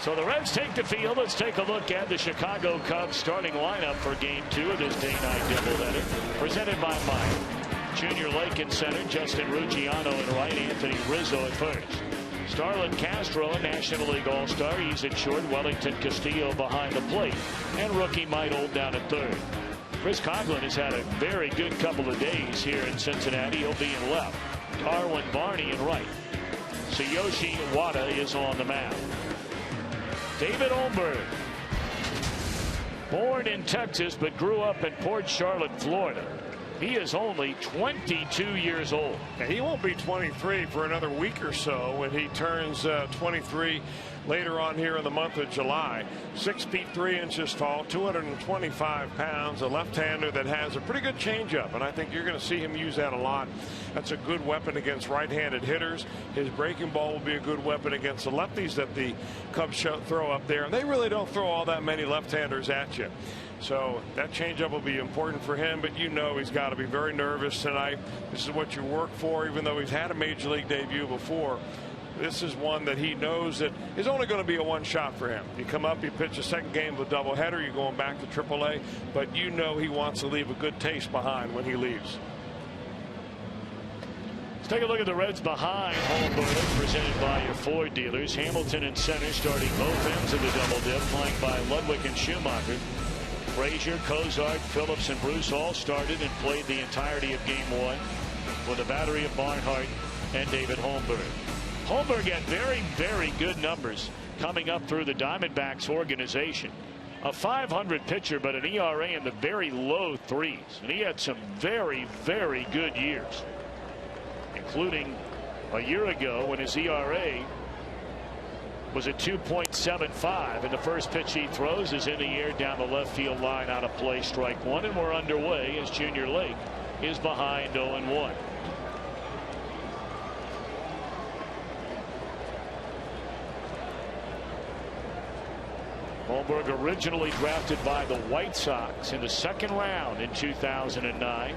So the Reds take the field. Let's take a look at the Chicago Cubs starting lineup for Game 2 of this day-night doubleheader, presented by Meyer. Junior Lake in center, Justin Ruggiano in right, Anthony Rizzo at first. Starlin Castro, a National League All-Star, he's at short. Wellington Castillo behind the plate, and rookie Mike Old down at third. Chris Coghlan has had a very good couple of days here in Cincinnati. He'll be in left. Darwin Barney in right. Tsuyoshi Wada is on the mound. David Holmberg, born in Texas but grew up in Port Charlotte, Florida. He is only 22 years old. And he won't be 23 for another week or so when he turns 23 later on here in the month of July. 6 feet 3 inches tall, 225 pounds, a left-hander that has a pretty good changeup, and I think you're going to see him use that a lot. That's a good weapon against right-handed hitters. His breaking ball will be a good weapon against the lefties that the Cubs throw up there, and they really don't throw all that many left-handers at you. So that changeup will be important for him, but you know he's got to be very nervous tonight. This is what you work for, even though he's had a major league debut before. This is one that he knows that is only going to be a one shot for him. You come up, you pitch a second game of a doubleheader, you're going back to AAA, but you know he wants to leave a good taste behind when he leaves. Let's take a look at the Reds behind Holmberg, presented by your Ford dealers. Hamilton in center, starting both ends of the double dip, flanked by Ludwig and Schumacher. Frazier, Cozart, Phillips, and Bruce all started and played the entirety of Game 1 with a battery of Barnhart and David Holmberg. Holmberg had very, very good numbers coming up through the Diamondbacks organization. A .500 pitcher, but an ERA in the very low threes. And he had some very, very good years, including a year ago when his ERA was at 2.75, and the first pitch he throws is in the air down the left field line, out of play, strike one, and we're underway as Junior Lake is behind 0-1. Holmberg, originally drafted by the White Sox in the second round in 2009.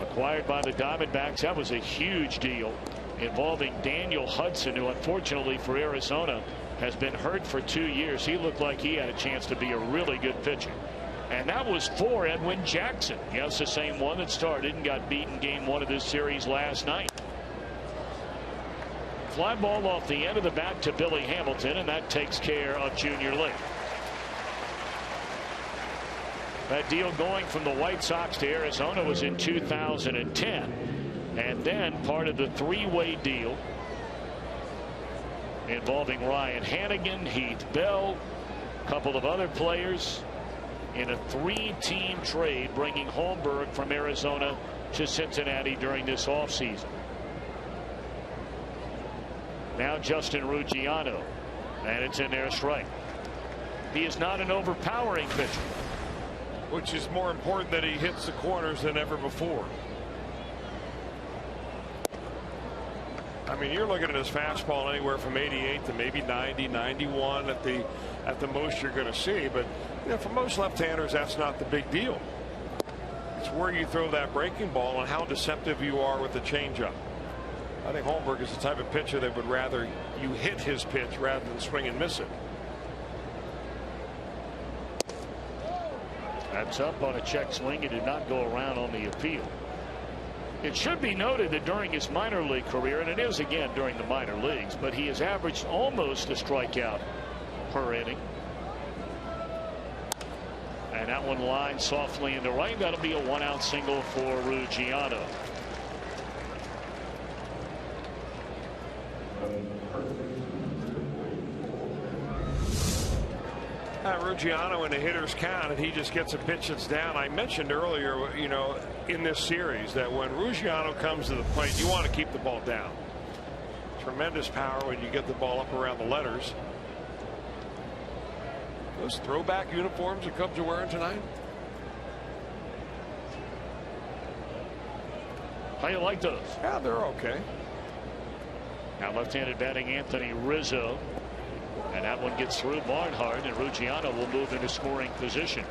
Acquired by the Diamondbacks. That was a huge deal, involving Daniel Hudson, who unfortunately for Arizona has been hurt for 2 years. He looked like he had a chance to be a really good pitcher. And that was for Edwin Jackson. Yes, the same one that started and got beaten Game 1 of this series last night. Fly ball off the end of the bat to Billy Hamilton, and that takes care of Junior Lake. That deal going from the White Sox to Arizona was in 2010. And then part of the three-way deal involving Ryan Hannigan, Heath Bell, a couple of other players in a three-team trade, bringing Holmberg from Arizona to Cincinnati during this offseason. Now Justin Ruggiano, and it's in there, strike. He is not an overpowering pitcher, which is more important that he hits the corners than ever before. I mean, you're looking at his fastball anywhere from 88 to maybe 90, 91 at the most you're going to see. But you know, for most left-handers, that's not the big deal. It's where you throw that breaking ball and how deceptive you are with the changeup. I think Holmberg is the type of pitcher that would rather you hit his pitch rather than swing and miss it. That's up on a check swing. He did not go around on the appeal. It should be noted that during his minor league career, and it is again during the minor leagues, but he has averaged almost a strikeout per inning. And that one lined softly into right. That'll be a one-out single for Ruggiano. Ruggiano in the hitter's count, and he just gets a pitch that's down. I mentioned earlier, you know, in this series that when Ruggiano comes to the plate, you want to keep the ball down. Tremendous power when you get the ball up around the letters. Those throwback uniforms the Cubs are wearing tonight. How you like those? Yeah, they're okay. Now left-handed batting Anthony Rizzo. And that one gets through Barnhart, and Ruggiano will move into scoring position.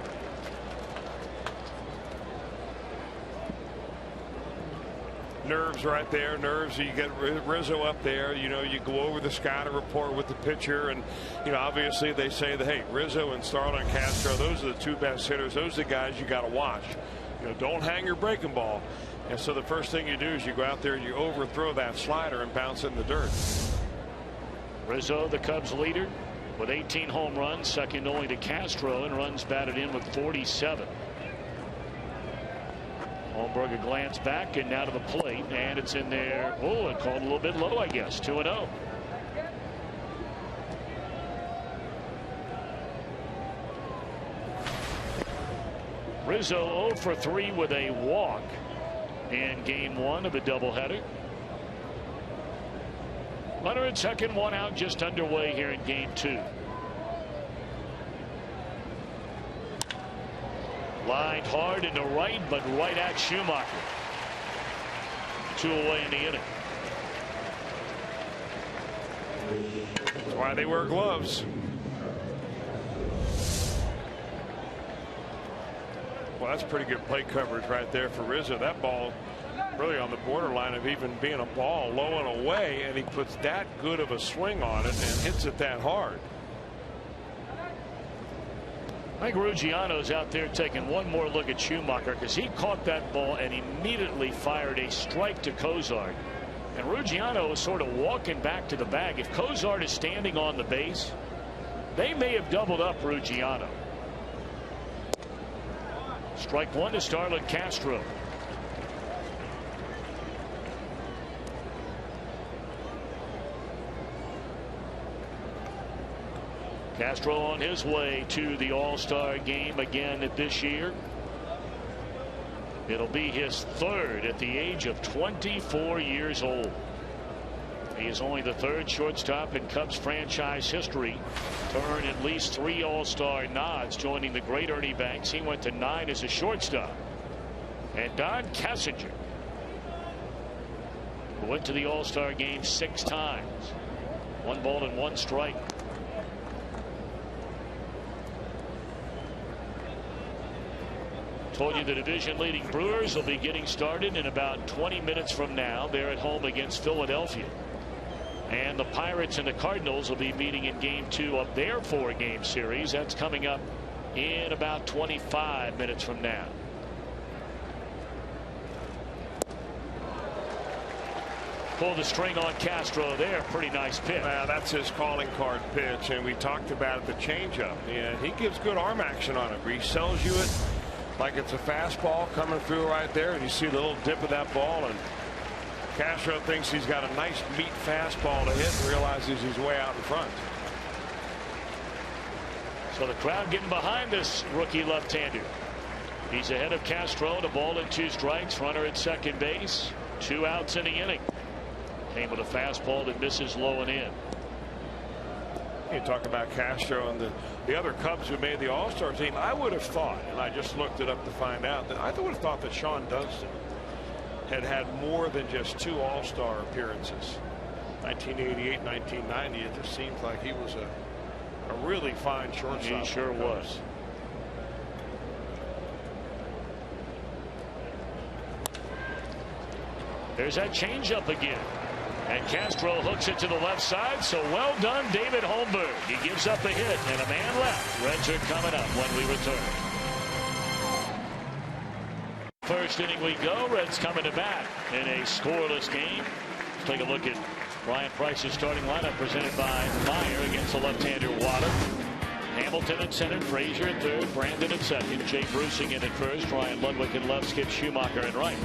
nerves right there. Nerves. You get Rizzo up there. You know, you go over the scouting report with the pitcher, and you know, obviously they say that, hey, Rizzo and Starlin Castro, those are the two best hitters. Those are the guys you got to watch. You know, don't hang your breaking ball. And so the first thing you do is you go out there and you overthrow that slider and bounce it in the dirt. Rizzo, the Cubs leader, with 18 home runs, second only to Castro, and runs batted in with 47. Holmberg a glance back and now to the plate, and it's in there. Oh, it called a little bit low, I guess. 2-0. Rizzo 0 for 3 with a walk in game 1 of the doubleheader. Runner at second, 1 out, just underway here in game 2. Lined hard into right, but right at Schumacher. 2 away in the inning. That's why they wear gloves. Well, that's pretty good plate coverage right there for Rizzo. That ball really on the borderline of even being a ball low and away, and he puts that good of a swing on it and hits it that hard. I think Ruggiano's out there taking one more look at Schumacher, because he caught that ball and immediately fired a strike to Cozart. And Ruggiano is sort of walking back to the bag. If Cozart is standing on the base, they may have doubled up Ruggiano. Strike 1 to Starlin Castro. Castro on his way to the All-Star game again this year. It'll be his third at the age of 24 years old. He is only the third shortstop in Cubs franchise history to earn at least 3 All-Star nods, joining the great Ernie Banks. He went to 9 as a shortstop. And Don Kessinger, who went to the All-Star game 6 times. 1 ball and 1 strike. Told you the division leading Brewers will be getting started in about 20 minutes from now. They're at home against Philadelphia. And the Pirates and the Cardinals will be meeting in game 2 of their 4-game series. That's coming up in about 25 minutes from now. Pull the string on Castro there. Pretty nice pitch. That's his calling card pitch, and we talked about it, the changeup. And he gives good arm action on it. He sells you it like it's a fastball coming through right there, and you see the little dip of that ball, and Castro thinks he's got a nice meat fastball to hit and realizes he's way out in front. So the crowd getting behind this rookie left-hander. He's ahead of Castro, the ball and 2 strikes, runner at second base, 2 outs in the inning. Came with a fastball that misses low and in. You talk about Castro and the other Cubs who made the All-Star team. I would have thought, and I just looked it up to find out, that I would have thought that Sean Dunston had more than just 2 All-Star appearances. 1988, 1990. It just seems like he was a really fine shortstop. He sure was. There's that changeup again. And Castro hooks it to the left side. So well done, David Holmberg. He gives up a hit and a man left. Reds are coming up when we return. First inning we go. Reds coming to bat in a scoreless game. Let's take a look at Ryan Price's starting lineup, presented by Meyer against the left-hander Wada. Hamilton at center, Frazier at third, Brandon at second, Jay Brucing in at first, Ryan Ludwig in left, Skip Schumacher in right.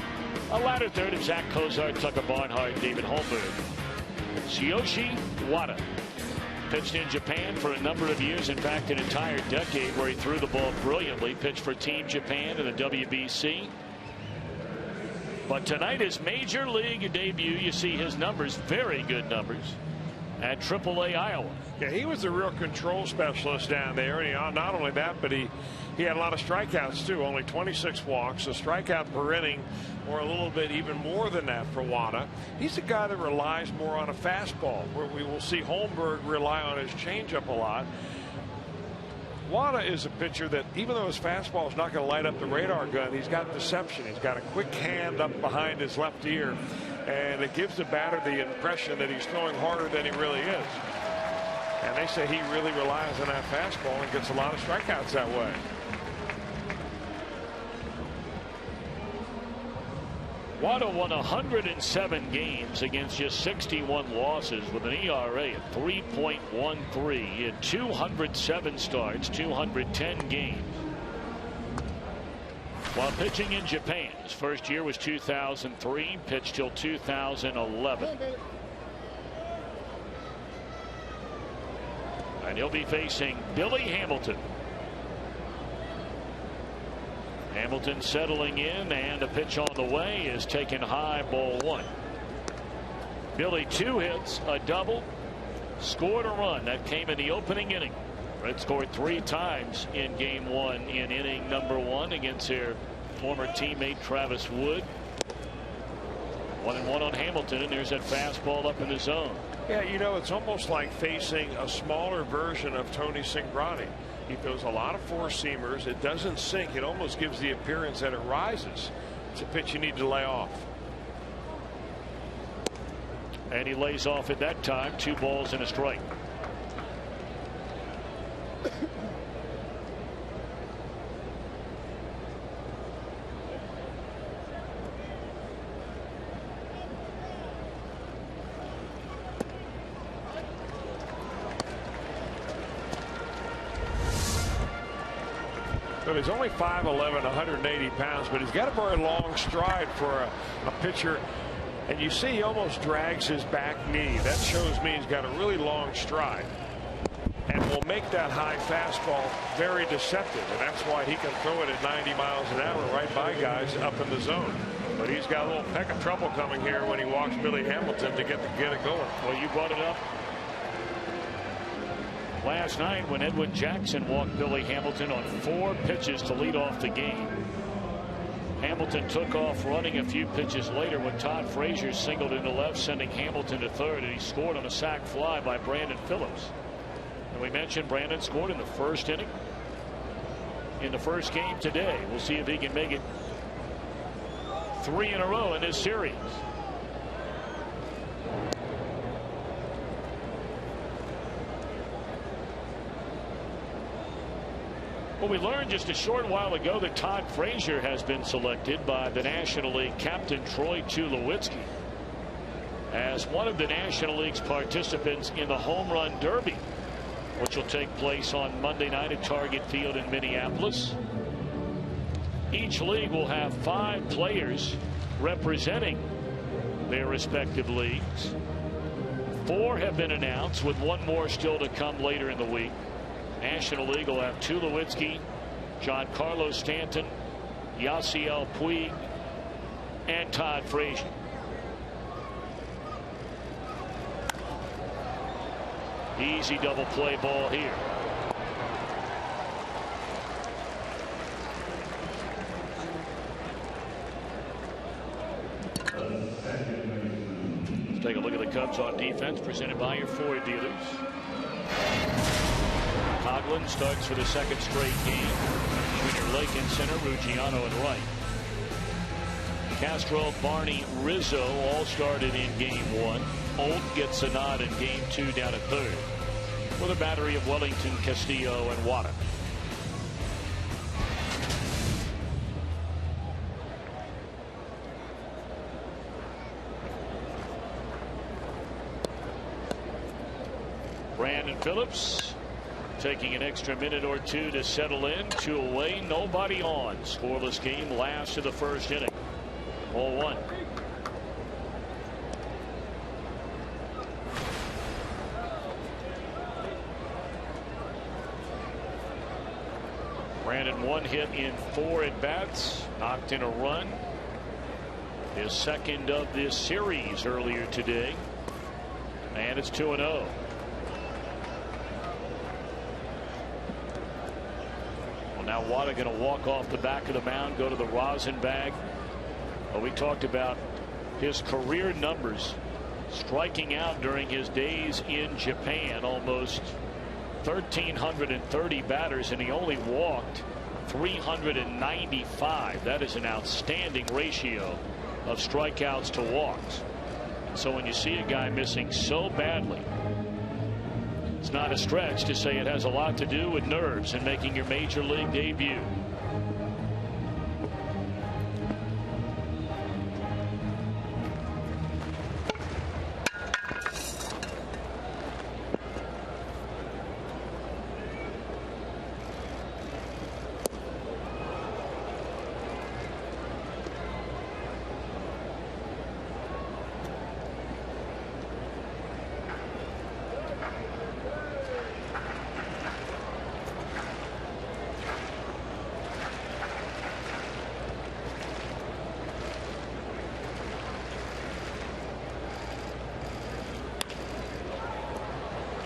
A ladder third of Zach Cozart, Tucker Barnhart, David Holmberg. Tsuyoshi Wada pitched in Japan for a number of years, in fact an entire decade, where he threw the ball brilliantly. Pitched for Team Japan in the WBC. But tonight his major league debut, you see his numbers, very good numbers, at AAA Iowa. Yeah, he was a real control specialist down there. And not only that, but he had a lot of strikeouts too. Only 26 walks, a strikeout per inning, or a little bit even more than that for Wada. He's a guy that relies more on a fastball, where we will see Holmberg rely on his changeup a lot. Wada is a pitcher that, even though his fastball is not going to light up the radar gun, he's got deception. He's got a quick hand up behind his left ear, and it gives the batter the impression that he's throwing harder than he really is. And they say he really relies on that fastball and gets a lot of strikeouts that way. Wada won 107 games against just 61 losses with an ERA of 3.13 in 207 starts, 210 games. While pitching in Japan, his first year was 2003, pitched till 2011. And he'll be facing Billy Hamilton. Hamilton settling in, and a pitch on the way is taken high, ball one. Billy 2 hits, a double, scored a run. That came in the opening inning. Reds scored 3 times in game 1 in inning number 1 against their former teammate Travis Wood. 1-1 on Hamilton, and there's that fastball up in the zone. Yeah, you know, it's almost like facing a smaller version of Tony Cingrani. He throws a lot of four-seamers. It doesn't sink. It almost gives the appearance that it rises. It's a pitch you need to lay off. And he lays off at that time. 2 balls and a strike. So he's only 5'11", 180 pounds, but he's got a very long stride for a pitcher. And you see he almost drags his back knee. That shows me he's got a really long stride. And will make that high fastball very deceptive. And that's why he can throw it at 90 miles an hour right by guys up in the zone. But he's got a little peck of trouble coming here when he walks Billy Hamilton to get it going. Well, you brought it up last night when Edwin Jackson walked Billy Hamilton on 4 pitches to lead off the game. Hamilton took off running a few pitches later when Todd Frazier singled into left, sending Hamilton to third, and he scored on a sac fly by Brandon Phillips. And we mentioned Brandon scored in the first inning in the first game today. We'll see if he can make it 3 in a row in this series. Well, we learned just a short while ago that Todd Frazier has been selected by the National League captain Troy Tulowitzki as one of the National League's participants in the Home Run Derby, which will take place on Monday night at Target Field in Minneapolis. Each league will have 5 players representing their respective leagues. 4 have been announced, with 1 more still to come later in the week. National League will have Tulowitzki, Giancarlo Stanton, Yasiel Puig, and Todd Frazier. Easy double play ball here. Let's take a look at the Cubs on defense, presented by your Ford dealers. Coughlin starts for the 2nd straight game. Junior Lake in center, Ruggiano in right. Castro, Barney, Rizzo all started in game 1. Old gets a nod in game 2 down at third, with a battery of Wellington, Castillo, and Wada. Brandon Phillips taking an extra minute or 2 to settle in. 2 away, nobody on. Scoreless game, last of the first inning. 0-1. Brandon 1 hit in 4 at bats, knocked in a run. His 2nd of this series earlier today. And it's 2-0. Now Wada going to walk off the back of the mound, go to the rosin bag. Well, we talked about his career numbers, striking out during his days in Japan, almost 1,330 batters, and he only walked 395. That is an outstanding ratio of strikeouts to walks. So when you see a guy missing so badly, it's not a stretch to say it has a lot to do with nerves and making your major league debut.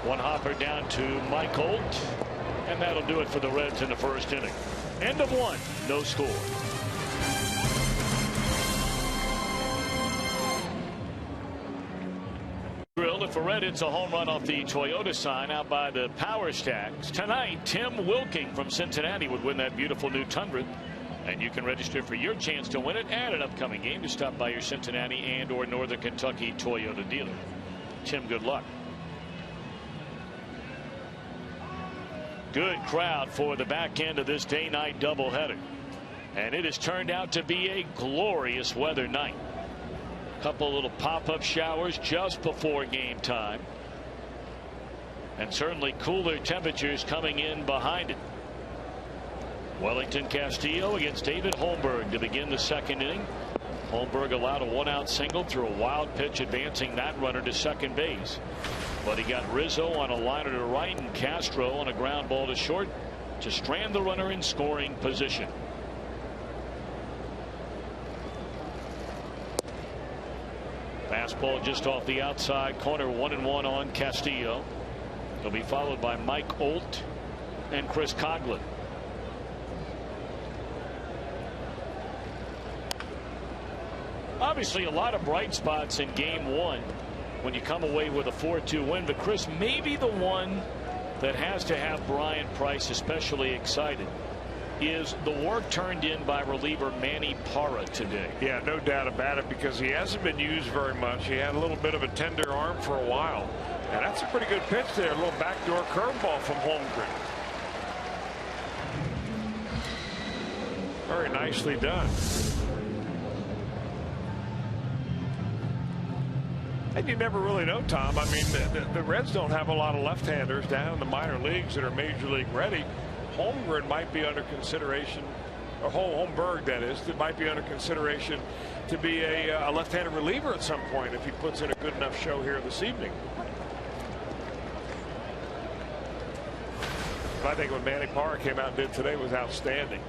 One hopper down to Mike Holt, and that'll do it for the Reds in the first inning. End of one, no score. Drilled. If a Red hits a home run off the Toyota sign out by the Power Stacks tonight, Tim Wilking from Cincinnati would win that beautiful new Tundra. And you can register for your chance to win it at an upcoming game. To stop by your Cincinnati and or Northern Kentucky Toyota dealer. Tim, good luck. Good crowd for the back end of this day-night doubleheader. And it has turned out to be a glorious weather night. Couple little pop-up showers just before game time. And certainly cooler temperatures coming in behind it. Wellington Castillo against David Holmberg to begin the second inning. Holmberg allowed a one-out single through a wild pitch, advancing that runner to second base. But he got Rizzo on a liner to right and Castro on a ground ball to short to strand the runner in scoring position. Fastball just off the outside corner, 1-1 on Castillo. He'll be followed by Mike Holt and Chris Coghlan. Obviously a lot of bright spots in game one when you come away with a 4-2 win, but Chris, maybe the one that has to have Brian Price especially excited is the work turned in by reliever Manny Parra today. Yeah, no doubt about it, because he hasn't been used very much. He had a little bit of a tender arm for a while, and that's a pretty good pitch there. A little backdoor curveball from Holmgren. Very nicely done. And you never really know, Tom. I mean, the Reds don't have a lot of left-handers down in the minor leagues that are major league ready. Holmgren might be under consideration, or Holmberg, that is, that might be under consideration to be a left-handed reliever at some point if he puts in a good enough show here this evening. But I think what Manny Parra came out and did today was outstanding.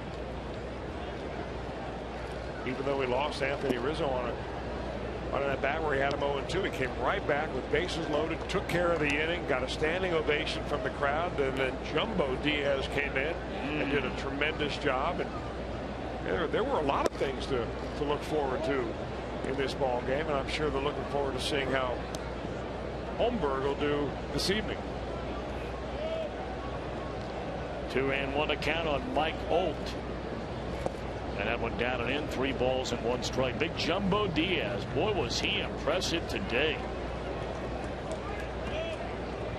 Even though we lost Anthony Rizzo on that bat where he had him 0-2, he came right back with bases loaded, took care of the inning, got a standing ovation from the crowd, and then Jumbo Diaz came in and did a tremendous job. And there were a lot of things to look forward to in this ball game, and I'm sure they're looking forward to seeing how Holmberg will do this evening. 2-1 account on Mike Holt. And that one down and in, 3 balls and 1 strike. Big Jumbo Diaz, boy was he impressive today.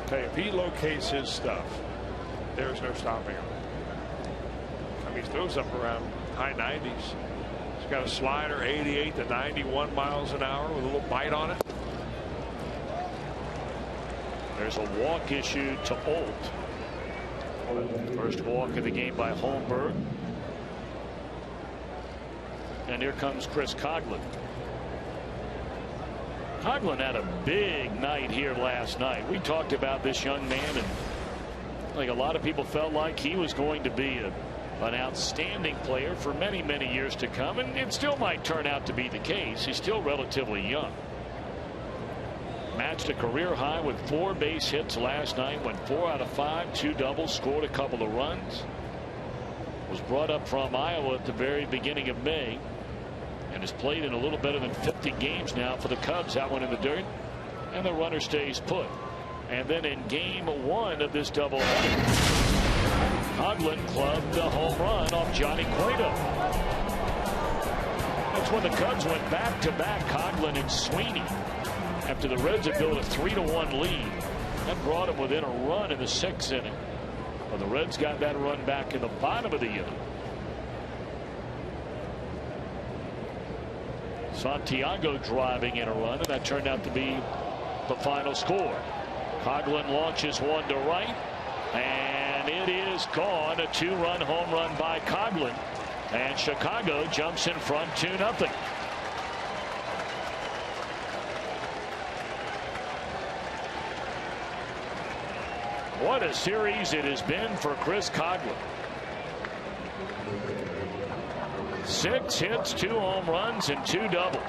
Okay, if he locates his stuff, there's no stopping him. I mean, he throws up around high 90s. He's got a slider 88 to 91 miles an hour with a little bite on it. There's a walk issued to Holt. First walk of the game by Holmberg. And here comes Chris Coghlan. Coghlan had a big night here last night. We talked about this young man, and like a lot of people felt like he was going to be an outstanding player for many, many years to come, and it still might turn out to be the case. He's still relatively young. Matched a career high with 4 base hits last night, went 4 out of 5, 2 doubles, scored a couple of runs. Was brought up from Iowa at the very beginning of May, and has played in a little better than 50 games now for the Cubs. That one in the dirt, and the runner stays put. And then in game 1 of this doubleheader, Coghlan clubbed a home run off Johnny Cueto. That's when the Cubs went back-to-back, Coghlan and Sweeney, after the Reds had built a 3-1 lead. That brought them within a run in the 6th inning. Well, the Reds got that run back in the bottom of the inning. Santiago driving in a run, and that turned out to be the final score. Coghlan launches one to right, and it is gone. A 2-run home run by Coghlan, and Chicago jumps in front 2-0. What a series it has been for Chris Coghlan. 6 hits, 2 home runs, and 2 doubles.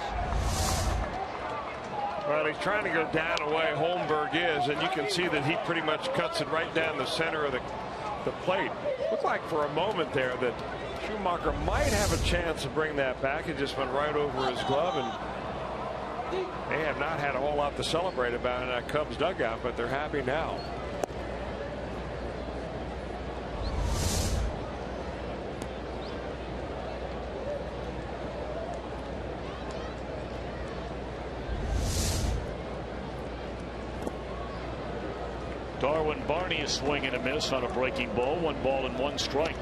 Well, he's trying to go down the way Holmberg is, and you can see that he pretty much cuts it right down the center of the plate. Looked like for a moment there that Schumacher might have a chance to bring that back. It just went right over his glove, and they have not had a whole lot to celebrate about in that Cubs dugout, but they're happy now. Darwin Barney is swinging a miss on a breaking ball. 1 ball and 1 strike.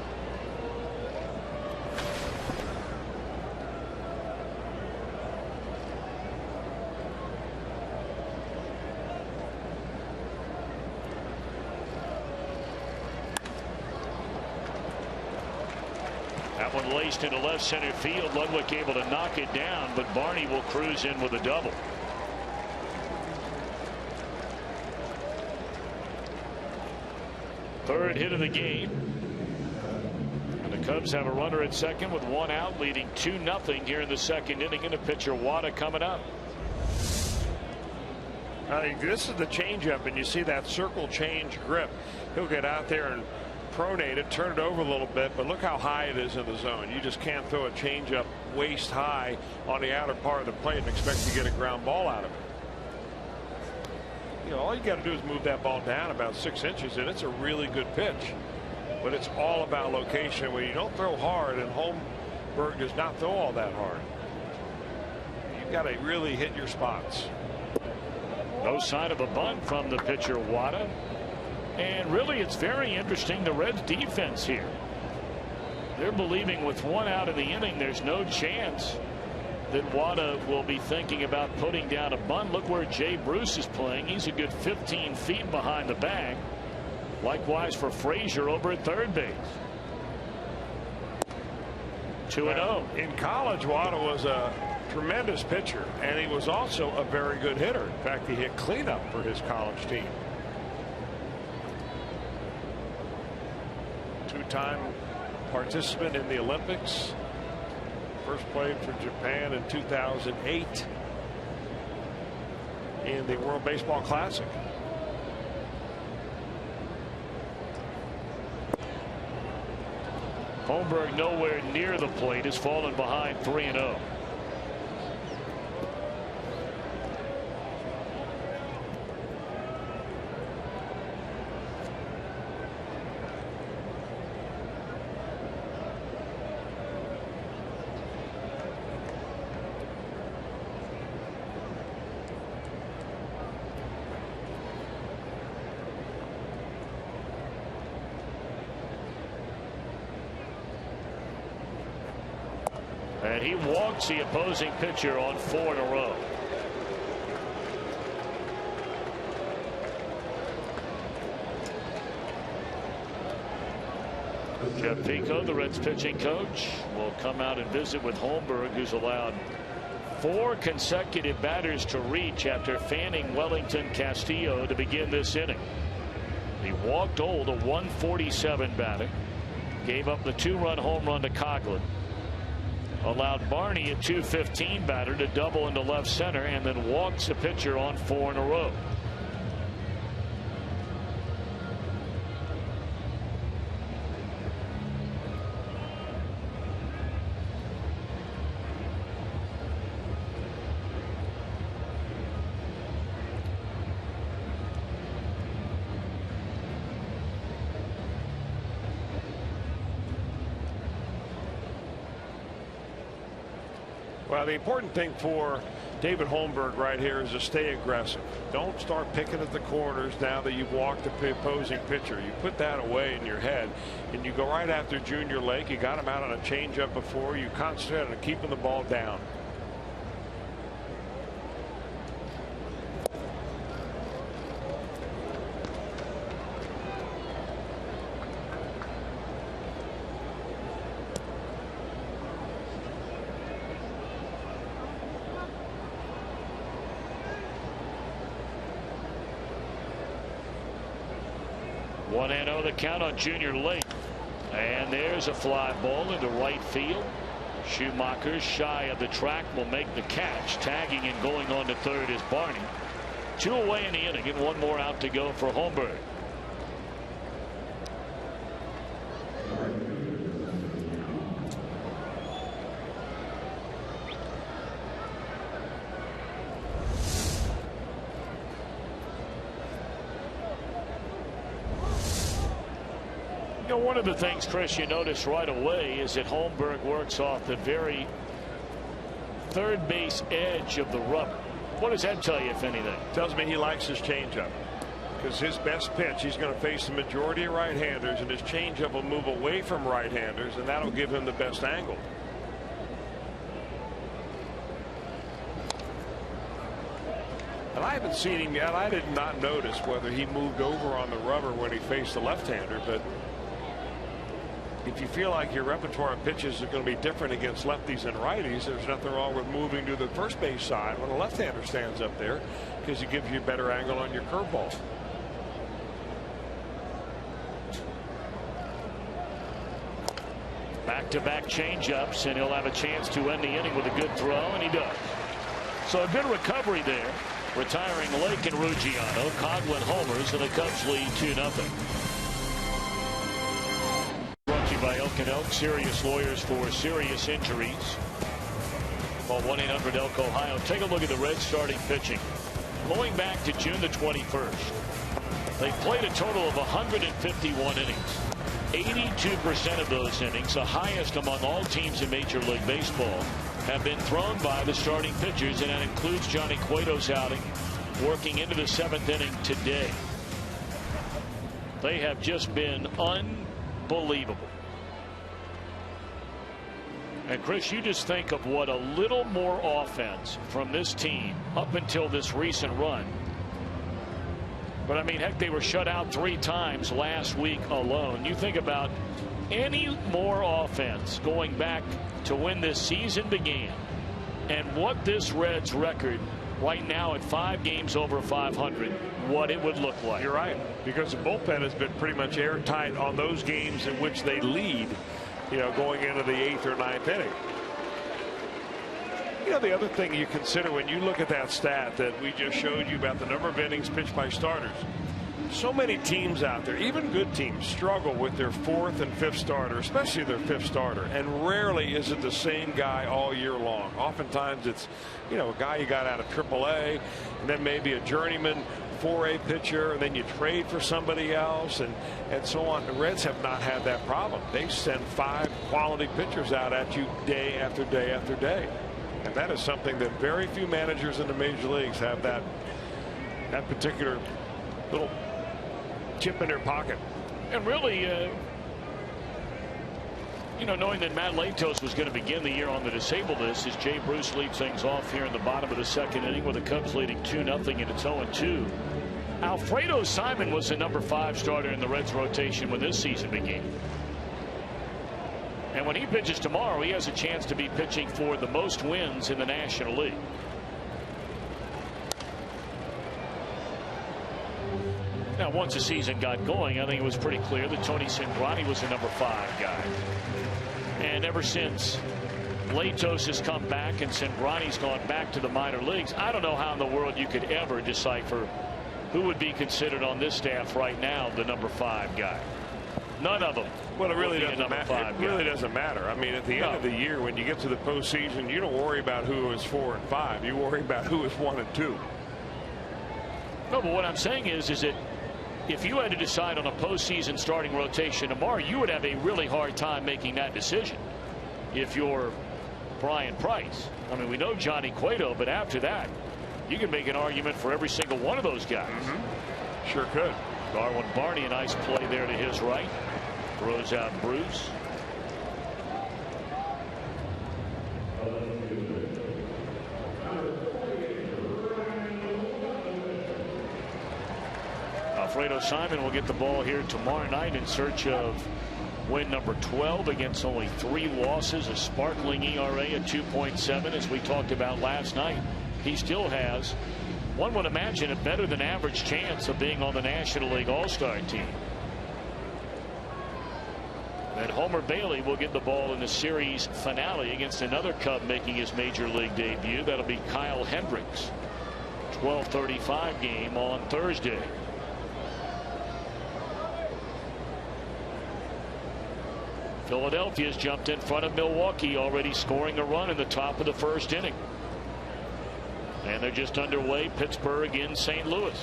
That one laced into left center field. Ludwig able to knock it down, but Barney will cruise in with a double. Third hit of the game. And the Cubs have a runner at second with 1 out, leading 2-0 here in the 2nd inning. And the pitcher Wada coming up. I think this is the changeup, and you see that circle change grip. He'll get out there and pronate it, turn it over a little bit, but look how high it is in the zone. You just can't throw a changeup waist high on the outer part of the plate and expect to get a ground ball out of it. You know, all you got to do is move that ball down about 6 inches, and it's a really good pitch. But it's all about location. When you don't throw hard, and Holmberg does not throw all that hard, you've got to really hit your spots. No sign of a bunt from the pitcher Wada. And really, it's very interesting, the Reds defense here. They're believing with 1 out in the inning, there's no chance that Wada will be thinking about putting down a bunt. Look where Jay Bruce is playing. He's a good 15 feet behind the bag. Likewise for Frazier over at third base. 2-0. In college, Wada was a tremendous pitcher, and he was also a very good hitter. In fact, he hit cleanup for his college team. 2-time participant in the Olympics. First played for Japan in 2008 in the World Baseball Classic. Holmberg nowhere near the plate, has fallen behind 3-0. And he walks the opposing pitcher on 4 in a row. Jeff Pico, the Reds pitching coach, will come out and visit with Holmberg, who's allowed 4 consecutive batters to reach after fanning Wellington Castillo to begin this inning. He walked Old, a 147 batter, gave up the 2-run home run to Coghlan, allowed Barney, a 215 batter, to double into left center, and then walks the pitcher on 4 in a row. Well, the important thing for David Holmberg right here is to stay aggressive. Don't start picking at the corners now that you've walked the opposing pitcher. You put that away in your head and you go right after Junior Lake. You got him out on a changeup before. You concentrate on keeping the ball down. One and oh the count on Junior Lake. And there's a fly ball into right field. Schumacher, shy of the track, will make the catch. Tagging and going on to third is Barney. 2 away in the inning and 1 more out to go for Holmberg. One of the things, Chris, you notice right away is that Holmberg works off the very third base edge of the rubber. What does that tell you, if anything? Tells me he likes his changeup, because his best pitch, he's going to face the majority of right-handers, and his changeup will move away from right-handers, and that'll give him the best angle. And I haven't seen him yet. I did not notice whether he moved over on the rubber when he faced the left-hander, but if you feel like your repertoire of pitches are going to be different against lefties and righties, there's nothing wrong with moving to the first base side when a left-hander stands up there, because it gives you a better angle on your curveball. Back-to-back changeups, and he'll have a chance to end the inning with a good throw, and he does. So a good recovery there. Retiring Lake and Ruggiano. Coghlan homers, and the Cubs lead 2-0. By Elk and Elk, serious lawyers for serious injuries. Call 1-800-ELK Ohio. Take a look at the Reds starting pitching. Going back to June the 21st, they played a total of 151 innings. 82% of those innings, the highest among all teams in Major League Baseball, have been thrown by the starting pitchers, and that includes Johnny Cueto's outing, working into the 7th inning today. They have just been unbelievable. And Chris, you just think of what a little more offense from this team up until this recent run. But I mean, heck, they were shut out 3 times last week alone. You think about any more offense going back to when this season began, and what this Reds record right now at 5 games over 500, what it would look like. You're right, because the bullpen has been pretty much airtight on those games in which they lead, you know, going into the 8th or 9th inning. You know, the other thing you consider when you look at that stat that we just showed you about the number of innings pitched by starters, so many teams out there, even good teams, struggle with their 4th and 5th starter, especially their 5th starter, and rarely is it the same guy all year long. Oftentimes it's, you know, a guy you got out of AAA, and then maybe a journeyman 4A pitcher, and then you trade for somebody else, and so on. The Reds have not had that problem. They send 5 quality pitchers out at you day after day after day, and that is something that very few managers in the major leagues have, that particular little chip in their pocket. And really, you know, knowing that Matt Latos was going to begin the year on the disabled list, as Jay Bruce leads things off here in the bottom of the 2nd inning with the Cubs leading 2-0, and it's 0-2. Alfredo Simon was the number 5 starter in the Reds rotation when this season began. And when he pitches tomorrow, he has a chance to be pitching for the most wins in the National League. Now, once the season got going, I think it was pretty clear that Tony Cingrani was the number 5 guy. And ever since Latos has come back and Cingrani's gone back to the minor leagues, I don't know how in the world you could ever decipher who would be considered on this staff right now the number 5 guy. None of them. Well, it really doesn't matter. It really doesn't matter. I mean, at the end of the year, when you get to the postseason, you don't worry about who is 4 and 5. You worry about who is 1 and 2. No, but what I'm saying is that if you had to decide on a postseason starting rotation tomorrow, you would have a really hard time making that decision. If you're Brian Price. I mean, we know Johnny Cueto, but after that, you can make an argument for every single one of those guys. Sure could. Darwin Barney, a nice play there to his right. Throws out Bruce. Alfredo Simon will get the ball here tomorrow night in search of win number 12 against only 3 losses, a sparkling ERA at 2.7. As we talked about last night, he still has, one would imagine, a better than average chance of being on the National League All-Star team. And Homer Bailey will get the ball in the series finale against another Cub making his major league debut. That'll be Kyle Hendricks. 12:35 game on Thursday. Philadelphia's jumped in front of Milwaukee, already scoring a run in the top of the first inning. And they're just underway. Pittsburgh in St. Louis.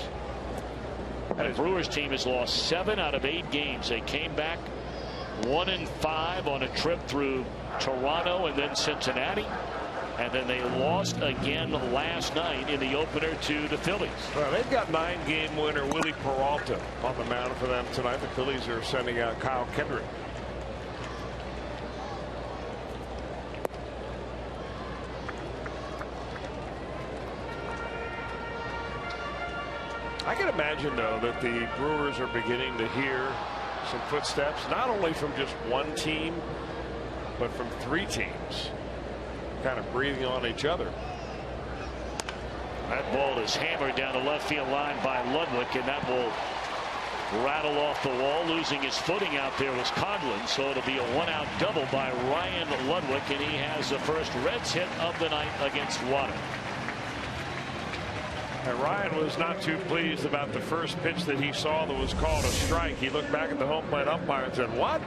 And the Brewers team has lost 7 out of 8 games. They came back 1-5 on a trip through Toronto and then Cincinnati. And then they lost again last night in the opener to the Phillies. Well, they've got 9-game winner Willie Peralta on the mound for them tonight. The Phillies are sending out Kyle Kendrick. I can imagine, though, that the Brewers are beginning to hear some footsteps, not only from just one team, but from 3 teams, kind of breathing on each other. That ball is hammered down the left field line by Ludwig, and that will rattle off the wall. Losing his footing out there was Coghlan, so it'll be a 1-out double by Ryan Ludwig, and he has the first Reds hit of the night against Water. And Ryan was not too pleased about the first pitch that he saw that was called a strike. He looked back at the home plate umpire and said, "What?"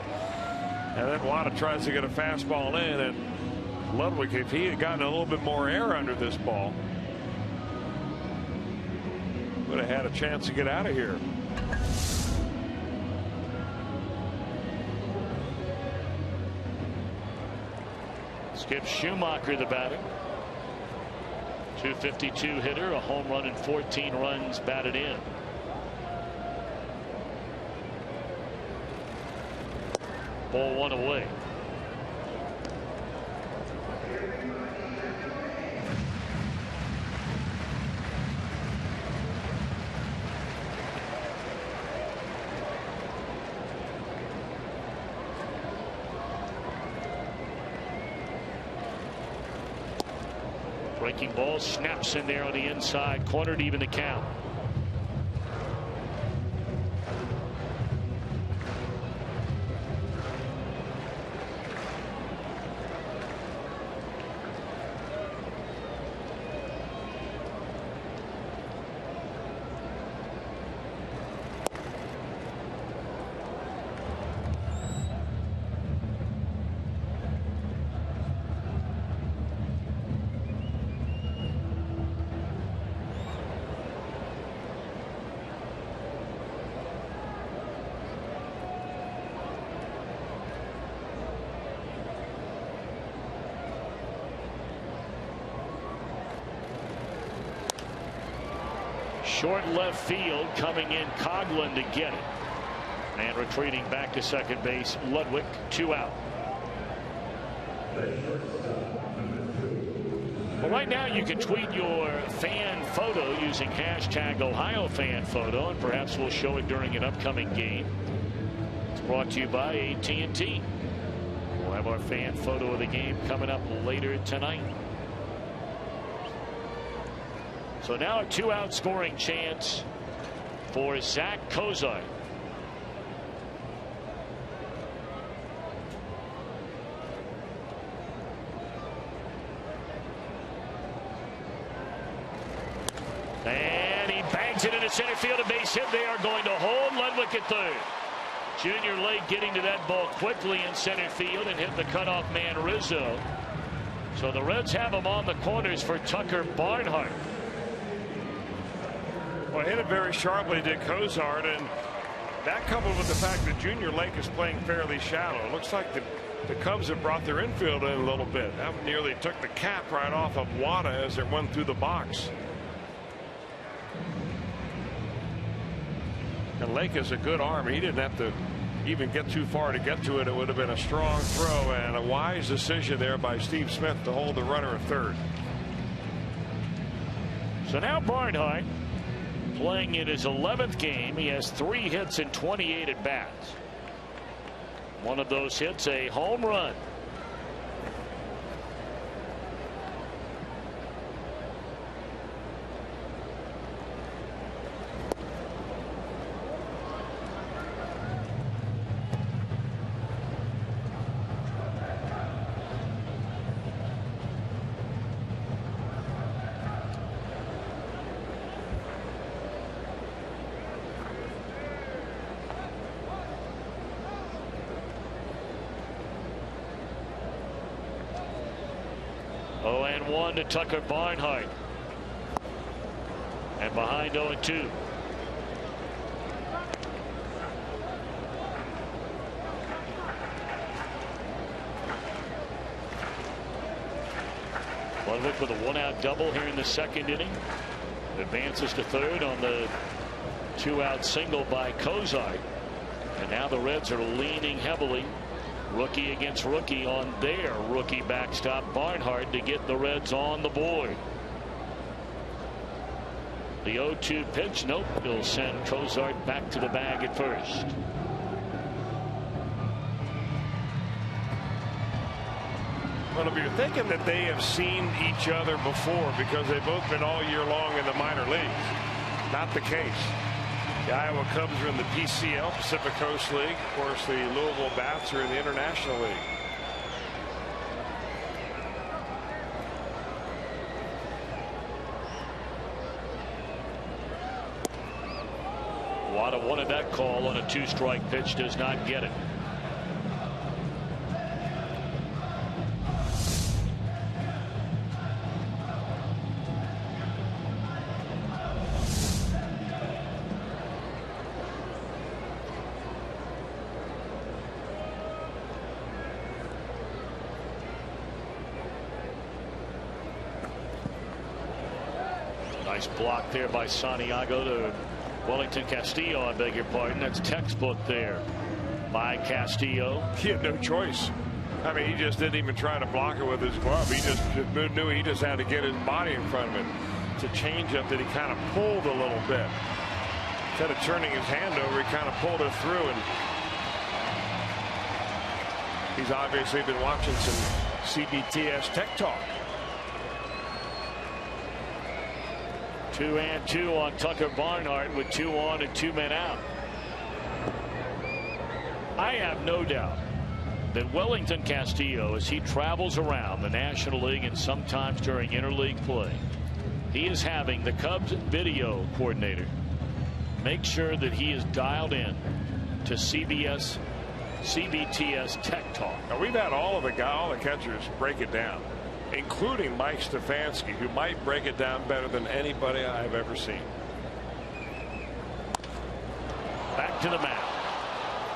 And then Wada tries to get a fastball in, and Ludwig, if he had gotten a little bit more air under this ball, would have had a chance to get out of here. Skip Schumacher, the batter. 252 hitter, a home run and 14 runs batted in. Ball 1 away. Breaking ball snaps in there on the inside corner to even the count. Short left field, coming in Coghlan to get it. And retreating back to second base, Ludwig, 2 out. Well, right now you can tweet your fan photo using hashtag #OhioFanPhoto, and perhaps we'll show it during an upcoming game. It's brought to you by AT&T. We'll have our fan photo of the game coming up later tonight. So now a 2-out scoring chance for Zach Cozart. And he bangs it into center field, a base hit. They are going to hold Ludwig at third. Junior Lake getting to that ball quickly in center field and hit the cutoff man Rizzo. So the Reds have him on the corners for Tucker Barnhart. Well, hit it very sharply, did Cozart, and that coupled with the fact that Junior Lake is playing fairly shallow. It looks like the The Cubs have brought their infield in a little bit. That nearly took the cap right off of Wada as it went through the box. And Lake has a good arm. He didn't have to even get too far to get to it. It would have been a strong throw and a wise decision there by Steve Smith to hold the runner at third. So now Barnhart playing in his 11th game. He has 3 hits and 28 at bats. One of those hits, a home run. To Tucker Barnhart, and behind 0-2. Ludwig with a 1-out double here in the 2nd inning. Advances to third on the 2-out single by Cozart. And now the Reds are leaning heavily, rookie against rookie, on their rookie backstop Barnhart to get the Reds on the board. The 0-2 pitch, nope, he'll send Cozart back to the bag at first. Well, if you're thinking that they have seen each other before because they've both been all year long in the minor leagues, not the case. The Iowa Cubs are in the PCL, Pacific Coast League. Of course, the Louisville Bats are in the International League. Wada wanted that call on a 2-strike pitch, does not get it. Nice block there by Santiago to Wellington Castillo. I beg your pardon. That's textbook there by Castillo. He had no choice. I mean, he just didn't even try to block it with his glove. He just knew he just had to get his body in front of it. It's a changeup that he kind of pulled a little bit. Instead of turning his hand over, he kind of pulled it through, and he's obviously been watching some CBTS Tech Talk. 2-2 on Tucker Barnhart with 2 on and 2 men out. I have no doubt that Wellington Castillo, as he travels around the National League and sometimes during interleague play, he is having the Cubs video coordinator make sure that he is dialed in to CBTS Tech Talk. Now, we've had all the catchers break it down, including Mike Stefanski, who might break it down better than anybody I've ever seen. Back to the mound.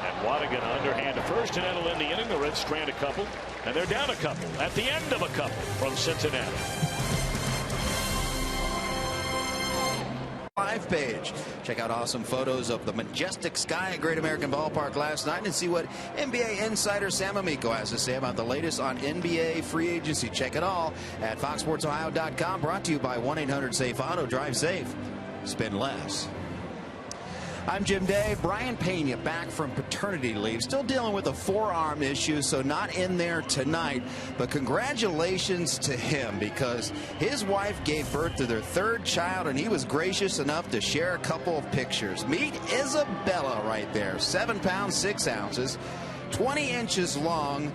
And Wadigan underhand to first, and that'll end the inning. The Reds strand a couple, and they're down a couple at the end of a couple from Cincinnati. Live page. Check out awesome photos of the majestic sky at Great American Ballpark last night and see what NBA insider Sam Amico has to say about the latest on NBA free agency. Check it all at foxsportsohio.com. Brought to you by 1-800-SAFE-AUTO. Drive safe. Spend less. I'm Jim Day. Brian Pena back from paternity leave, still dealing with a forearm issue, so not in there tonight. But congratulations to him, because his wife gave birth to their 3rd child, and he was gracious enough to share a couple of pictures. Meet Isabella right there, 7 pounds 6 ounces, 20 inches long.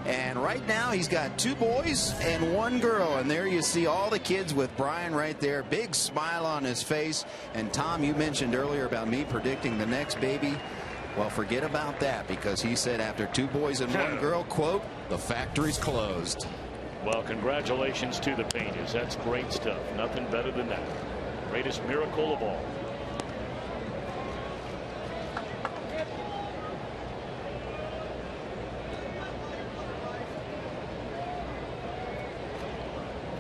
And right now he's got 2 boys and 1 girl. And there you see all the kids with Brian right there. Big smile on his face. And Tom, you mentioned earlier about me predicting the next baby. Well, forget about that, because he said after 2 boys and 1 girl, quote, the factory's closed. Well, congratulations to the Peñas. That's great stuff. Nothing better than that. Greatest miracle of all.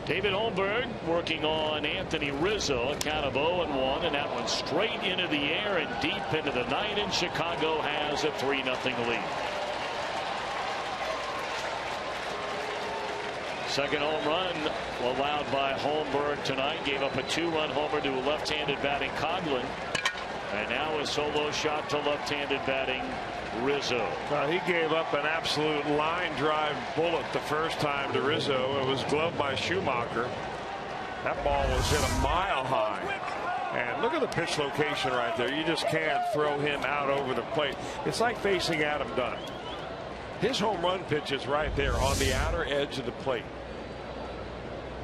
David Holmberg working on Anthony Rizzo, a count of 0-1, and that one straight into the air and deep into the night, and Chicago has a 3-0 lead. Second home run allowed by Holmberg tonight. Gave up a 2-run homer to a left-handed batting Coghlan, and now a solo shot to left-handed batting Rizzo. He gave up an absolute line drive bullet the first time to Rizzo. It was gloved by Schumacher. That ball was hit a mile high. And look at the pitch location right there. You just can't throw him out over the plate. It's like facing Adam Dunn. His home run pitch is right there on the outer edge of the plate.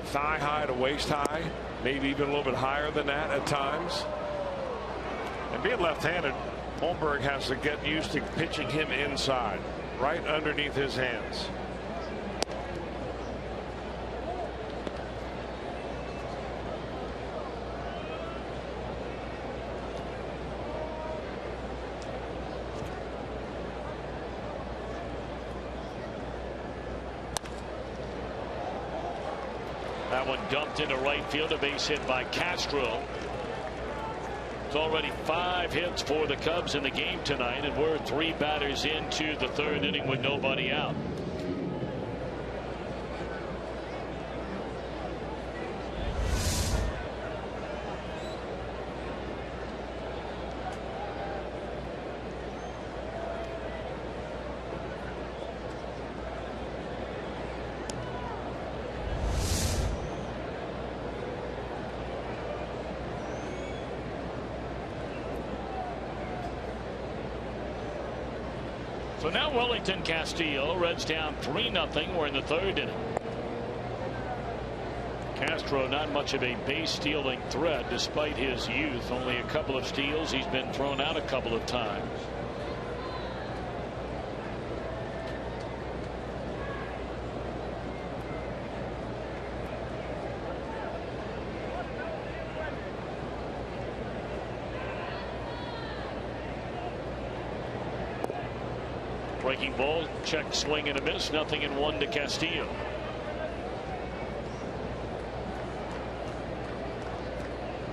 Thigh high to waist high, maybe even a little bit higher than that at times. And being left-handed, Holmberg has to get used to pitching him inside, right underneath his hands. That one dumped into right field, a base hit by Castro. It's already 5 hits for the Cubs in the game tonight, and we're 3 batters into the third inning with nobody out. So now Wellington Castillo, Reds down 3-0. We're in the third inning. Castro not much of a base stealing threat despite his youth. Only a couple of steals. He's been thrown out a couple of times. Breaking ball, check, swing and a miss. 0-1 to Castillo.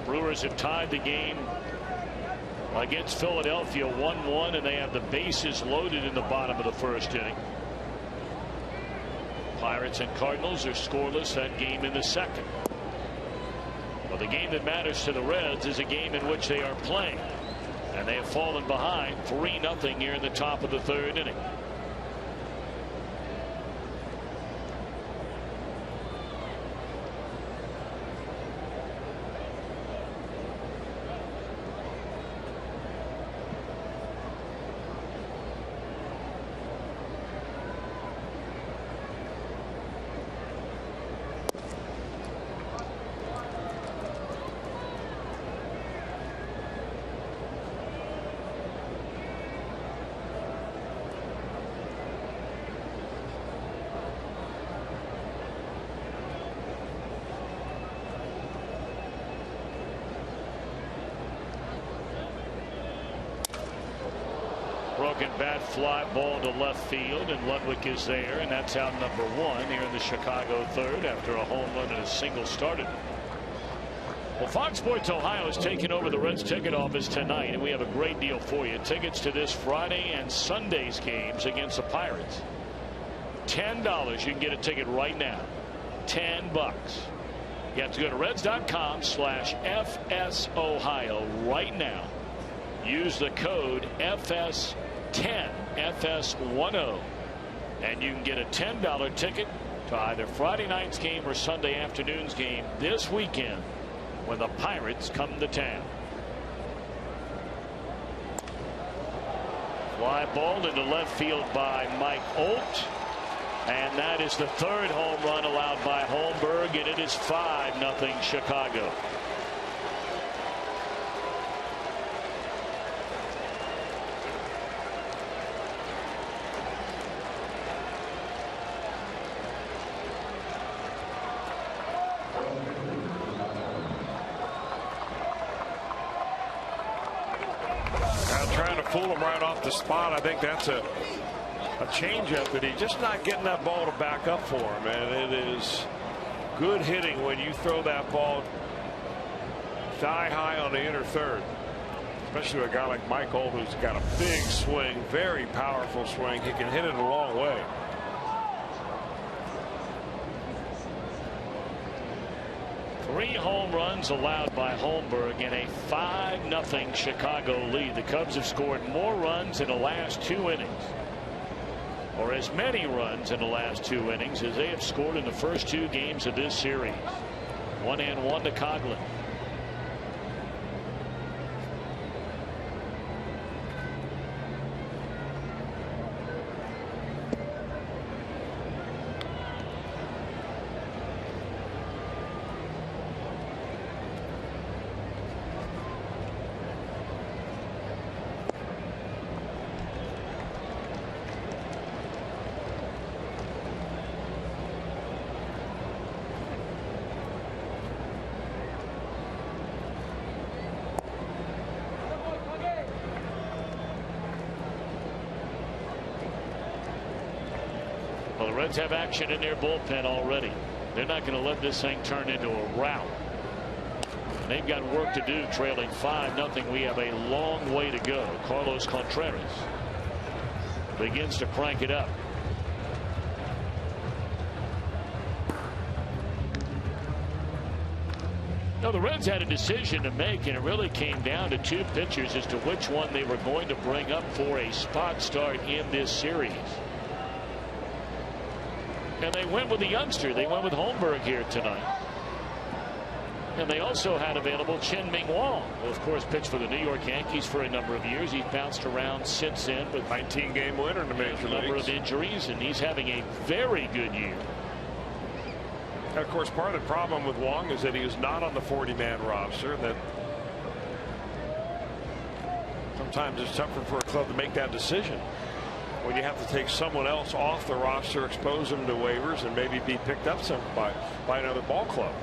Brewers have tied the game against Philadelphia 1-1, and they have the bases loaded in the bottom of the first inning. Pirates and Cardinals are scoreless that game in the second. Well, the game that matters to the Reds is a game in which they are playing. And they have fallen behind 3-0 here in the top of the third inning. Broken bat, fly ball to left field, and Ludwig is there, and that's out number 1 here in the Chicago third after a home run and a single started. Well, Fox Sports Ohio has taken over the Reds ticket office tonight, and we have a great deal for you. Tickets to this Friday and Sunday's games against the Pirates. $10. You can get a ticket right now. $10. You have to go to Reds.com/FS-Ohio right now. Use the code FS10, FS10, and you can get a $10 ticket to either Friday night's game or Sunday afternoon's game this weekend when the Pirates come to town. Fly ball into left field by Mike Olt, and that is the third home run allowed by Holmberg, and it is 5-0 Chicago. Fool him right off the spot. I think that's a changeup that he's just not getting that ball to back up for him, and it is good hitting when you throw that ball sky high on the inner third, especially with a guy like Michael, who's got a big swing, very powerful swing. He can hit it a long way. Three home runs allowed by Holmberg in a 5-0 Chicago lead. The Cubs have scored more runs in the last 2 innings, or as many runs in the last 2 innings as they have scored in the first 2 games of this series. 1-1 to Coghlan. Well, the Reds have action in their bullpen already. They're not going to let this thing turn into a rout. And they've got work to do, trailing 5-0. We have a long way to go. Carlos Contreras begins to crank it up. Now, the Reds had a decision to make, and it really came down to 2 pitchers as to which one they were going to bring up for a spot start in this series. And they went with the youngster. They went with Holmberg here tonight. And they also had available Chen-Ming Wong, who of course pitched for the New York Yankees for a number of years. He's bounced around since then, but 19-game winner in the major leagues. A number of injuries, and he's having a very good year. And of course, part of the problem with Wong is that he is not on the 40-man roster. That sometimes it's tougher for a club to make that decision when you have to take someone else off the roster, expose them to waivers, and maybe be picked up by another ball club.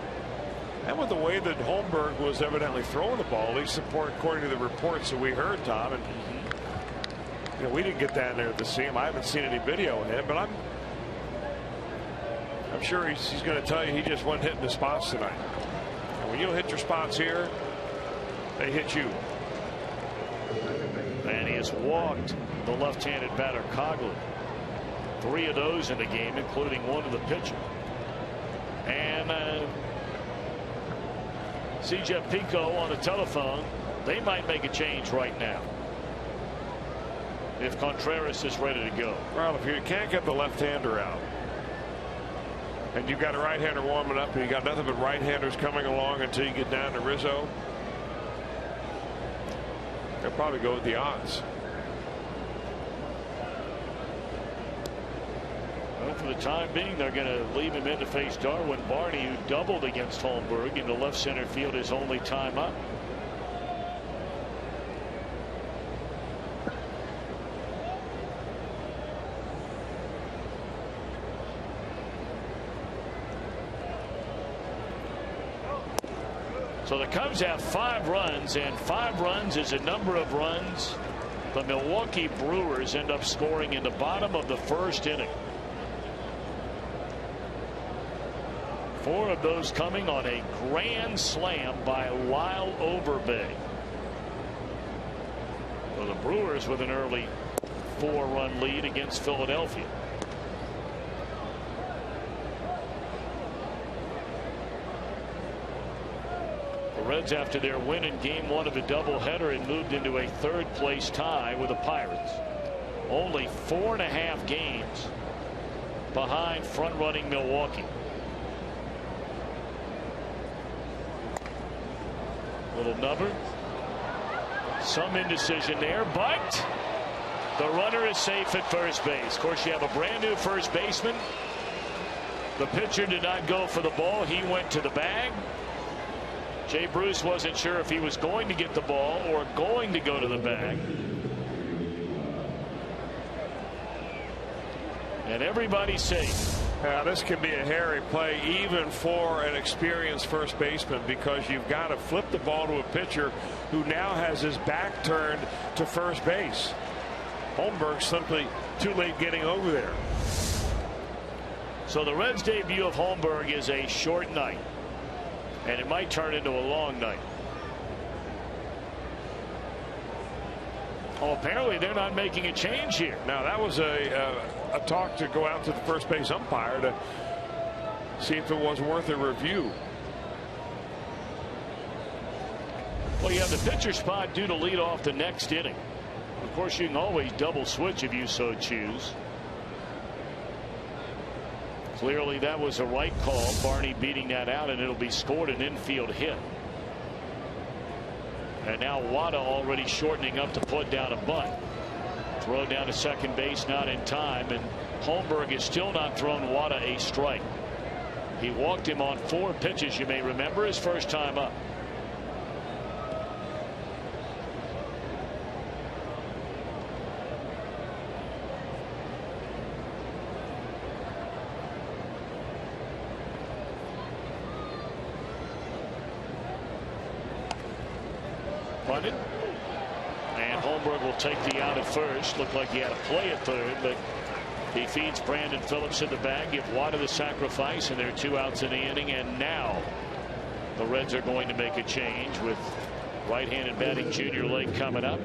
And with the way that Holmberg was evidently throwing the ball, at least according to the reports that we heard, Tom, and you know, we didn't get down there to see him. I haven't seen any video of him, but I'm sure he's going to tell you he just wasn't hitting the spots tonight. And when you hit your spots here, they hit you. And he has walked the left-handed batter Coghlan. 3 of those in the game, including 1 of the pitcher. And C.J. Pico on the telephone. They might make a change right now if Contreras is ready to go. Well, if you can't get the left-hander out, and you've got a right-hander warming up, and you got nothing but right-handers coming along until you get down to Rizzo, they'll probably go with the odds. Well, for the time being, they're going to leave him in to face Darwin Barney, who doubled against Holmberg into left center field his only time up. So the Cubs have 5 runs, and 5 runs is a number of runs the Milwaukee Brewers end up scoring in the bottom of the first inning. 4 of those coming on a grand slam by Lyle Overbay. So the Brewers with an early 4-run lead against Philadelphia. Reds, after their win in game 1 of the doubleheader, had moved into a 3rd-place tie with the Pirates. Only 4.5 games behind front-running Milwaukee. Little nubber. Some indecision there, but the runner is safe at first base. Of course, you have a brand-new first baseman. The pitcher did not go for the ball. He went to the bag. Jay Bruce wasn't sure if he was going to get the ball or going to go to the bag. And everybody's safe. Now, this can be a hairy play even for an experienced first baseman, because you've got to flip the ball to a pitcher who now has his back turned to first base. Holmberg simply too late getting over there. So the Reds' debut of Holmberg is a short night, and it might turn into a long night. Oh, apparently they're not making a change here. Now that was a talk to go out to the first base umpire to see if it was worth a review. Well, you have the pitcher spot due to lead off the next inning. Of course, you can always double switch if you so choose. Clearly that was a right call. Barney beating that out, and it'll be scored an infield hit. And now Wada already shortening up to put down a bunt. Throw down to second base, not in time, and Holmberg has still not thrown Wada a strike. He walked him on 4 pitches, you may remember, his first time up. Bunted. And Holmberg will take the out at first. Looked like he had a play at third, but he feeds Brandon Phillips in the bag. Give Wada the sacrifice, and there are 2 outs in the inning. And now the Reds are going to make a change with right-handed batting Junior Lake coming up.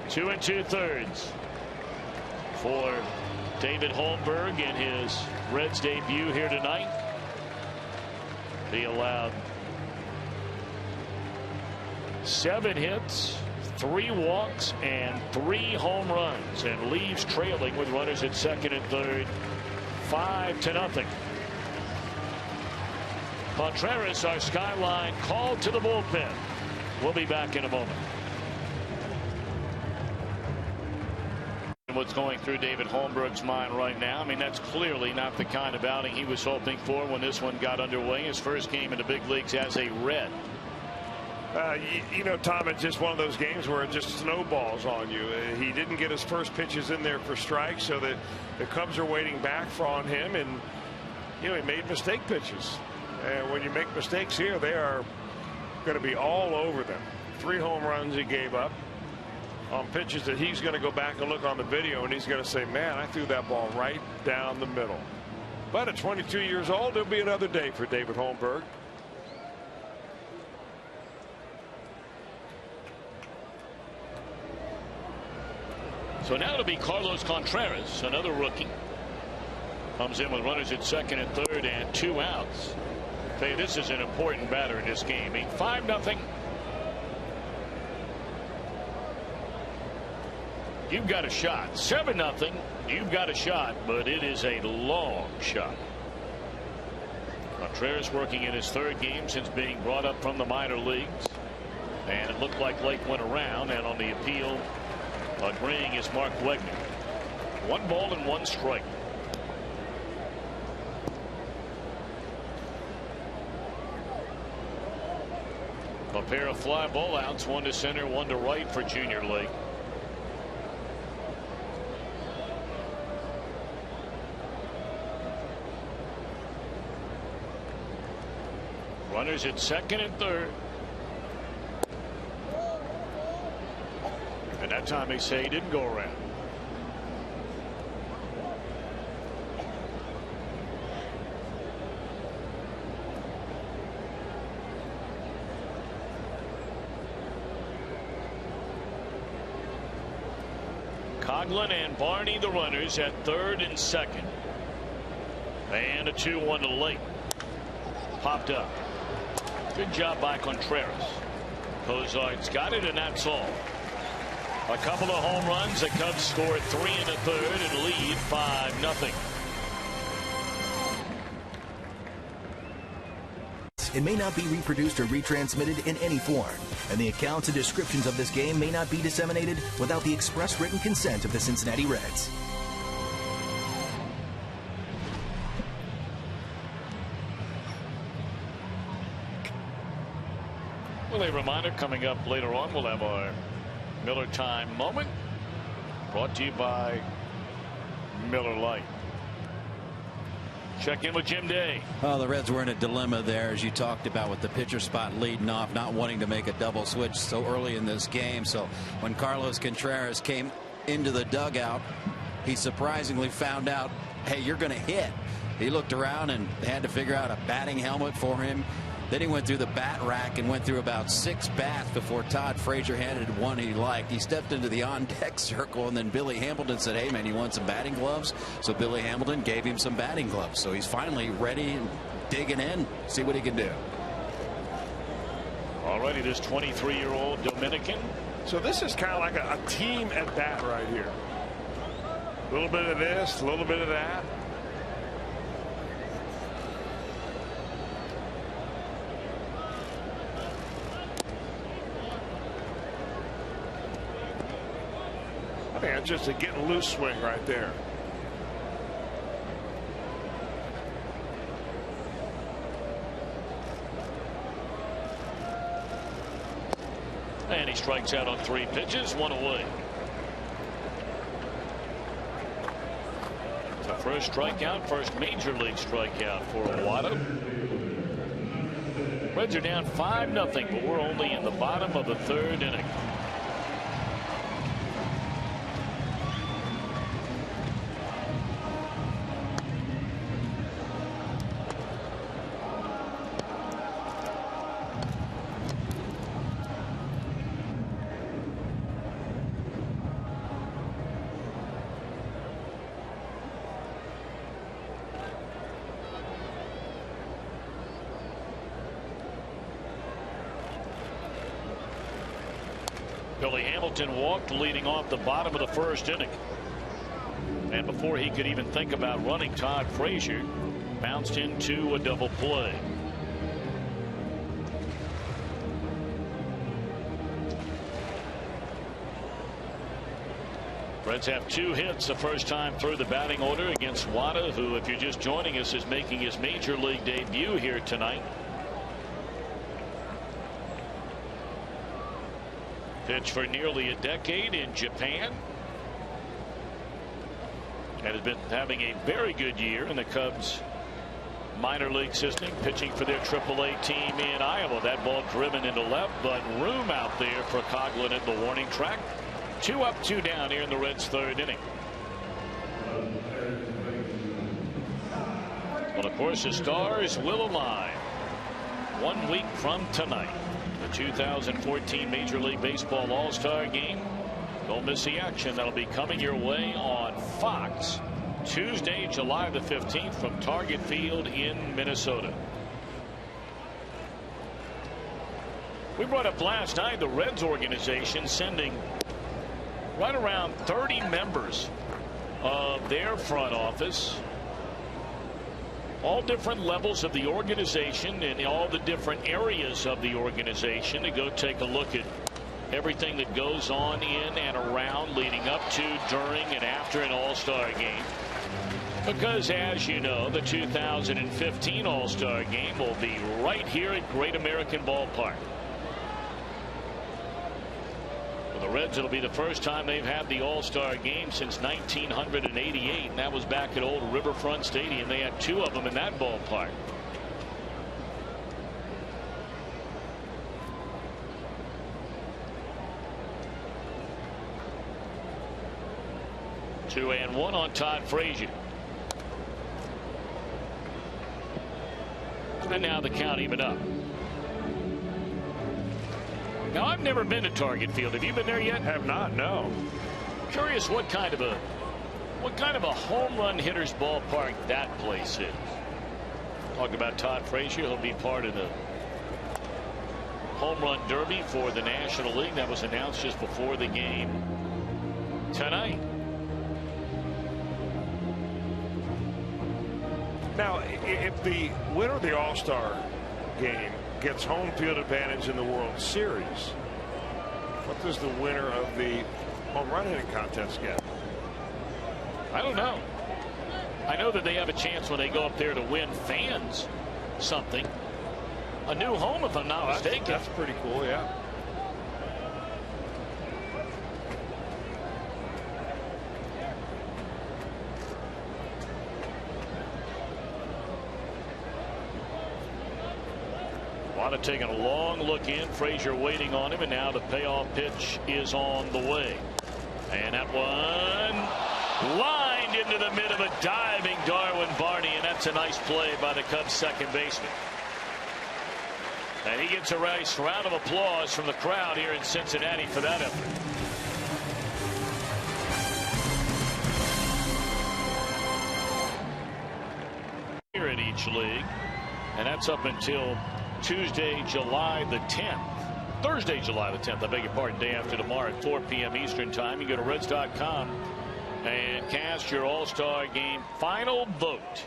2 2/3 for David Holmberg in his Reds debut here tonight. He allowed 7 hits, 3 walks, and 3 home runs, and leaves trailing with runners at second and third, 5-0. Contreras, our skyline, called to the bullpen. We'll be back in a moment. What's going through David Holmberg's mind right now? I mean, that's clearly not the kind of outing he was hoping for when this one got underway. His first game in the big leagues as a Red. You know, Tom, it's just one of those games where it just snowballs on you. He didn't get his first pitches in there for strikes, so that the Cubs are waiting back on him, and you know, he made mistake pitches. And when you make mistakes here, they are going to be all over them. 3 home runs he gave up on pitches that he's going to go back and look on the video, and he's going to say, man, I threw that ball right down the middle. But at 22 years old, there'll be another day for David Holmberg. So now it'll be Carlos Contreras, another rookie. Comes in with runners at second and third and 2 outs. Hey, this is an important batter in this game. 5-0. You've got a shot. 7-0. You've got a shot, but it is a long shot. Contreras working in his 3rd game since being brought up from the minor leagues. And it looked like Lake went around, and on the appeal, agreeing is Mark Wegner. 1 ball and 1 strike. A pair of fly ball outs, 1 to center, 1 to right for Junior Lake. Runners at second and third. And that time they say he didn't go around. Coughlin and Barney the runners at third and second. And a 2-1 to Lake. Popped up. Good job by Contreras. Cozart's got it, and that's all. A couple of home runs. The Cubs scored 3 in the 3rd and lead 5-0. It may not be reproduced or retransmitted in any form, and the accounts and descriptions of this game may not be disseminated without the express written consent of the Cincinnati Reds. Well, a reminder coming up later on, we'll have our Miller Time moment brought to you by Miller Lite. Check in with Jim Day. Well, the Reds were in a dilemma there, as you talked about, with the pitcher spot leading off, not wanting to make a double switch so early in this game. So when Carlos Contreras came into the dugout, he surprisingly found out hey, you're going to hit. He looked around and had to figure out a batting helmet for him. Then he went through the bat rack and went through about 6 bats before Todd Frazier handed one he liked. He stepped into the on-deck circle, and then Billy Hamilton said, hey, man, you want some batting gloves? So Billy Hamilton gave him some batting gloves. So he's finally ready and digging in, see what he can do. Already this 23-year-old Dominican. So this is kind of like a team at bat right here. A little bit of this, a little bit of that. I think it's just a getting loose swing right there. And he strikes out on 3 pitches, 1 away. The first strikeout, first major league strikeout for Wada. Reds are down 5-0, but we're only in the bottom of the 3rd inning. Billy Hamilton walked leading off the bottom of the 1st inning. And before he could even think about running, Todd Frazier bounced into a double play. Reds have 2 hits the first time through the batting order against Wada, who, if you're just joining us, is making his major league debut here tonight. Pitched for nearly a decade in Japan and has been having a very good year in the Cubs minor league system, pitching for their AAA team in Iowa. That ball driven into left, but room out there for Coughlin at the warning track. 2 up, 2 down here in the Reds' 3rd inning. Well, of course, the stars will align 1 week from tonight. The 2014 Major League Baseball All-Star Game. Don't miss the action. That'll be coming your way on Fox Tuesday, July the 15th from Target Field in Minnesota. We brought up last night the Reds organization sending right around 30 members of their front office, all different levels of the organization and all the different areas of the organization, to go take a look at everything that goes on in and around leading up to, during, and after an All-Star game. Because, as you know, the 2015 All-Star Game will be right here at Great American Ballpark. For the Reds, it'll be the first time they've had the All-Star Game since 1988, and that was back at old Riverfront Stadium. They had 2 of them in that ballpark. Two and one on Todd Frazier. And now the count even up. Now, I've never been to Target Field. Have you been there yet? Have not, no. Curious what kind of a home run hitter's ballpark that place is. Talk about Todd Frazier. He'll be part of the home run derby for the National League. That was announced just before the game tonight. Now, if the winner of the All-Star Game gets home field advantage in the World Series, what does the winner of the home run hitting contest get? I don't know. I know that they have a chance when they go up there to win fans something. A new home, if I'm not mistaken. That's pretty cool, yeah. Wada taking a long look in. Frazier waiting on him, and now the payoff pitch is on the way. And that one lined into the mid of a diving Darwin Barney, and that's a nice play by the Cubs second baseman. And he gets a nice round of applause from the crowd here in Cincinnati for that effort. Here in each league, and that's up until Tuesday, July the 10th. Thursday, July the 10th, I beg your pardon, day after tomorrow at 4 p.m. Eastern Time. You go to Reds.com and cast your All-Star Game final vote.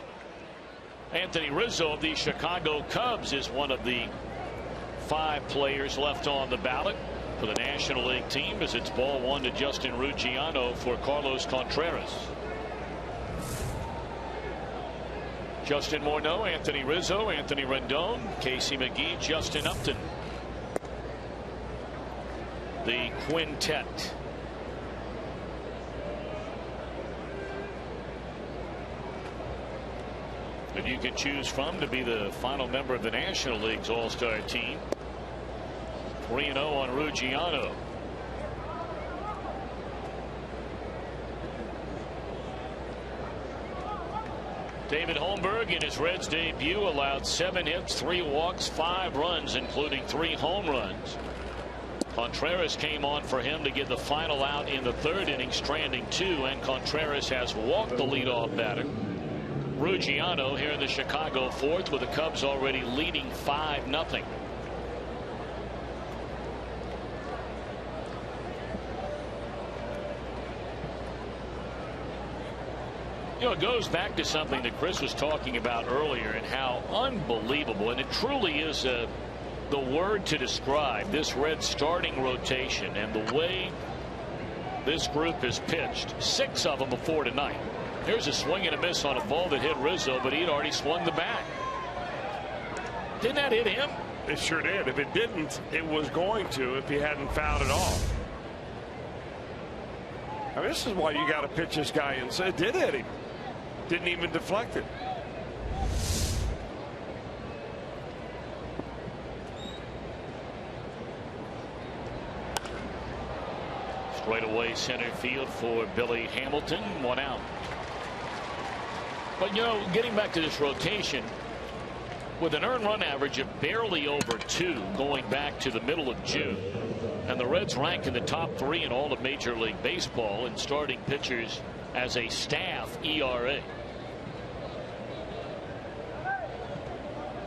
Anthony Rizzo of the Chicago Cubs is one of the 5 players left on the ballot for the National League team as it's ball 1 to Justin Ruggiano for Carlos Contreras. Justin Morneau, Anthony Rizzo, Anthony Rendon, Casey McGee, Justin Upton. The quintet. That you can choose from to be the final member of the National League's All-Star team. 3-0 on Ruggiano. David Holmberg in his Reds debut allowed 7 hits, 3 walks, 5 runs, including 3 home runs. Contreras came on for him to get the final out in the 3rd inning, stranding 2, and Contreras has walked the leadoff batter. Ruggiano here in the Chicago 4th with the Cubs already leading 5-0. You know, it goes back to something that Chris was talking about earlier and how unbelievable, and it truly is the word to describe this Reds starting rotation and the way this group has pitched. 6 of them before tonight. Here's a swing and a miss on a ball that hit Rizzo, but he'd already swung the bat. Didn't that hit him? It sure did. If it didn't, it was going to if he hadn't fouled it off. I mean, this is why you got to pitch this guy and say it did hit him. Didn't even deflect it. Straightaway center field for Billy Hamilton. 1 out. But, you know, getting back to this rotation, with an earned run average of barely over 2 going back to the middle of June, and the Reds rank in the top 3 in all of Major League Baseball in starting pitchers as a staff ERA.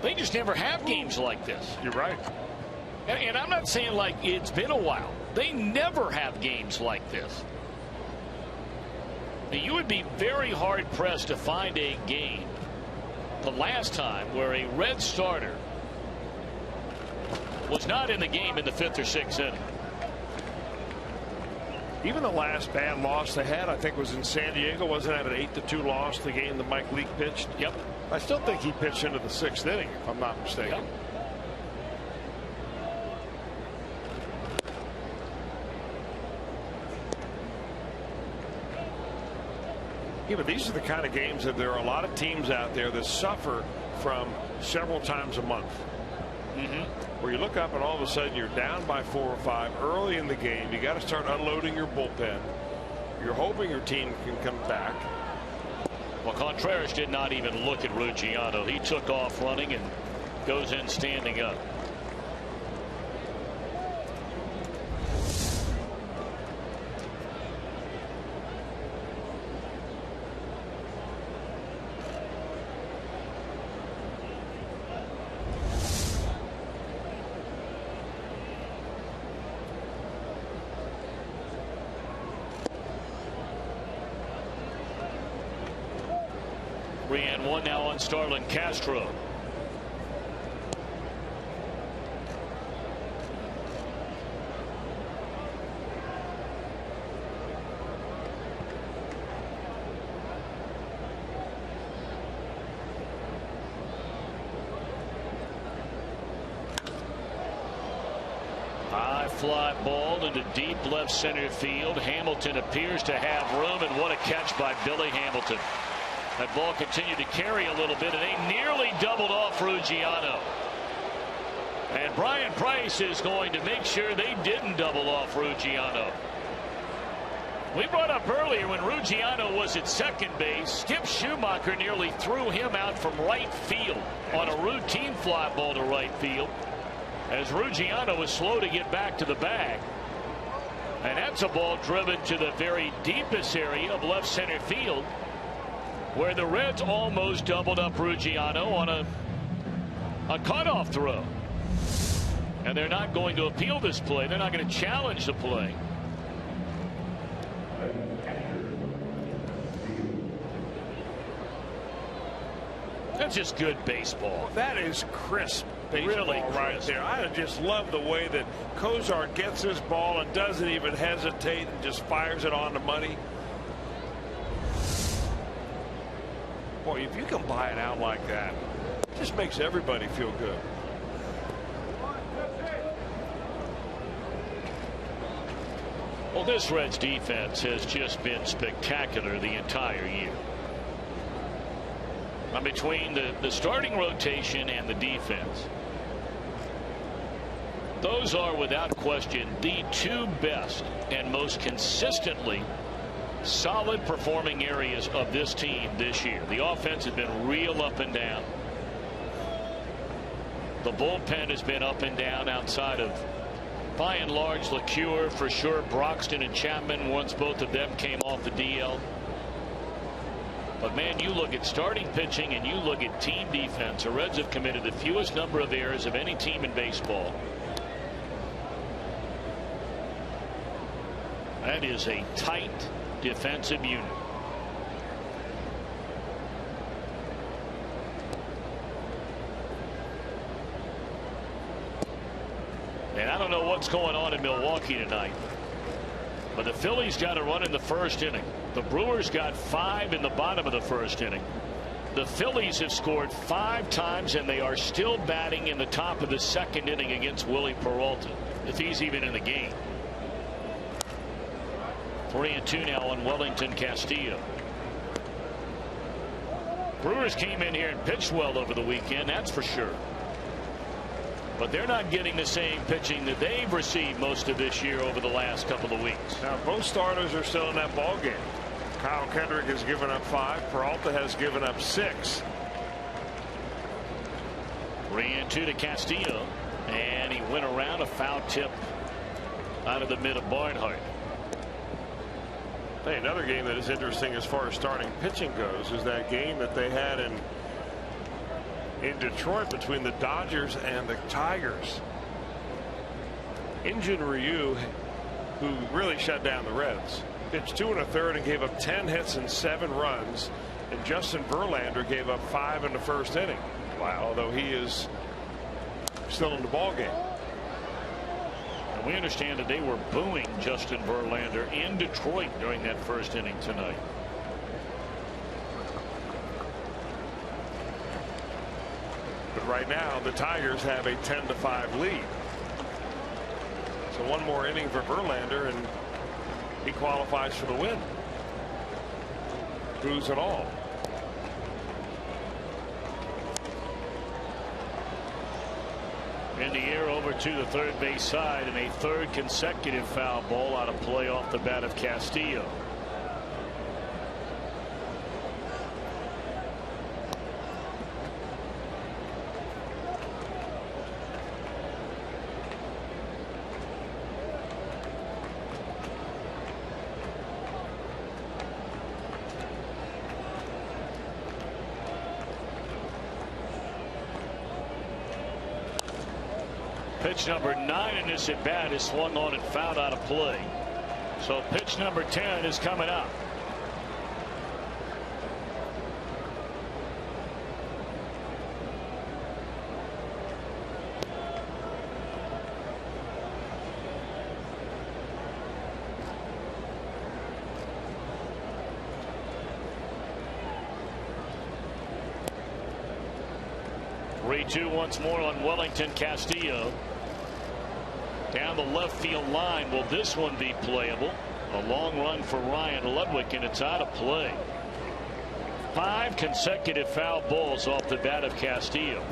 They just never have games like this. You're right. And I'm not saying like it's been a while. They never have games like this. You would be very hard pressed to find a game the last time where a Red starter was not in the game in the 5th or 6th inning. Even the last bad loss they had, I think, was in San Diego. Wasn't that an 8-2 loss, the game that Mike Leake pitched? Yep. I still think he pitched into the 6th inning, if I'm not mistaken. Yep. Yeah, but these are the kind of games that there are a lot of teams out there that suffer from several times a month. Where you look up and all of a sudden you're down by 4 or 5 early in the game. You got to start unloading your bullpen. You're hoping your team can come back. Well, Contreras did not even look at Ruggiano. He took off running and goes in standing up. And 1 now on Starlin Castro. High fly ball into deep left center field. Hamilton appears to have room, and what a catch by Billy Hamilton. That ball continued to carry a little bit, and they nearly doubled off Ruggiano. And Brian Price is going to make sure they didn't double off Ruggiano. We brought up earlier when Ruggiano was at second base, Skip Schumacher nearly threw him out from right field on a routine fly ball to right field, as Ruggiano was slow to get back to the bag. And that's a ball driven to the very deepest area of left center field, where the Reds almost doubled up Ruggiano on a cutoff throw. And they're not going to appeal this play. They're not going to challenge the play. That's just good baseball. That is crisp baseball Really right crisp. there. I just love the way that Kozar gets his ball and doesn't even hesitate and just fires it on the money. Boy, if you can buy it out like that, it just makes everybody feel good. Well, this Reds defense has just been spectacular the entire year. Between the starting rotation and the defense, those are without question the two best and most consistently solid performing areas of this team this year. The offense has been real up and down. The bullpen has been up and down outside of, by and large, LeCure, for sure, Broxton and Chapman, once both of them came off the DL. But man, you look at starting pitching and you look at team defense, the Reds have committed the fewest number of errors of any team in baseball. That is a tight defensive unit. And I don't know what's going on in Milwaukee tonight, but the Phillies got a run in the first inning. The Brewers got 5 in the bottom of the first inning. The Phillies have scored 5 times, and they are still batting in the top of the second inning against Willie Peralta, if he's even in the game. 3-2 now on Wellington Castillo. Brewers came in here and pitched well over the weekend, that's for sure. But they're not getting the same pitching that they've received most of this year over the last couple of weeks. Now, both starters are still in that ball game. Kyle Kendrick has given up 5. Peralta has given up 6. 3-2 to Castillo, and he went around a foul tip out of the mid of Barnhart. Hey, another game that is interesting as far as starting pitching goes is that game that they had in Detroit between the Dodgers and the Tigers. Injun Ryu, who really shut down the Reds, pitched 2 1/3 and gave up 10 hits and 7 runs, and Justin Verlander gave up 5 in the first inning. Wow, although he is still in the ball game. And we understand that they were booing Justin Verlander in Detroit during that first inning tonight. But right now the Tigers have a 10-5 lead. So one more inning for Verlander and he qualifies for the win. Boos and all. In the air over to the third base side, and a third consecutive foul ball out of play off the bat of Castillo. Pitch number 9 in this at bat is swung on and fouled out of play. So pitch number 10 is coming up. Two once more on Wellington Castillo. Down the left field line. Will this one be playable? A long run for Ryan Ludwig, and it's out of play. 5 consecutive foul balls off the bat of Castillo.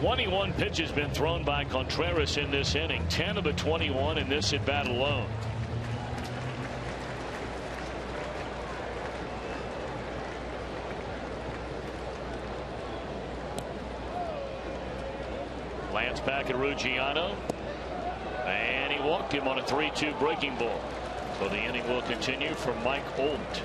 21 pitches been thrown by Contreras in this inning. 10 of the 21 in this at bat alone. Lance back at Ruggiano, and he walked him on a 3-2 breaking ball. So the inning will continue for Mike Holt.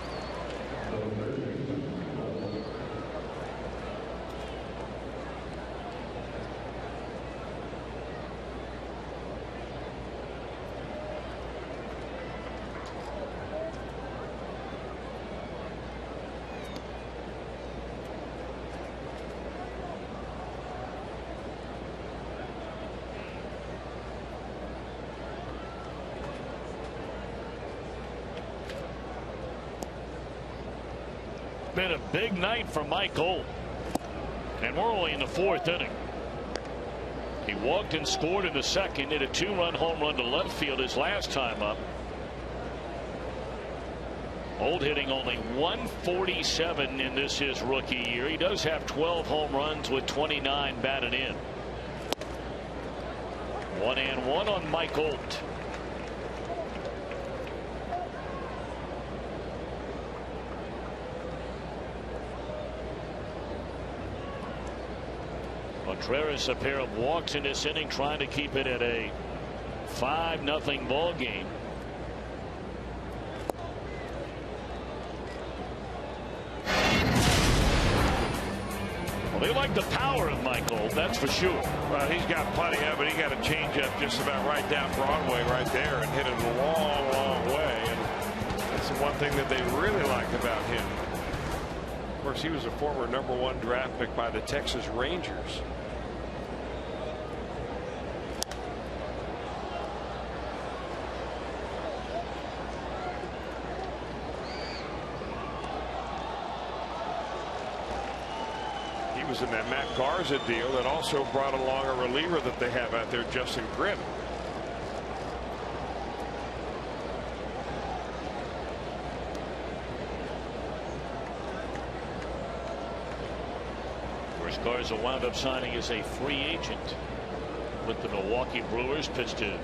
Been a big night for Mike Holt, and we're only in the 4th inning. He walked and scored in the 2nd, hit a 2-run home run to left field his last time up. Holt hitting only 147 in this his rookie year. He does have 12 home runs with 29 batted in. 1-1 on Mike Holt. Contreras a pair of walks in this inning, trying to keep it at a 5-0 ball game. Well, they like the power of Mike Holt, that's for sure. Well, he's got plenty of it. He got a changeup just about right down Broadway right there and hit it a long, long way. And that's the one thing that they really like about him. Of course, he was a former #1 draft pick by the Texas Rangers. He was in that Matt Garza deal that also brought along a reliever that they have out there, Justin Grimm. Garza wound up signing as a free agent with the Milwaukee Brewers. Pitched a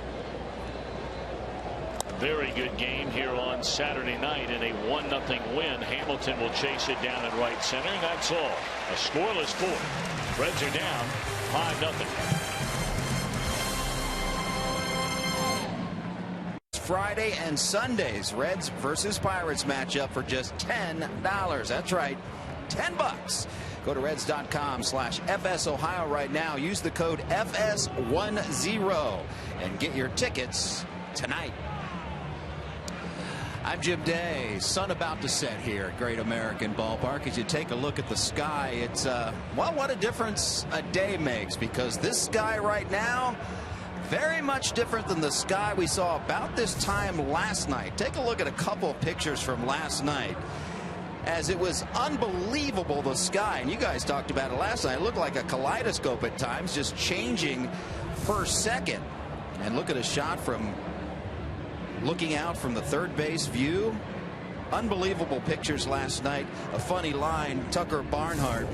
very good game here on Saturday night in a 1-0 win. Hamilton will chase it down in right center, and that's all. A scoreless 4th. Reds are down 5-0. Friday and Sundays Reds versus Pirates matchup for just $10. That's right, $10. Go to Reds.com/FSOhio right now. Use the code FS10 and get your tickets tonight. I'm Jim Day. Sun about to set here at Great American Ballpark. As you take a look at the sky, it's well, what a difference a day makes, because this sky right now, very much different than the sky we saw about this time last night. Take a look at a couple of pictures from last night, as it was unbelievable, the sky. And you guys talked about it last night. It looked like a kaleidoscope at times, just changing per second. And look at a shot from looking out from the third base view. Unbelievable pictures last night. A funny line, Tucker Barnhart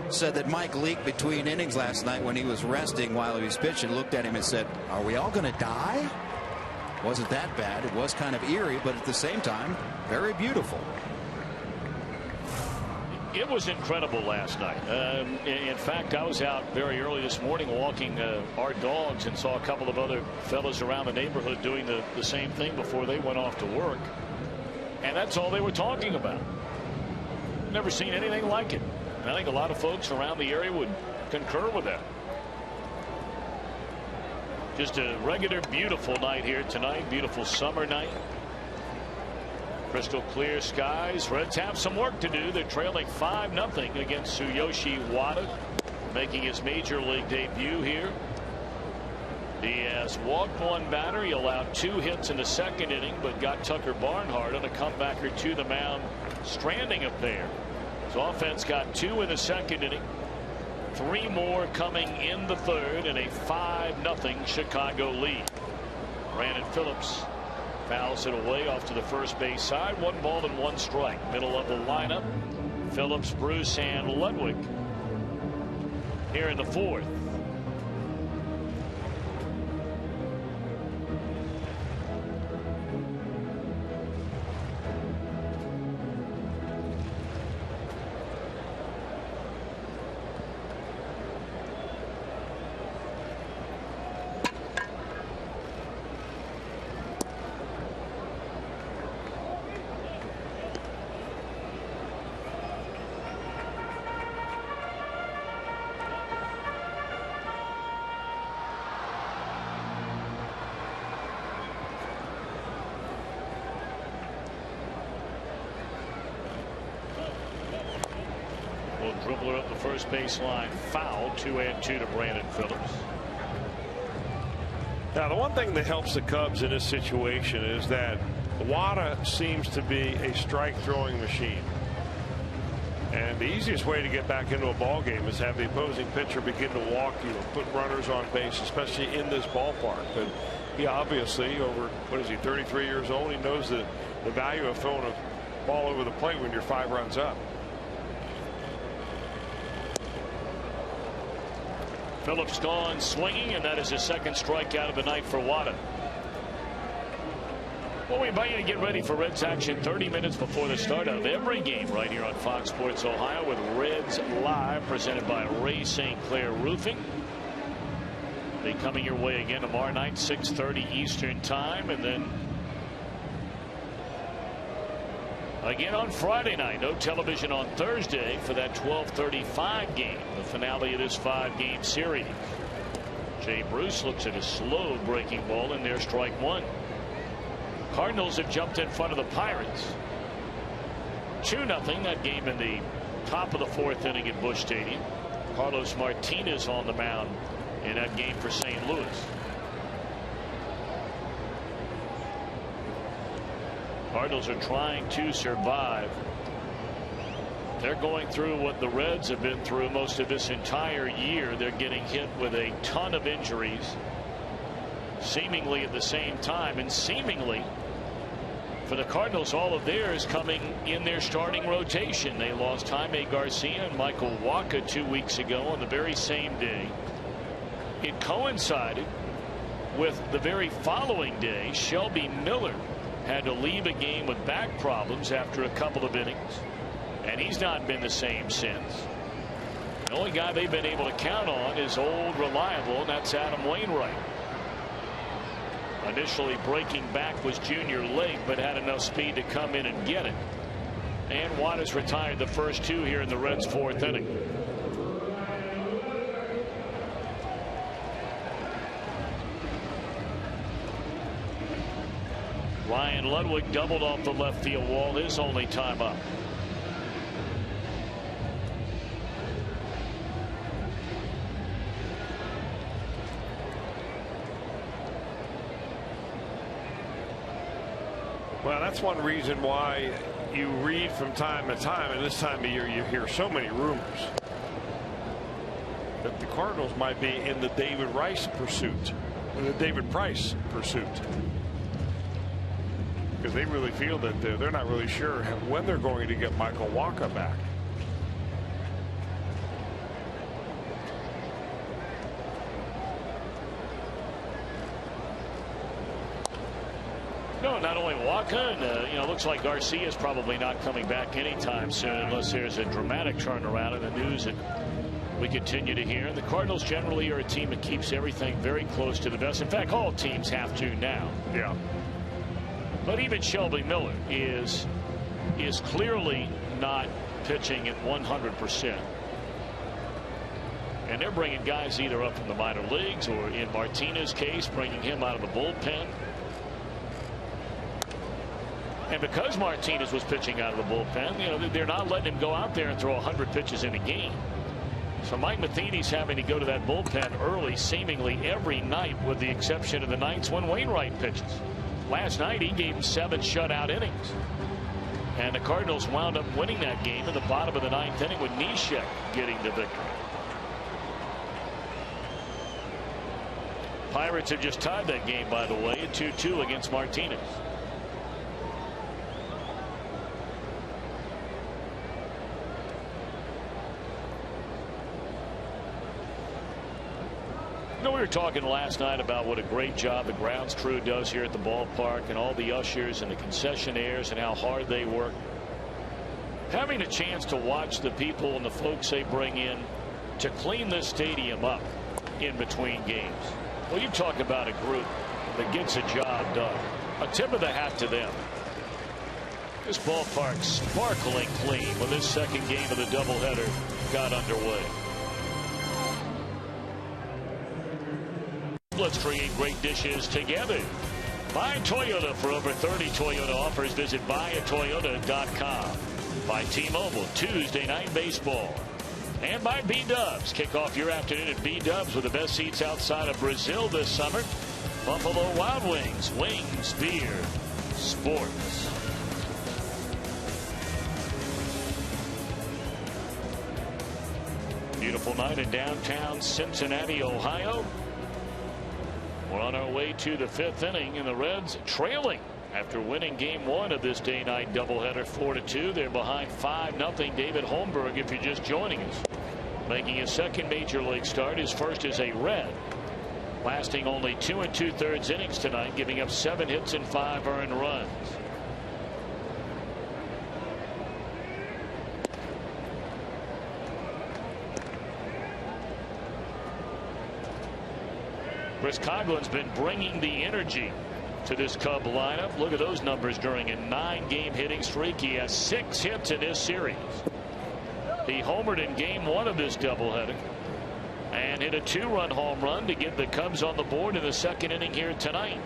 said that Mike leaked between innings last night when he was resting while he was pitching, looked at him and said, "Are we all going to die?" Wasn't that bad. It was kind of eerie, but at the same time, very beautiful. It was incredible last night. In fact, I was out very early this morning walking our dogs and saw a couple of other fellas around the neighborhood doing the same thing before they went off to work. And that's all they were talking about. Never seen anything like it. And I think a lot of folks around the area would concur with that. Just a regular beautiful night here tonight. Beautiful summer night. Crystal clear skies. Reds have some work to do. They're trailing 5-0 against Tsuyoshi Wada, making his major league debut here. He has walked one batter. He allowed 2 hits in the 2nd inning, but got Tucker Barnhart on a comebacker to the mound, stranding a pair. His offense got 2 in the 2nd inning, 3 more coming in the 3rd, and a 5-0 Chicago lead. Brandon Phillips fouls it away off to the first base side. 1 ball and 1 strike. Middle of the lineup, Phillips, Bruce, and Ludwig here in the 4th. Miller up the first baseline foul. 2-2 to Brandon Phillips. Now, the one thing that helps the Cubs in this situation is that Wada seems to be a strike throwing machine. And the easiest way to get back into a ball game is have the opposing pitcher begin to walk you, put runners on base, especially in this ballpark. But he obviously, over, 33 years old, he knows the value of throwing a ball over the plate when you're 5 runs up. Phillips gone swinging, and that is his second strikeout of the night for Wada. Well, we invite you to get ready for Reds action 30 minutes before the start of every game right here on Fox Sports Ohio with Reds Live, presented by Ray St. Clair Roofing. They coming your way again tomorrow night, 6:30 Eastern time, and then again on Friday night. No television on Thursday for that 12:35 game, the finale of this 5-game series. Jay Bruce looks at a slow breaking ball in there, strike one. Cardinals have jumped in front of the Pirates 2-0. That game in the top of the 4th inning at Busch Stadium. Carlos Martinez on the mound in that game for St. Louis. Cardinals are trying to survive. They're going through what the Reds have been through most of this entire year. They're getting hit with a ton of injuries, seemingly at the same time, and seemingly for the Cardinals, all of theirs coming in their starting rotation. They lost Jaime Garcia and Michael Wacha 2 weeks ago on the very same day. It coincided with the very following day. Shelby Miller had to leave a game with back problems after a couple of innings, and he's not been the same since. The only guy they've been able to count on is old, reliable, and that's Adam Wainwright. Initially breaking back was Junior Lake, but had enough speed to come in and get it. And Wada's retired the first 2 here in the Reds' 4th inning. Ryan Ludwig doubled off the left field wall, his only time up. Well, that's one reason why you read from time to time, and this time of year you hear so many rumors that the Cardinals might be in the David Price pursuit, because they really feel that they're not really sure when they're going to get Michael Wacha back. No, not only Wacha, and looks like Garcia is probably not coming back anytime soon unless there's a dramatic turnaround in the news that we continue to hear. And the Cardinals generally are a team that keeps everything very close to the vest. In fact, all teams have to now. Yeah. But even Shelby Miller is clearly not pitching at 100%. And they're bringing guys either up from the minor leagues or, in Martinez's case, bringing him out of the bullpen. And because Martinez was pitching out of the bullpen, they're not letting him go out there and throw 100 pitches in a game. So Mike Matheny's having to go to that bullpen early seemingly every night, with the exception of the nights when Wainwright pitches. Last night he gave him 7 shutout innings. And the Cardinals wound up winning that game in the bottom of the 9th inning with Neshek getting the victory. Pirates have just tied that game, by the way, at 2-2 against Martinez. We were talking last night about what a great job the grounds crew does here at the ballpark, and all the ushers and the concessionaires and how hard they work. Having a chance to watch the people and the folks they bring in to clean this stadium up in between games. Well, you talk about a group that gets a job done. A tip of the hat to them. This ballpark sparkling clean when this second game of the doubleheader got underway. Let's create great dishes together. Buy Toyota. For over 30 Toyota offers, visit buyatoyota.com. By T-Mobile, Tuesday Night Baseball. And by B-Dubs. Kick off your afternoon at B-Dubs with the best seats outside of Brazil this summer. Buffalo Wild Wings. Wings, beer, sports. Beautiful night in downtown Cincinnati, Ohio. We're on our way to the 5th inning, and the Reds trailing after winning game 1 of this day-night doubleheader 4-2. They're behind 5-0. David Holmberg, if you're just joining us, making his second major league start, his first as a Red, lasting only 2 2/3 innings tonight, giving up 7 hits and 5 earned runs. Chris Coughlin's been bringing the energy to this Cub lineup. Look at those numbers during a 9-game hitting streak. He has 6 hits in this series. He homered in game 1 of this doubleheader and hit a 2-run home run to get the Cubs on the board in the 2nd inning here tonight.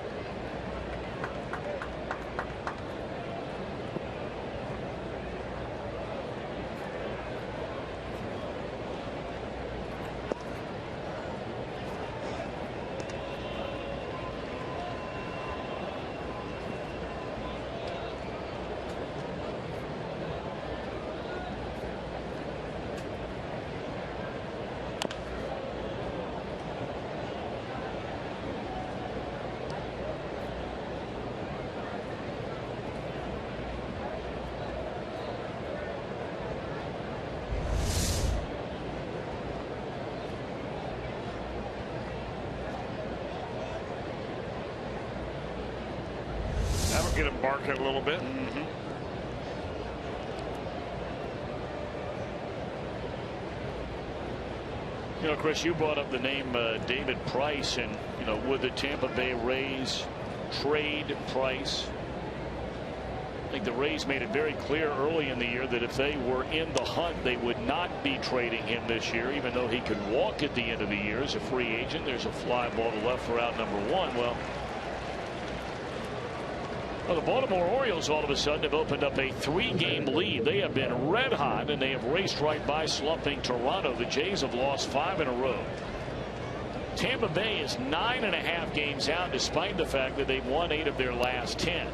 That'll get him barking a little bit. You know, Chris, you brought up the name David Price, and you know, would the Tampa Bay Rays trade Price? I think the Rays made it very clear early in the year that if they were in the hunt, they would not be trading him this year, even though he could walk at the end of the year as a free agent. There's a fly ball to left for out number 1. Well, the Baltimore Orioles all of a sudden have opened up a 3-game lead. They have been red hot, and they have raced right by slumping Toronto. The Jays have lost 5 in a row. Tampa Bay is 9.5 games out, despite the fact that they've won 8 of their last 10.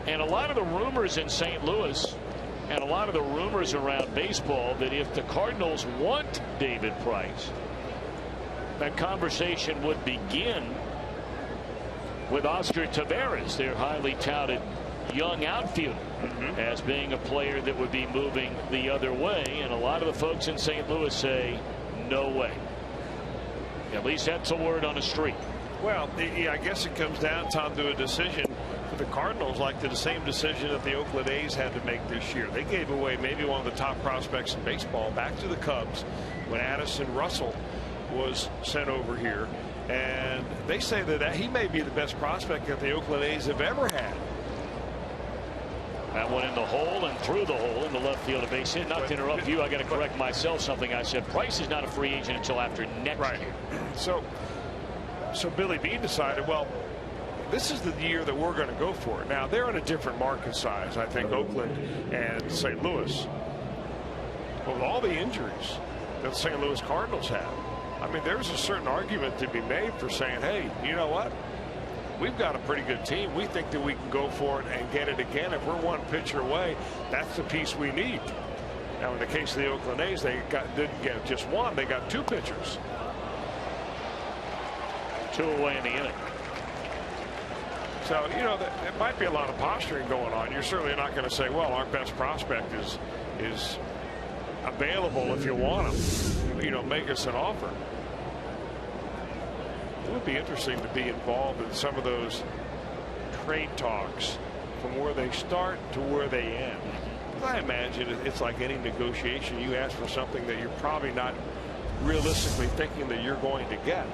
And a lot of the rumors in St. Louis and a lot of the rumors around baseball that if the Cardinals want David Price, that conversation would begin with Oscar Taveras, their highly touted young outfielder, as being a player that would be moving the other way. And a lot of the folks in St. Louis say no way. At least that's a word on the street. Well, I guess it comes down, Tom, to a decision for the Cardinals, like the same decision that the Oakland A's had to make this year. They gave away maybe one of the top prospects in baseball back to the Cubs when Addison Russell was sent over here. And they say that he may be the best prospect that the Oakland A's have ever had. That one in the hole and through the hole in the left field base hit. Not to interrupt you, I got to correct myself. Something I said. Price is not a free agent until after next year. So Billy Beane decided, well, this is the year that we're going to go for it. Now they're in a different market size, I think, Oakland and St. Louis. With all the injuries that the St. Louis Cardinals have, I mean, there's a certain argument to be made for saying, hey, you know what? We've got a pretty good team. We think that we can go for it and get it again. If we're one pitcher away, that's the piece we need. Now, in the case of the Oakland A's, they didn't get just one. They got 2 pitchers. 2 away in the inning. So, you know, there might be a lot of posturing going on. You're certainly not going to say, well, our best prospect is available if you want him. You know, make us an offer. It would be interesting to be involved in some of those trade talks from where they start to where they end. I imagine it's like any negotiation. You ask for something that you're probably not realistically thinking that you're going to get.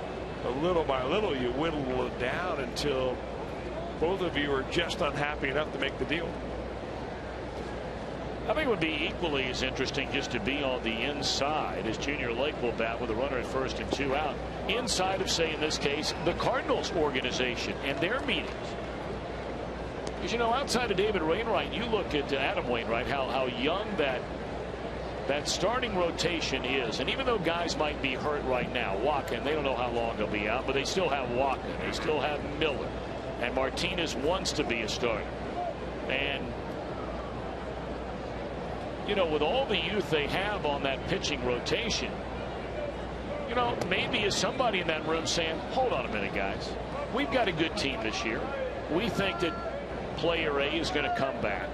But little by little, you whittle it down until both of you are just unhappy enough to make the deal. I think it would be equally as interesting just to be on the inside as Junior Lake will bat with a runner at first and 2 out. Inside of, say, in this case, the Cardinals organization and their meetings. Because, you know, outside of David Wainwright, you look at Adam Wainwright, how young that that starting rotation is, and even though guys might be hurt right now, Watkins, they don't know how long they'll be out, but they still have Watkins, they still have Miller, and Martinez wants to be a starter. And you know, with all the youth they have on that pitching rotation, you know, maybe is somebody in that room saying, hold on a minute, guys, we've got a good team this year. We think that player A is going to come back.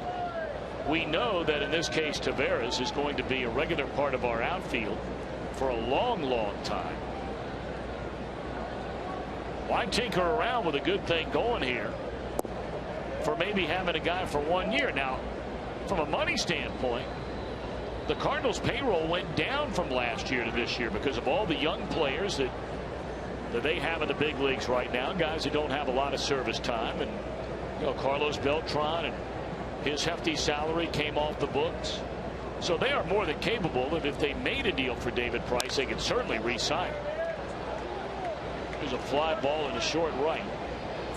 We know that in this case Taveras is going to be a regular part of our outfield for a long, long time. Why tinker around with a good thing going here for maybe having a guy for 1 year? Now, from a money standpoint, the Cardinals payroll went down from last year to this year because of all the young players that they have in the big leagues right now, guys that don't have a lot of service time. And you know, Carlos Beltran and his hefty salary came off the books. So they are more than capable of, if they made a deal for David Price, they could certainly re-sign. There's a fly ball in the short right.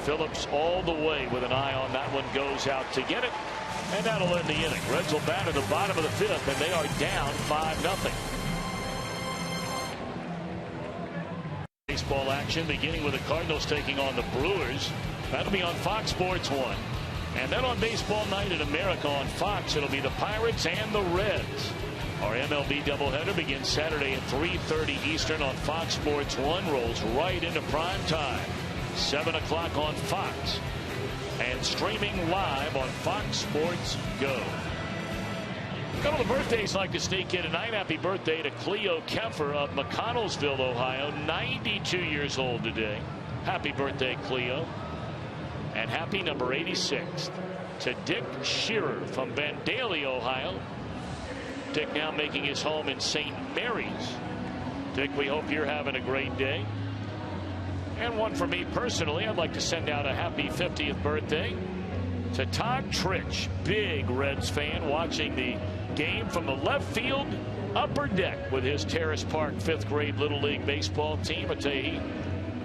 Phillips all the way with an eye on that one, goes out to get it. And that'll end the inning. Reds will bat at the bottom of the fifth, and they are down 5-0. Baseball action beginning with the Cardinals taking on the Brewers. That'll be on Fox Sports 1. And then on Baseball Night in America on Fox, it'll be the Pirates and the Reds. Our MLB doubleheader begins Saturday at 3:30 Eastern on Fox Sports 1. Rolls right into prime time. 7 o'clock on Fox. And streaming live on Fox Sports Go. A couple of birthdays like to sneak in tonight. Happy birthday to Cleo Keffer of McConnellsville, Ohio. 92 years old today. Happy birthday, Cleo. And happy number 86 to Dick Shearer from Vandalia, Ohio. Dick now making his home in St. Mary's. Dick, we hope you're having a great day. And one for me personally, I'd like to send out a happy 50th birthday to Todd Trich, big Reds fan, watching the game from the left field upper deck with his Terrace Park 5th grade Little League baseball team. I tell you,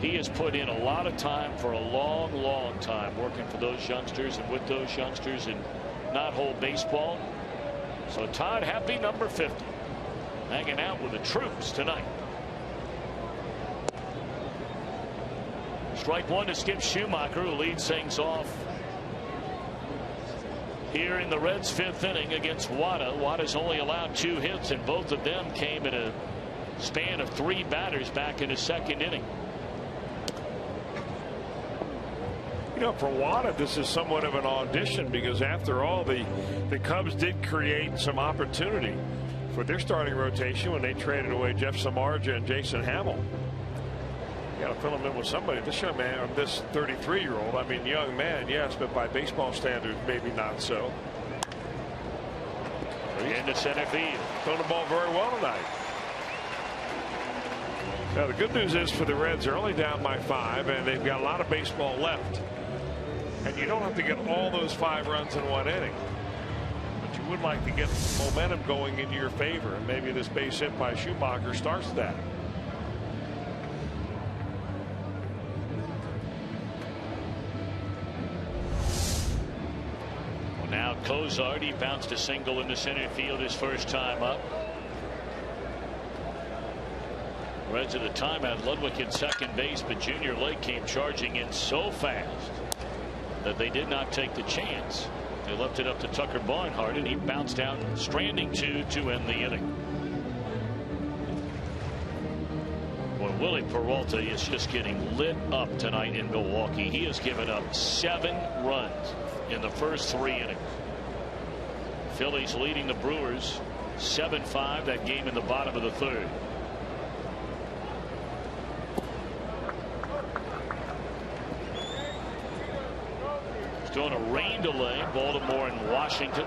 he has put in a lot of time for a long, long time working for those youngsters and with those youngsters in knothole baseball. So Todd, happy number 50. Hanging out with the troops tonight. Strike one to Skip Schumacher, who leads things off here in the Reds' 5th inning against Wada. Wada's only allowed 2 hits, and both of them came in a span of 3 batters back in the 2nd inning. You know, for Wada, this is somewhat of an audition because after all, the Cubs did create some opportunity for their starting rotation when they traded away Jeff Samardzija and Jason Hamill. You got to fill him in with somebody. This young man, this 33-year-old, I mean, young man, yes, but by baseball standards, maybe not so. Into center field. Throwing the ball very well tonight. Now, the good news is for the Reds, they're only down by 5, and they've got a lot of baseball left. And you don't have to get all those 5 runs in 1 inning. But you would like to get momentum going in your favor, and maybe this base hit by Schumacher starts that. Now Cozart, he bounced a single into center field his first time up. Reds at the time had Ludwig at second base, but Junior Lake came charging in so fast that they did not take the chance. They left it up to Tucker Barnhart, and he bounced out, stranding 2 to end the inning. Well, Willie Peralta is just getting lit up tonight in Milwaukee. He has given up 7 runs in the first 3 innings. Phillies leading the Brewers 7-5, that game in the bottom of the 3rd. Still in a rain delay, Baltimore and Washington.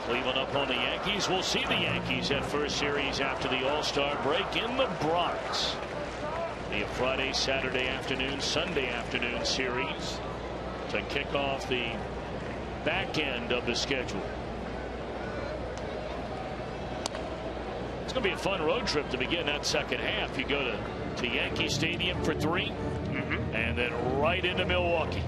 Cleveland up on the Yankees. We'll see the Yankees at first series after the All-Star break in the Bronx. The Friday, Saturday afternoon, Sunday afternoon series to kick off the back end of the schedule. It's going to be a fun road trip to begin that second half. You go to Yankee Stadium for 3, and then right into Milwaukee.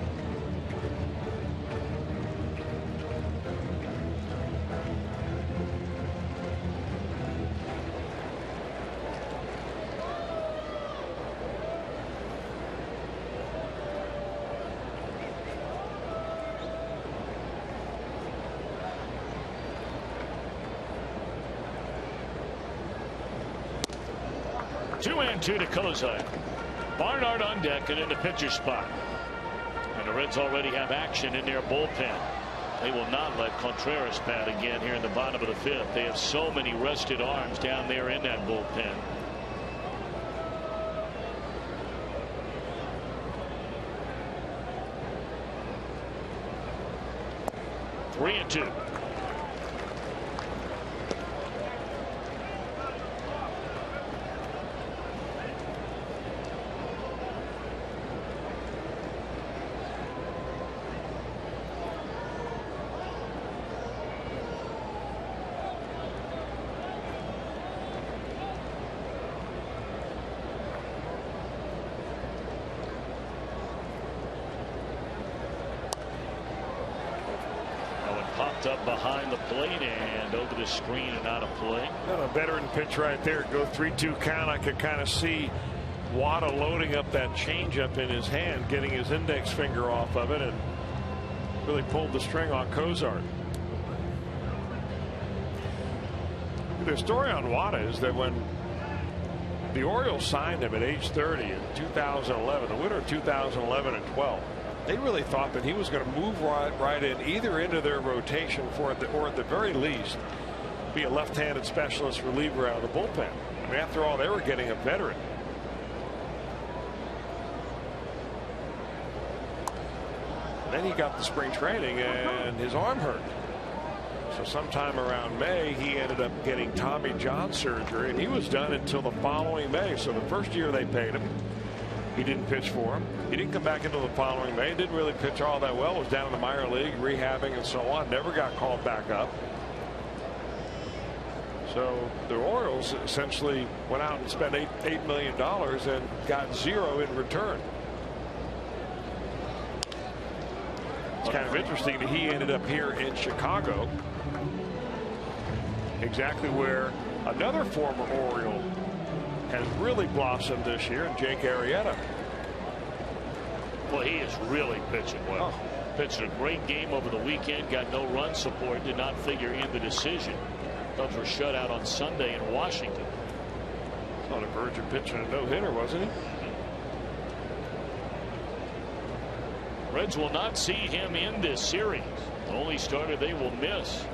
2-2 to Kozak. Barnard on deck and in the pitcher spot. And the Reds already have action in their bullpen. They will not let Contreras bat again here in the bottom of the fifth. They have so many rested arms down there in that bullpen. Three and two. Popped up behind the plate and over the screen and out of play. A veteran pitch right there. Go 3-2 count. I could kind of see Wada loading up that changeup in his hand, getting his index finger off of it, and really pulled the string on Kozart. The story on Wada is that when the Orioles signed him at age 30 in 2011, the winter of 2011 and 12, they really thought that he was going to move right in, either into their rotation or at the very least be a left-handed specialist reliever out of the bullpen. I mean, after all, they were getting a veteran. Then he got the spring training and his arm hurt. So sometime around May, he ended up getting Tommy John surgery, and he was done until the following May. So the first year they paid him, he didn't pitch for him. He didn't come back until the following May. Didn't really pitch all that well. Was down in the minor league, rehabbing and so on. Never got called back up. So the Orioles essentially went out and spent $8 million and got zero in return. It's kind of interesting that he ended up here in Chicago, exactly where another former Oriole has really blossomed this year, and Jake Arrieta. Well, he is really pitching well. Pitched a great game over the weekend, got no run support, did not figure in the decision. Cubs were shut out on Sunday in Washington. He's on the verge of pitching a no-hitter, wasn't he? Reds will not see him in this series. The only starter they will miss.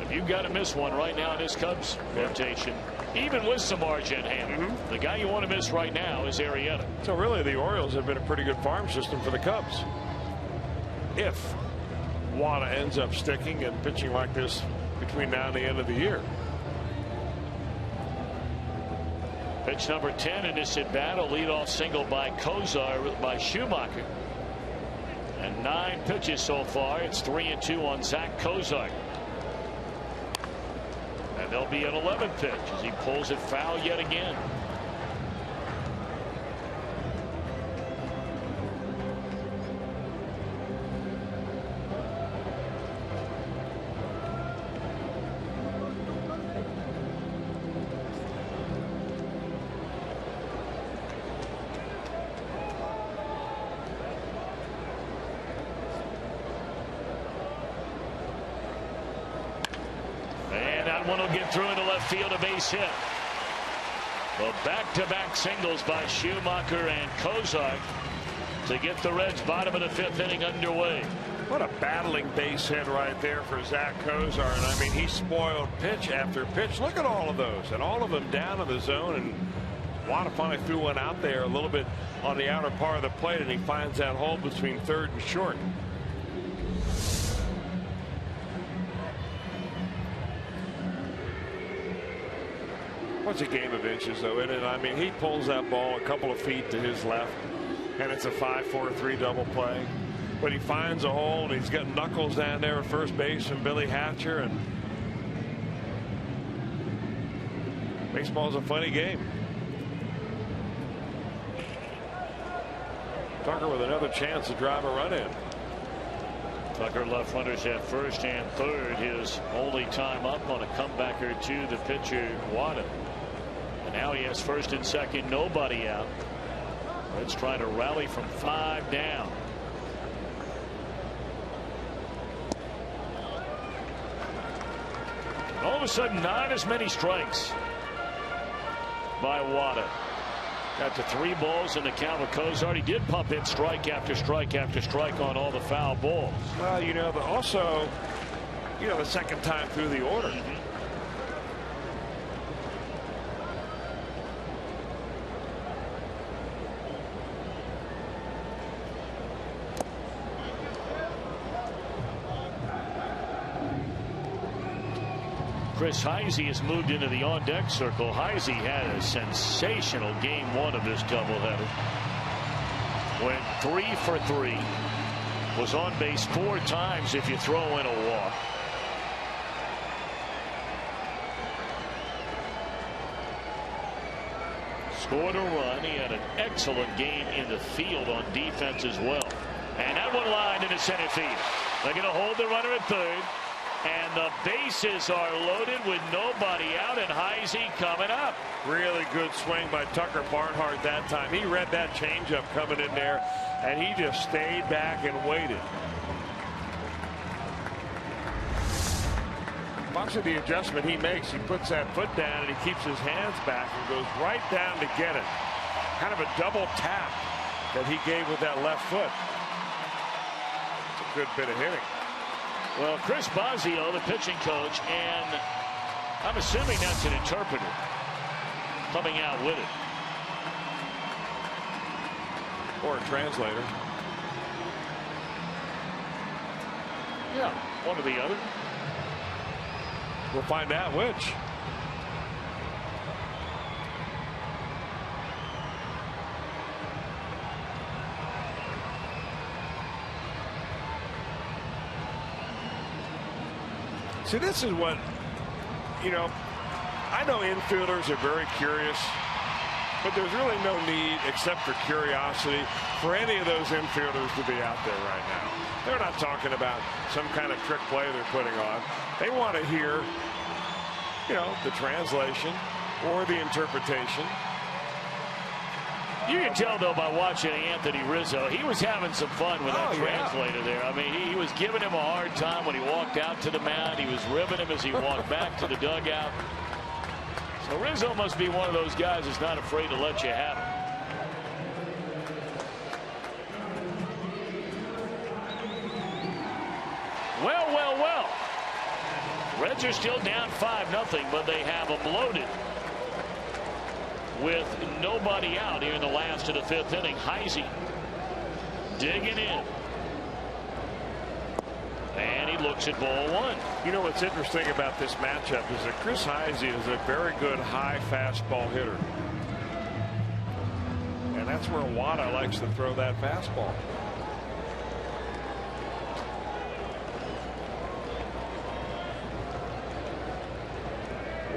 If you've got to miss one right now in this Cubs rotation, even with some margin hand, the guy you want to miss right now is Arrieta. So really, the Orioles have been a pretty good farm system for the Cubs. If Wada ends up sticking and pitching like this between now and the end of the year. Pitch number 10 in this at bat, a leadoff single by Kozar by Schumacher. And 9 pitches so far. It's 3-2 on Zach Kozar. And they'll be an 11th pitch as he pulls it foul yet again. One will get through into left field, a base hit. Well, back-to-back singles by Schumacher and Kozar to get the Reds bottom of the 5th inning underway. What a battling base hit right there for Zach Kozar. And I mean, he spoiled pitch after pitch. Look at all of those, and all of them down in the zone. And Wada finally threw one out there a little bit on the outer part of the plate, and he finds that hole between third and short. What's a game of inches, though, isn't it? I mean, he pulls that ball a couple of feet to his left, and it's a 5-4-3 double play. But he finds a hole, and he's got Knuckles down there at first base and Billy Hatcher, and baseball's a funny game. Tucker with another chance to drive a run in. Tucker left runners at first and third. His only time up on a comebacker to the pitcher Wada. And now he has first and second, nobody out. Reds trying to rally from 5 down. All of a sudden, not as many strikes. by Wada. Got to 3 balls in the count with Cozart. He did pump in strike after strike after strike on all the foul balls. Well, you know, but also, you know, the second time through the order. Chris Heisey has moved into the on-deck circle. Heisey had a sensational game 1 of this doubleheader. Went 3 for 3. Was on base 4 times if you throw in a walk. Scored a run. He had an excellent game in the field on defense as well. And that one lined into center field. They're going to hold the runner at third. And the bases are loaded with nobody out, and Heisey coming up. Really good swing by Tucker Barnhart that time. He read that changeup coming in there, and he just stayed back and waited. Watch the adjustment he makes. He puts that foot down, and he keeps his hands back and goes right down to get it. Kind of a double tap that he gave with that left foot. It's a good bit of hitting. Well, Chris Bosio, the pitching coach, and I'm assuming that's an interpreter coming out with it. Or a translator. Yeah, one or the other. We'll find out which. See, this is what, you know, I know infielders are very curious, but there's really no need, except for curiosity, for any of those infielders to be out there right now. They're not talking about some kind of trick play they're putting on. They want to hear, you know, the translation or the interpretation. You can tell, though, by watching Anthony Rizzo, he was having some fun with that translator there. I mean, he was giving him a hard time when he walked out to the mound. He was ribbing him as he walked back to the dugout. So Rizzo must be one of those guys that's not afraid to let you have it. Well, well, well. Reds are still down 5-0, but they have them loaded with nobody out here in the last of the 5th inning. Heisey digging in. And he looks at ball 1. You know what's interesting about this matchup is that Chris Heisey is a very good high fastball hitter. And that's where Wada likes to throw that fastball.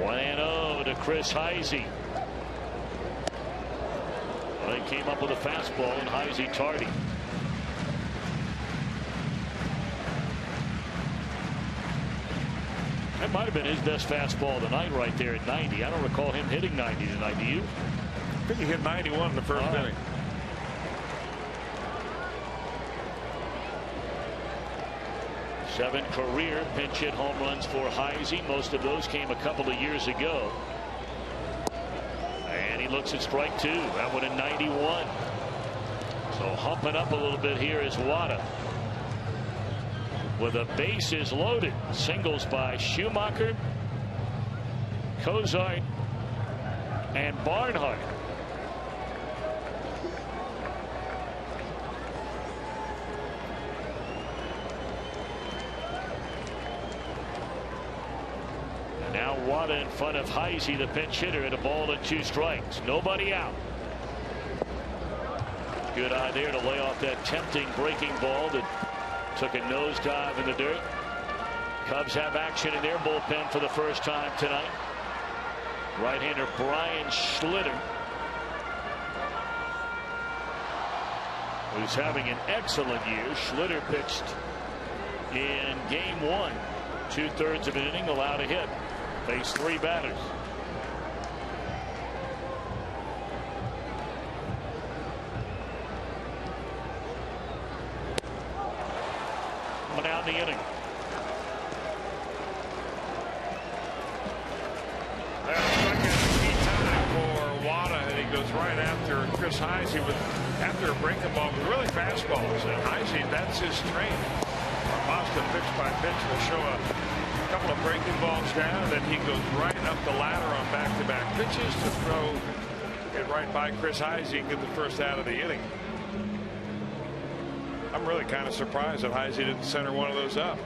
One 1-0 to Chris Heisey. Well, he came up with a fastball, and Heisey tardy. That might have been his best fastball of the night right there at 90. I don't recall him hitting 90 tonight. Do you? I think he hit 91 in the first inning. Seven career pinch hit home runs for Heisey. Most of those came a couple of years ago. And he looks at strike 2. That one in 91. So humping up a little bit here is Wada. With the bases loaded. Singles by Schumacher, Cozart, and Barnhart. And now Wada in front of Heisey, the pinch hitter, at a ball and 2 strikes. Nobody out. Good eye there to lay off that tempting breaking ball that took a nosedive in the dirt. Cubs have action in their bullpen for the first time tonight. Right-hander Brian Schlitter, who's having an excellent year. Schlitter pitched in game 1, 2/3 of an inning, allowed a hit. Faced 3 batters. One out in the inning. That's like a key time for was right after Chris Heisey after a breaking ball with really fast balls. And Heisey, that's his training. Our Mazda pitch by pitch will show a couple of breaking balls down, then he goes right up the ladder on back-to-back pitches to throw it right by Chris Heisey and get the first out of the inning. I'm really kind of surprised that Heisey didn't center one of those up.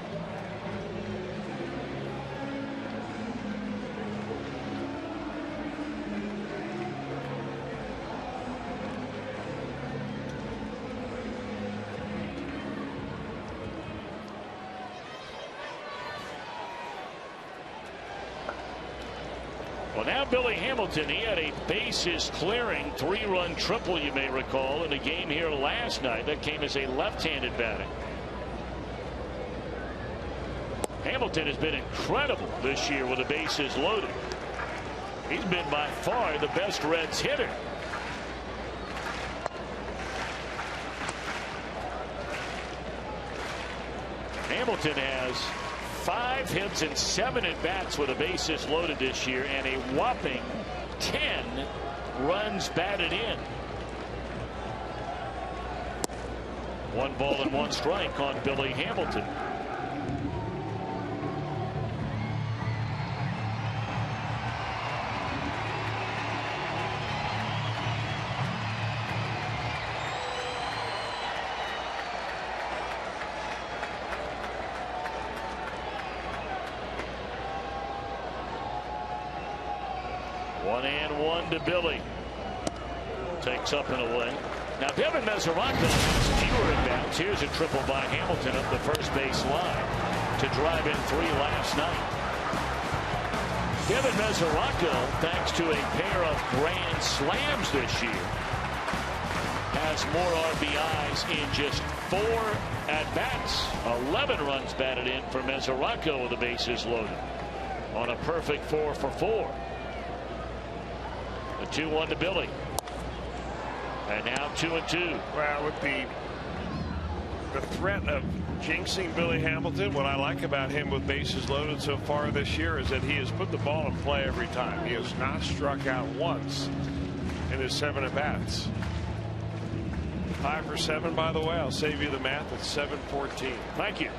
Well, now Billy Hamilton, he had a bases clearing 3-run triple, you may recall, in a game here last night. That came as a left-handed batter. Hamilton has been incredible this year with the bases loaded. He's been by far the best Reds hitter. Hamilton has 5 hits and 7 at-bats with the bases loaded this year, and a whopping 10 runs batted in. 1 ball and 1 strike on Billy Hamilton. To Billy. Takes up and away. Now Devin Mesoraco has fewer at-bats. Here's a triple by Hamilton up the first base line to drive in 3 last night. Devin Mesoraco, thanks to a pair of grand slams this year, has more RBIs in just 4 at-bats. 11 runs batted in for Mesoraco with the bases loaded on a perfect 4 for 4. The 2-1 to Billy. And now 2-2. Well, with the threat of jinxing Billy Hamilton, what I like about him with bases loaded so far this year is that he has put the ball in play every time. He has not struck out once in his 7 at-bats. 5 for 7, by the way. I'll save you the math. It's 7-14. Thank you.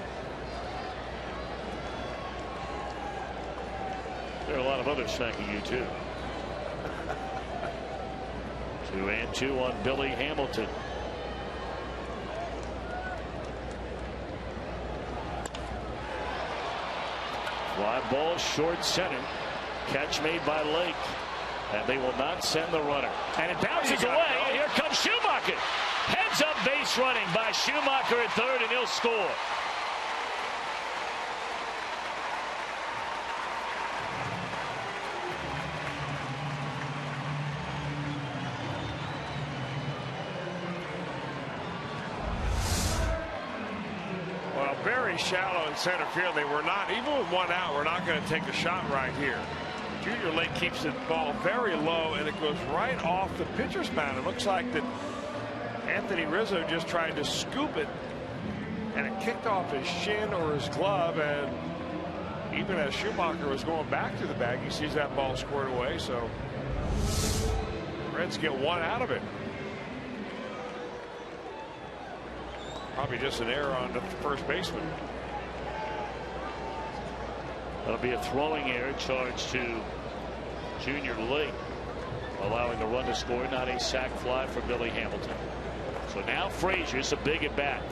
There are a lot of others thanking you, too. 2-2 on Billy Hamilton. Fly ball short center. Catch made by Lake. And they will not send the runner. And it bounces away. And here comes Schumacher. Heads up base running by Schumacher at third, and he'll score. Very shallow in center field. They were not, even with 1 out, we're not going to take a shot right here. Junior Lake keeps the ball very low, and it goes right off the pitcher's mound. It looks like that Anthony Rizzo just tried to scoop it, and it kicked off his shin or his glove, and even as Schumacher was going back to the bag, he sees that ball squared away, so Reds get 1 out of it. Probably just an error on the first baseman. That'll be a throwing error charged to Junior Lake, allowing the run to score. Not a sac fly for Billy Hamilton. So now Frazier's a big at bat.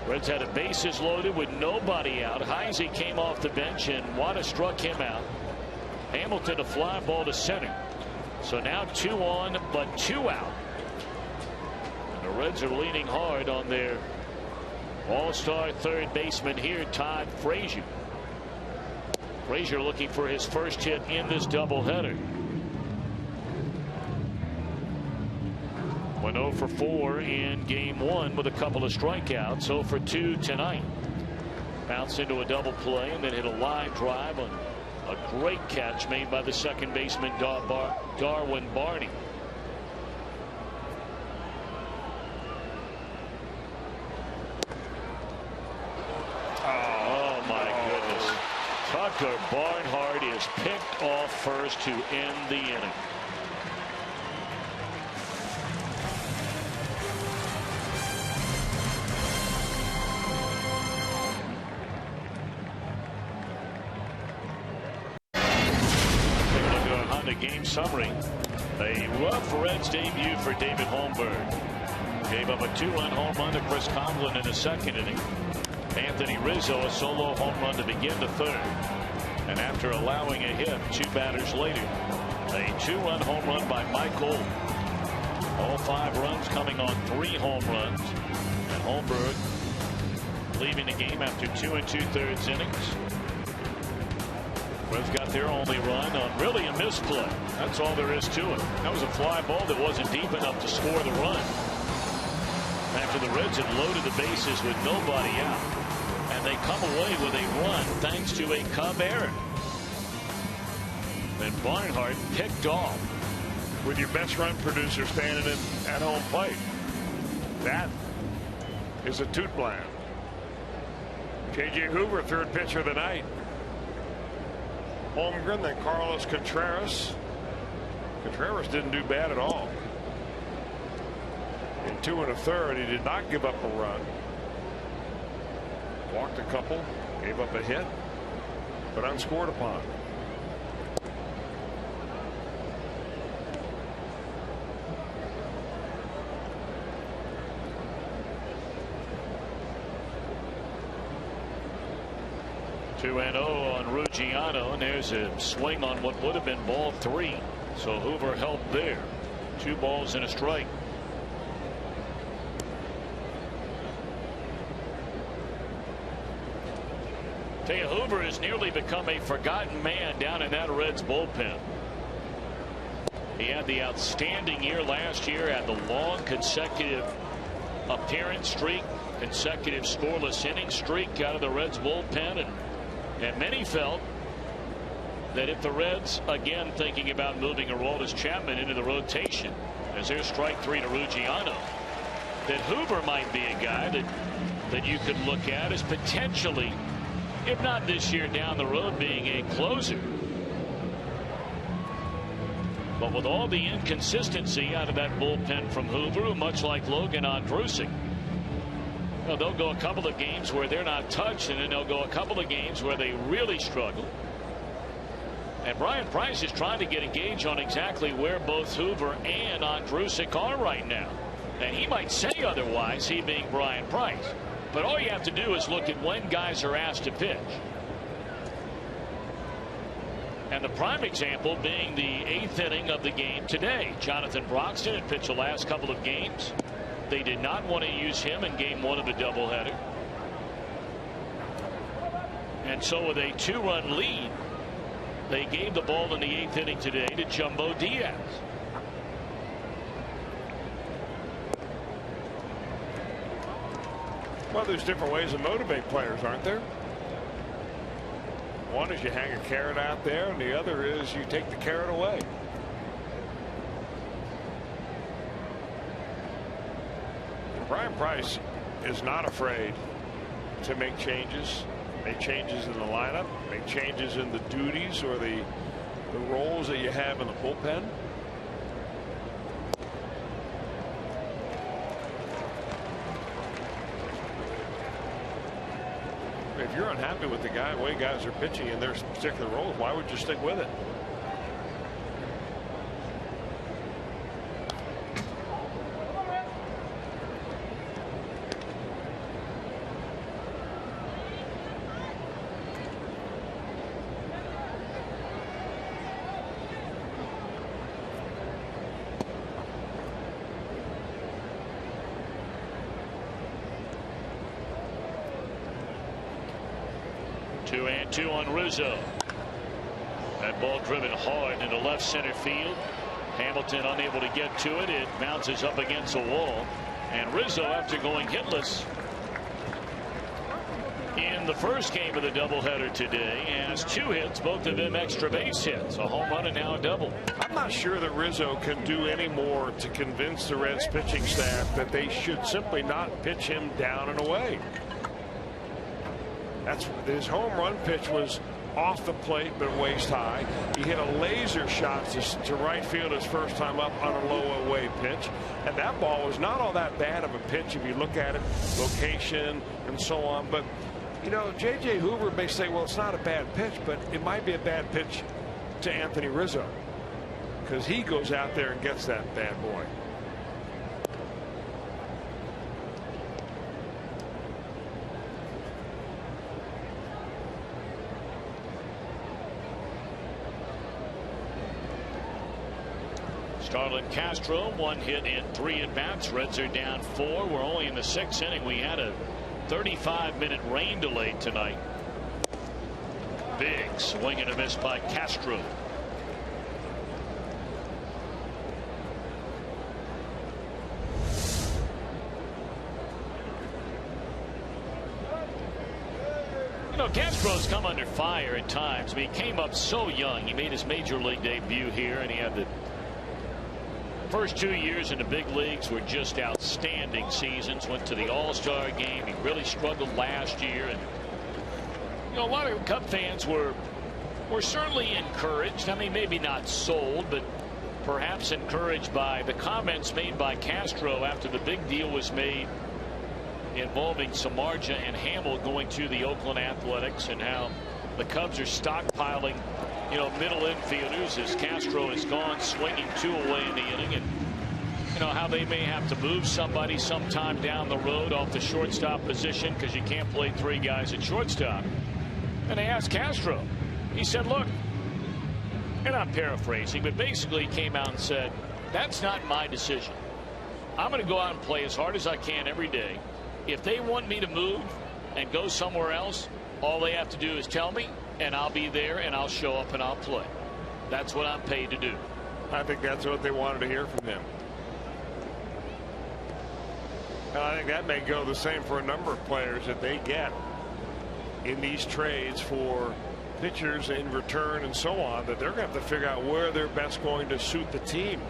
Reds had a bases loaded with nobody out. Heisey came off the bench and Wada struck him out. Hamilton a fly ball to center. So now 2 on but 2 out. The Reds are leaning hard on their all-star third baseman here, Todd Frazier. Frazier looking for his first hit in this doubleheader. Went 0 for 4 in game 1 with a couple of strikeouts. 0 for 2 tonight. Bounced into a double play and then hit a line drive on a great catch made by the second baseman Darwin Barney. Tucker Barnhart is picked off first to end the inning. The game summary. A rough Reds debut for David Holmberg. Gave up a 2-run home run to Chris Conlon in the second inning. Anthony Rizzo a solo home run to begin the third. And after allowing a hit 2 batters later, a 2-run home run by Mike Gold. All 5 runs coming on 3 home runs. And Holmberg leaving the game after 2 2/3 innings. Reds got their only run on really a misplay. That's all there is to it. That was a fly ball that wasn't deep enough to score the run. After the Reds had loaded the bases with nobody out. And they come away with a run thanks to a Cub error. Then Barnhart picked off. With your best run producer standing at home plate. That is a toot bland. J.J. Hoover, third pitcher of the night. Holmgren, then Carlos Contreras. Contreras didn't do bad at all. In 2 1/3, he did not give up a run. Walked a couple, gave up a hit, but unscored upon. Two 2-0 on Ruggiano, and there's a swing on what would have been ball 3. So Hoover helped there. 2 balls and a strike. Tell you, Hoover has nearly become a forgotten man down in that Reds bullpen. He had the outstanding year last year, had the long consecutive appearance streak, consecutive scoreless inning streak out of the Reds bullpen, and many felt that if the Reds, again thinking about moving Aroldis Chapman into the rotation as their strike 3 to Ruggiano, that Hoover might be a guy that you could look at as potentially, if not this year, down the road being a closer. But with all the inconsistency out of that bullpen from Hoover, much like Logan Ondrusek, they'll go a couple of games where they're not touched, and then they'll go a couple of games where they really struggle. And Brian Price is trying to get a gauge on exactly where both Hoover and Ondrusek are right now. And he might say otherwise, he being Brian Price. But all you have to do is look at when guys are asked to pitch. And the prime example being the 8th inning of the game today. Jonathan Broxton had pitched the last couple of games. They did not want to use him in game 1 of the doubleheader. And so with a 2-run lead, they gave the ball in the 8th inning today to Jumbo Diaz. Well, there's different ways to motivate players, aren't there? One is you hang a carrot out there, and the other is you take the carrot away. Brian Price is not afraid to make changes in the lineup, make changes in the duties or the roles that you have in the bullpen. If you're unhappy with the way guys are pitching in their particular roles, why would you stick with it? Two on Rizzo. That ball driven hard into left center field. Hamilton unable to get to it. It bounces up against the wall. And Rizzo, after going hitless in the first game of the doubleheader today, has 2 hits, both of them extra base hits. A home run and now a double. I'm not sure that Rizzo can do any more to convince the Reds pitching staff that they should simply not pitch him down and away. His home run pitch was off the plate but waist high. He hit a laser shot to right field his first time up on a low away pitch, and that ball was not all that bad of a pitch if you look at it, location and so on. But you know, J.J. Hoover may say, well, it's not a bad pitch, but it might be a bad pitch to Anthony Rizzo because he goes out there and gets that bad boy. Starlin Castro, 1 hit in 3 at-bats. Reds are down 4. We're only in the 6th inning. We had a 35-minute rain delay tonight. Big swing and a miss by Castro. You know, Castro's come under fire at times. I mean, he came up so young. He made his major league debut here, and he had the first 2 years in the big leagues were just outstanding seasons. Went to the All-Star game. He really struggled last year, and you know, a lot of Cub fans were certainly encouraged. I mean, maybe not sold, but perhaps encouraged by the comments made by Castro after the big deal was made involving Samardzija and Hamill going to the Oakland Athletics, and how the Cubs are stockpiling, you know, middle infielders as Castro is gone, swinging 2 away in the inning, and you know how they may have to move somebody sometime down the road off the shortstop position because you can't play 3 guys at shortstop. And they asked Castro. He said, look, and I'm paraphrasing, but basically he came out and said, that's not my decision. I'm going to go out and play as hard as I can every day. If they want me to move and go somewhere else, all they have to do is tell me, and I'll be there, and I'll show up and I'll play. That's what I'm paid to do. I think that's what they wanted to hear from him. And I think that may go the same for a number of players that they get in these trades for pitchers in return and so on, that they're going to have to figure out where they're best going to suit the team.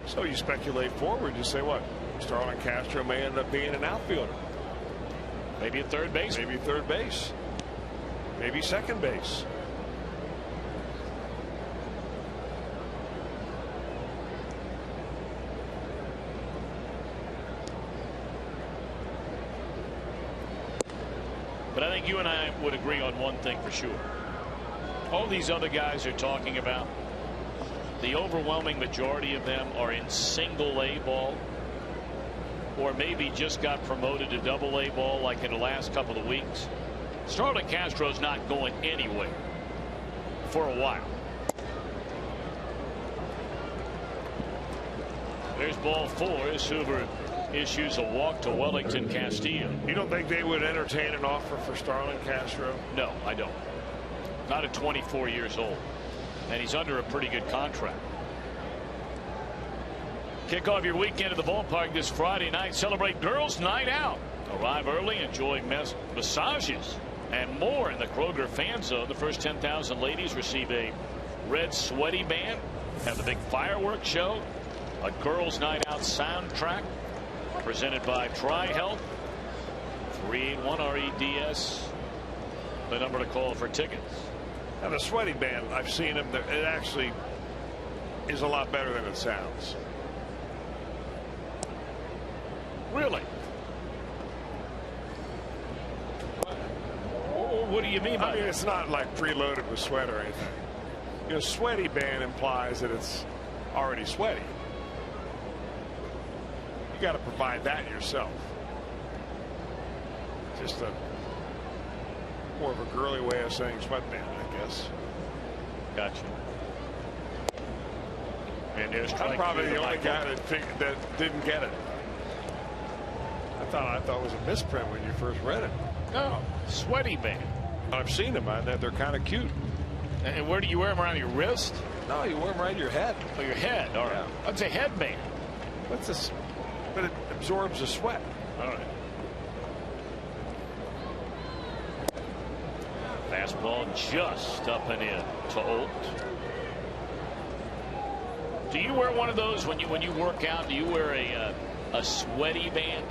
So you speculate forward, you say what? Starlin Castro may end up being an outfielder. Maybe at third base. Maybe third base. Maybe second base. But I think you and I would agree on one thing for sure. All these other guys are talking about, the overwhelming majority of them are in single A ball, or maybe just got promoted to double A ball like in the last couple of weeks. Starlin Castro's not going anywhere for a while. There's ball 4 as Hoover issues a walk to Wellington Castillo. You don't think they would entertain an offer for Starlin Castro? No, I don't. Not at 24 years old. And he's under a pretty good contract. Kick off your weekend at the ballpark this Friday night. Celebrate Girls Night Out. Arrive early, enjoy massages and more in the Kroger Fan Zone. The first 10,000 ladies receive a red sweaty band. Have the big fireworks show. A Girls Night Out soundtrack presented by Tri-Health. 381-REDS. The number to call for tickets. Now the sweaty band, I've seen them. It actually is a lot better than it sounds. Really? What do you mean by that? I mean, it's not like preloaded with sweat or anything. You know, sweaty band implies that it's already sweaty. You got to provide that yourself. Just a more of a girly way of saying sweatband, I guess. Gotcha. And there's I'm probably the only guy that didn't get it. I thought it was a misprint when you first read it. No, sweaty band. I've seen them. They're kind of cute. And where do you wear them, around your wrist? No, you wear them around your head. Oh, your head. All right. Yeah. That's a headband. What's this? But it absorbs the sweat. All right. Fastball just up and in to Olt. Do you wear one of those when you work out? Do you wear a sweaty band?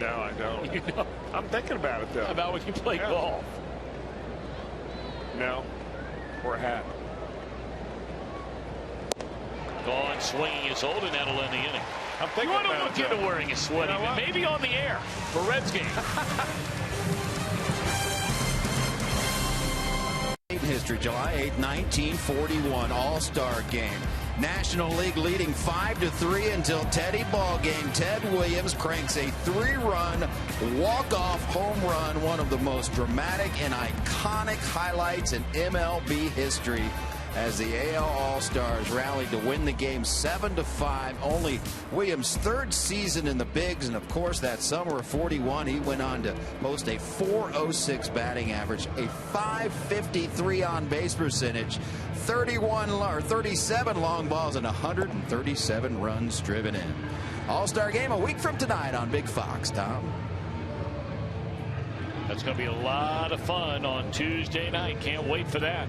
No, I don't. You know? I'm thinking about it, though. About when you play golf. No. Or a hat. Gone swinging is old, and that'll end the inning. I'm thinking you want to about look it, into wearing a sweaty, but maybe on the air for Reds game. History, July 8, 1941, All-Star game. National League leading 5-3 until Teddy ballgame. Ted Williams cranks a 3-run walk-off home run, one of the most dramatic and iconic highlights in MLB history, as the AL All-Stars rallied to win the game 7-5. Only Williams' third season in the bigs, and of course that summer of 41 he went on to post a .406 batting average, a .553 on base percentage, 37 long balls, and 137 runs driven in. All-Star game a week from tonight on Big Fox. Tom? That's going to be a lot of fun on Tuesday night. Can't wait for that.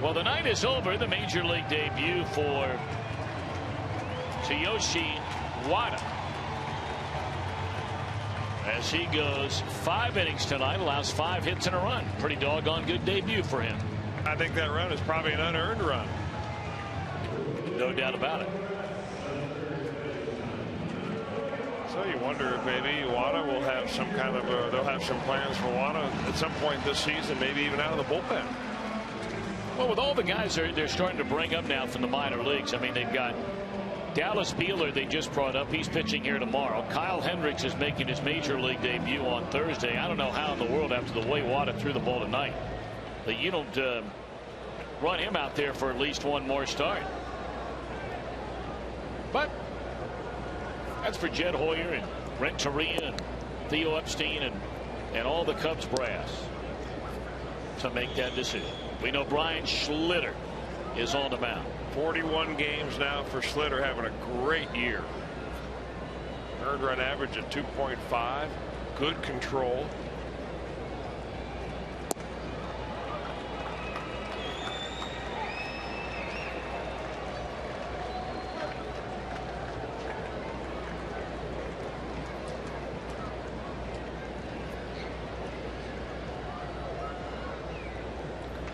Well, the night is over. The major league debut for Tsuyoshi Wada, as he goes 5 innings tonight, allows 5 hits and a run. Pretty doggone good debut for him. I think that run is probably an unearned run. No doubt about it. So you wonder if maybe Wada will have some kind of they'll have some plans for Wada at some point this season, maybe even out of the bullpen. Well, with all the guys they're starting to bring up now from the minor leagues, I mean, they've got Dallas Beeler they just brought up. He's pitching here tomorrow. Kyle Hendricks is making his major league debut on Thursday. I don't know how in the world, after the way Wada threw the ball tonight, that you don't run him out there for at least one more start. But that's for Jed Hoyer and Brent Torria and Theo Epstein and all the Cubs brass to make that decision. We know Brian Schlitter is on the mound. 41 games now for Schlitter, having a great year. Earned run average at 2.5. Good control.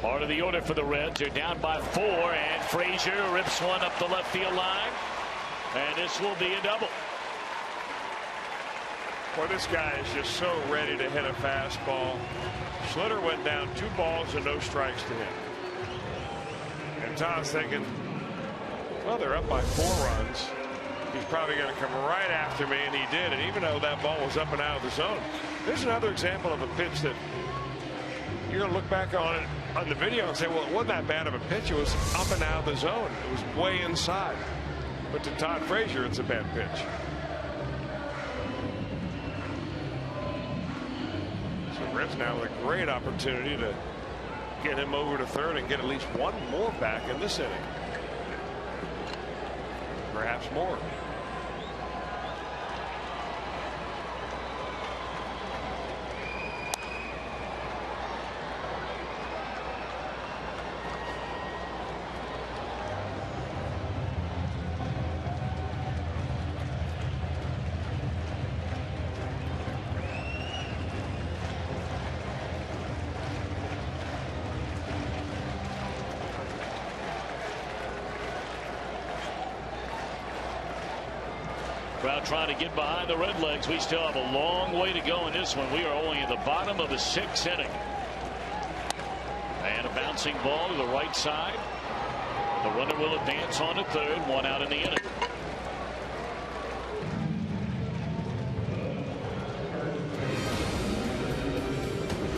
Part of the order for the Reds. They're down by 4, and Frazier rips one up the left field line, and this will be a double. Boy, this guy is just so ready to hit a fastball. Schlitter went down 2 balls and no strikes to him. And Tom's thinking, well, they're up by 4 runs. He's probably going to come right after me, and he did. And even though that ball was up and out of the zone, there's another example of a pitch that you're going to look back on it on the video and say, well, it wasn't that bad of a pitch. It was up and out of the zone. It was way inside. But to Todd Frazier, it's a bad pitch. So Reds now with a great opportunity to get him over to third and get at least one more back in this inning. Perhaps more. Crowd trying to get behind the Redlegs. We still have a long way to go in this one. We are only at the bottom of the 6th inning. And a bouncing ball to the right side. The runner will advance on to third. 1 out in the inning.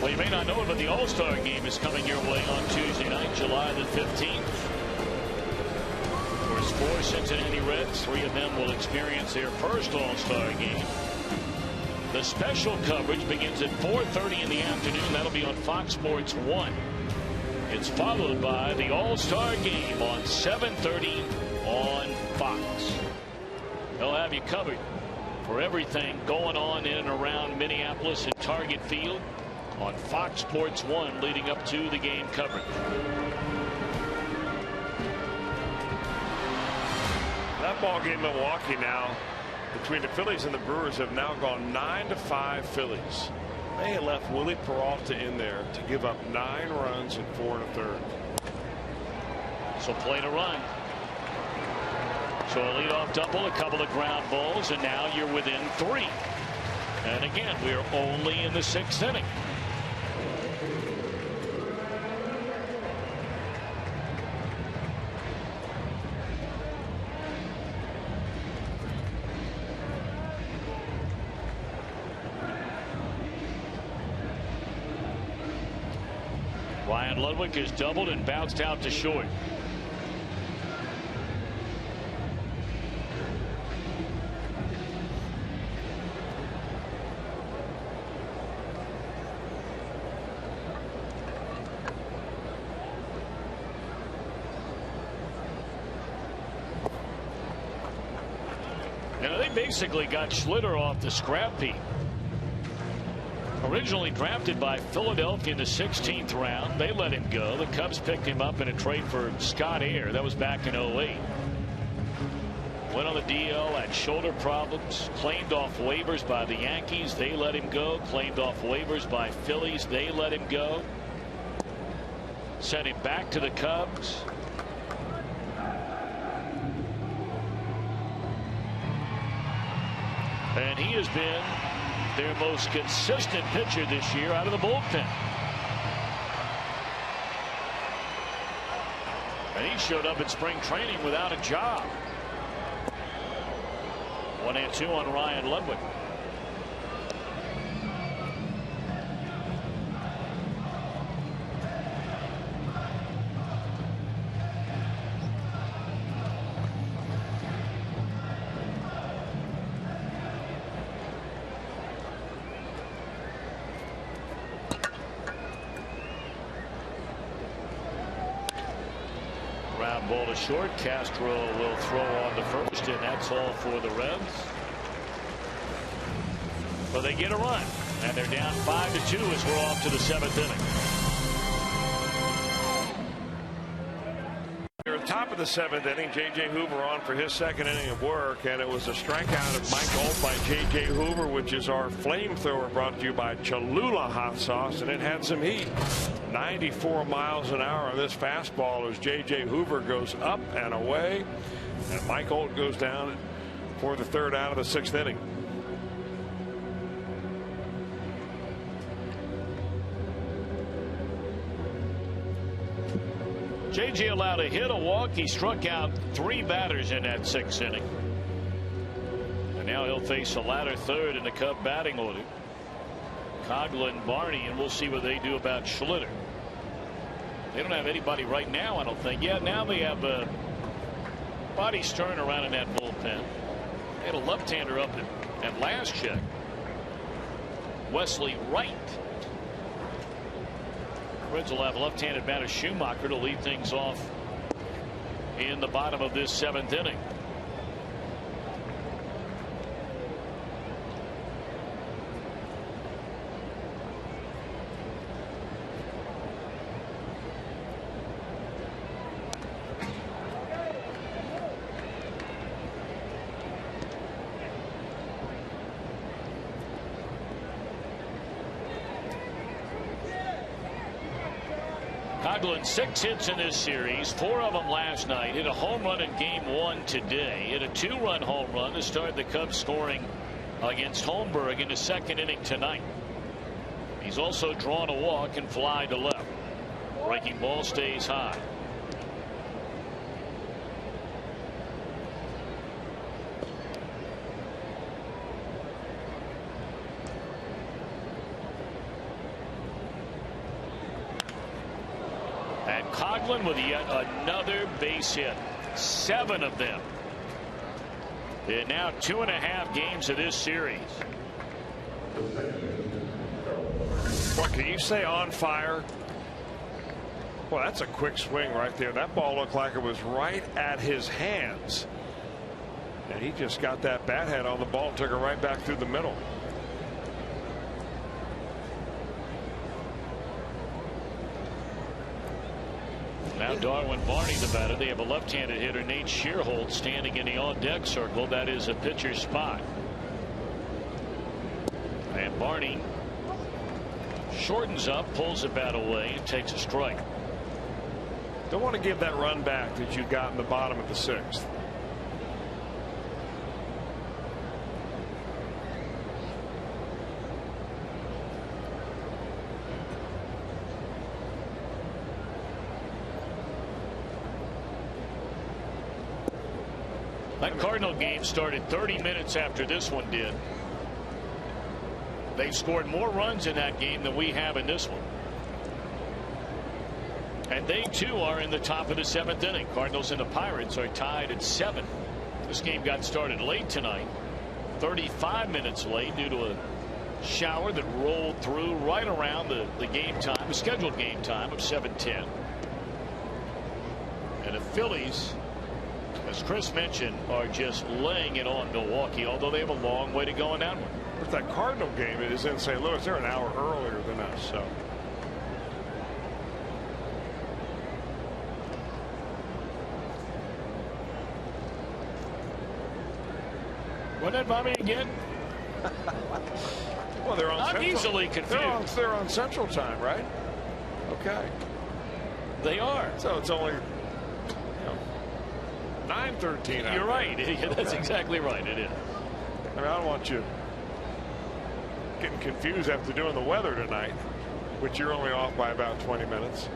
Well, you may not know it, but the All-Star game is coming your way on Tuesday night, July the 15th. 4 Cincinnati Reds, 3 of them will experience their first All-Star game. The special coverage begins at 4:30 in the afternoon. That'll be on Fox Sports 1. It's followed by the All-Star game on 7:30 on Fox. They'll have you covered for everything going on in and around Minneapolis and Target Field on Fox Sports 1 leading up to the game coverage. That ball game, Milwaukee now between the Phillies and the Brewers have now gone 9-5 Phillies. They had left Willie Peralta in there to give up 9 runs in 4 1/3. So play to run. So a leadoff double, a couple of ground balls, and now you're within 3. And again, we're only in the 6th inning. Ryan Ludwig has doubled and bounced out to short. They basically got Schlitter off the scrap heap. Originally drafted by Philadelphia in the 16th round, they let him go. The Cubs picked him up in a trade for Scott Air. That was back in 08. Went on the DL, had shoulder problems, claimed off waivers by the Yankees. They let him go. Claimed off waivers by Phillies. They let him go. Sent him back to the Cubs. And he has been their most consistent pitcher this year out of the bullpen. And he showed up in spring training without a job. 1-2 on Ryan Ludwig. Ball to short. Castro will throw on the first, and that's all for the Reds. But they get a run, and they're down 5-2 as we're off to the 7th inning. They're at the top of the 7th inning. J.J. Hoover on for his 2nd inning of work, and it was a strikeout of Mike Holt by J.J. Hoover, which is our flamethrower, brought to you by Cholula Hot Sauce, and it had some heat. 94 miles an hour on this fastball as J.J. Hoover goes up and away, and Mike Holt goes down for the 3rd out of the 6th inning. J.J. allowed a hit, a walk. He struck out 3 batters in that 6th inning. And now he'll face the latter 3rd in the Cub batting order. Coghlan, Barney, and we'll see what they do about Schlitter. They don't have anybody right now, I don't think. Yeah, now they have Bobby Stern around in that bullpen. They had a left-hander up at last check. Wesley Wright. Reds will have left-handed batter Schumacher to lead things off in the bottom of this 7th inning. Coghlan 6 hits in this series, 4 of them last night. Hit a home run in game 1 today. Hit a 2-run home run to start the Cubs scoring against Holmberg in the 2nd inning tonight. He's also drawn a walk and fly to left. Breaking ball stays high. And Coghlan with yet another base hit. 7 of them. In now 2.5 games of this series. What can you say? On fire? Well, that's a quick swing right there. That ball looked like it was right at his hands. And he just got that bat head on the ball, took it right back through the middle. Now Darwin Barney the batter. They have a left-handed hitter, Nate Shearholt, standing in the on-deck circle. That is a pitcher's spot. And Barney shortens up, pulls the bat away, and takes a strike. Don't want to give that run back that you got in the bottom of the 6th. That Cardinal game started 30 minutes after this one did. They've scored more runs in that game than we have in this one. And they too are in the top of the 7th inning. Cardinals and the Pirates are tied at 7. This game got started late tonight, 35 minutes late due to a shower that rolled through right around the game time, the scheduled game time of 7:10. And the Phillies, as Chris mentioned, are just laying it on Milwaukee, although they have a long way to go in that one. But that Cardinal game is in St. Louis. They're an hour earlier than us, so. Wasn't that Bobby again? Well, they're on. I'm easily confused. They're on Central Time, right? Okay. They are. So it's only 9:13. You're right. That's exactly right. It is. I mean, I don't want you getting confused after doing the weather tonight, which you're only off by about 20 minutes.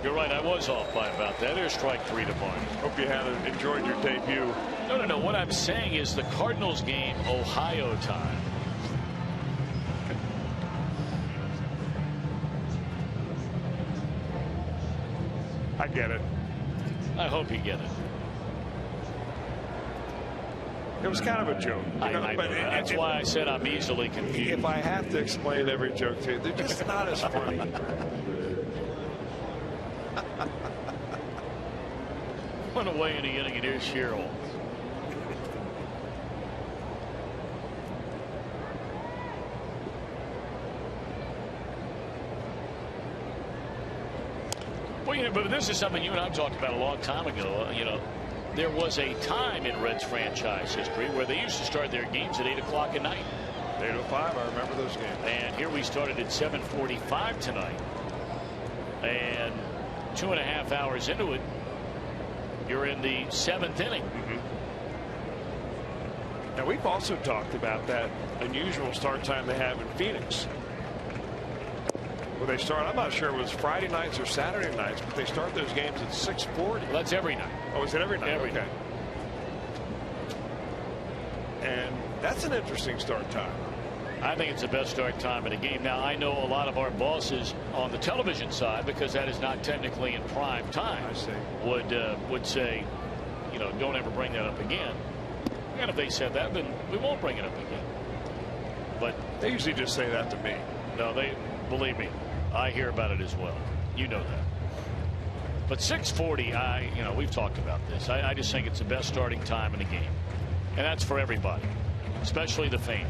You're right. I was off by about that. There's strike 3 to Barney. Hope you enjoyed your debut. No. What I'm saying is the Cardinals game, Ohio time. I get it. I hope you get it. It was kind of a joke. I know, that's why I said I'm easily confused. If I have to explain every joke to you, they're just not as funny. Went away in the inning, and here's Shearholt. Well, but this is something you and I talked about a long time ago. There was a time in Reds franchise history where they used to start their games at 8 o'clock at night. 8:05, I remember those games. And here we started at 7:45 tonight. And 2.5 hours into it, you're in the 7th inning. Now, we've also talked about that unusual start time they have in Phoenix, where they start. I'm not sure it was Friday nights or Saturday nights, but they start those games at 6:40. Well, that's every night. Oh, is it every night? Every night. And that's an interesting start time. I think it's the best start time in a game. Now, I know a lot of our bosses on the television side, because that is not technically in prime time, I see. would say, don't ever bring that up again. And if they said that, then we won't bring it up again. But they usually just say that to me. No, believe me, I hear about it as well. You know that. But 6:40, we've talked about this. I just think it's the best starting time in the game. And that's for everybody, especially the fans.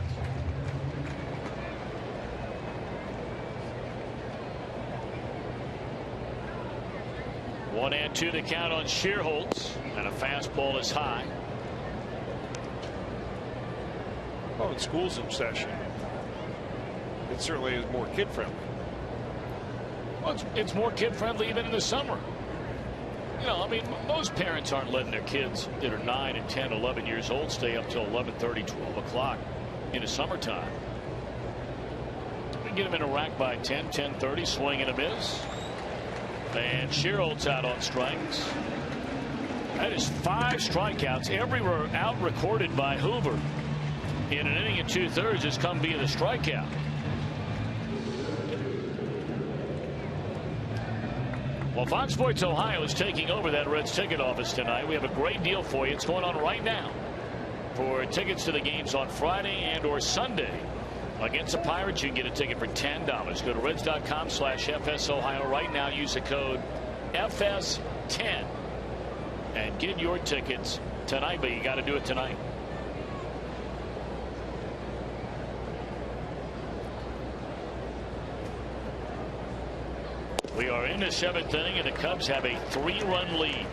One and two to count on Shearholt, and a fastball is high. Well, when school's in session, it certainly is more kid-friendly. Well, it's more kid-friendly even in the summer. Most parents aren't letting their kids that are 9 and 10, 11 years old stay up till 11:30, 12 o'clock in the summertime. We get them in a rack by 10, 10:30, swing and a miss. And Shearholt's out on strikes. That is 5 strikeouts. Every out recorded by Hoover in an inning and 2/3 has come via the strikeout. Well, Fox Sports Ohio is taking over that Reds ticket office tonight. We have a great deal for you. It's going on right now for tickets to the games on Friday and or Sunday. Against the Pirates, you can get a ticket for $10. Go to Reds.com/FS Ohio right now. Use the code FS10 and get your tickets tonight. But you got to do it tonight. We are in the 7th inning, and the Cubs have a 3-run lead.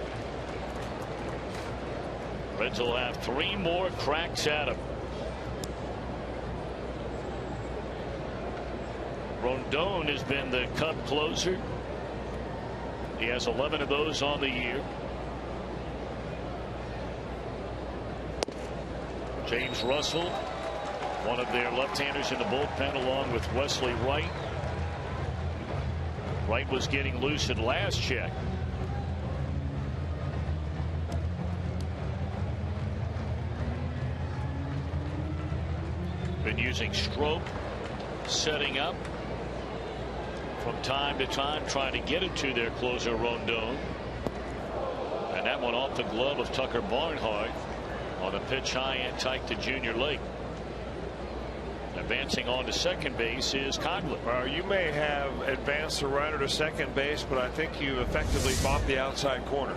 Reds will have 3 more cracks at them. Rondon has been the Cub closer. He has 11 of those on the year. James Russell, one of their left-handers in the bullpen, along with Wesley Wright. Wright was getting loose at last check. Been using stroke, setting up from time to time, trying to get it to their closer Rondon. And that one off the glove of Tucker Barnhart on a pitch high and tight to Junior Lake. Advancing on to second base is Conley. Well, you may have advanced the runner to second base, but I think you effectively bought the outside corner.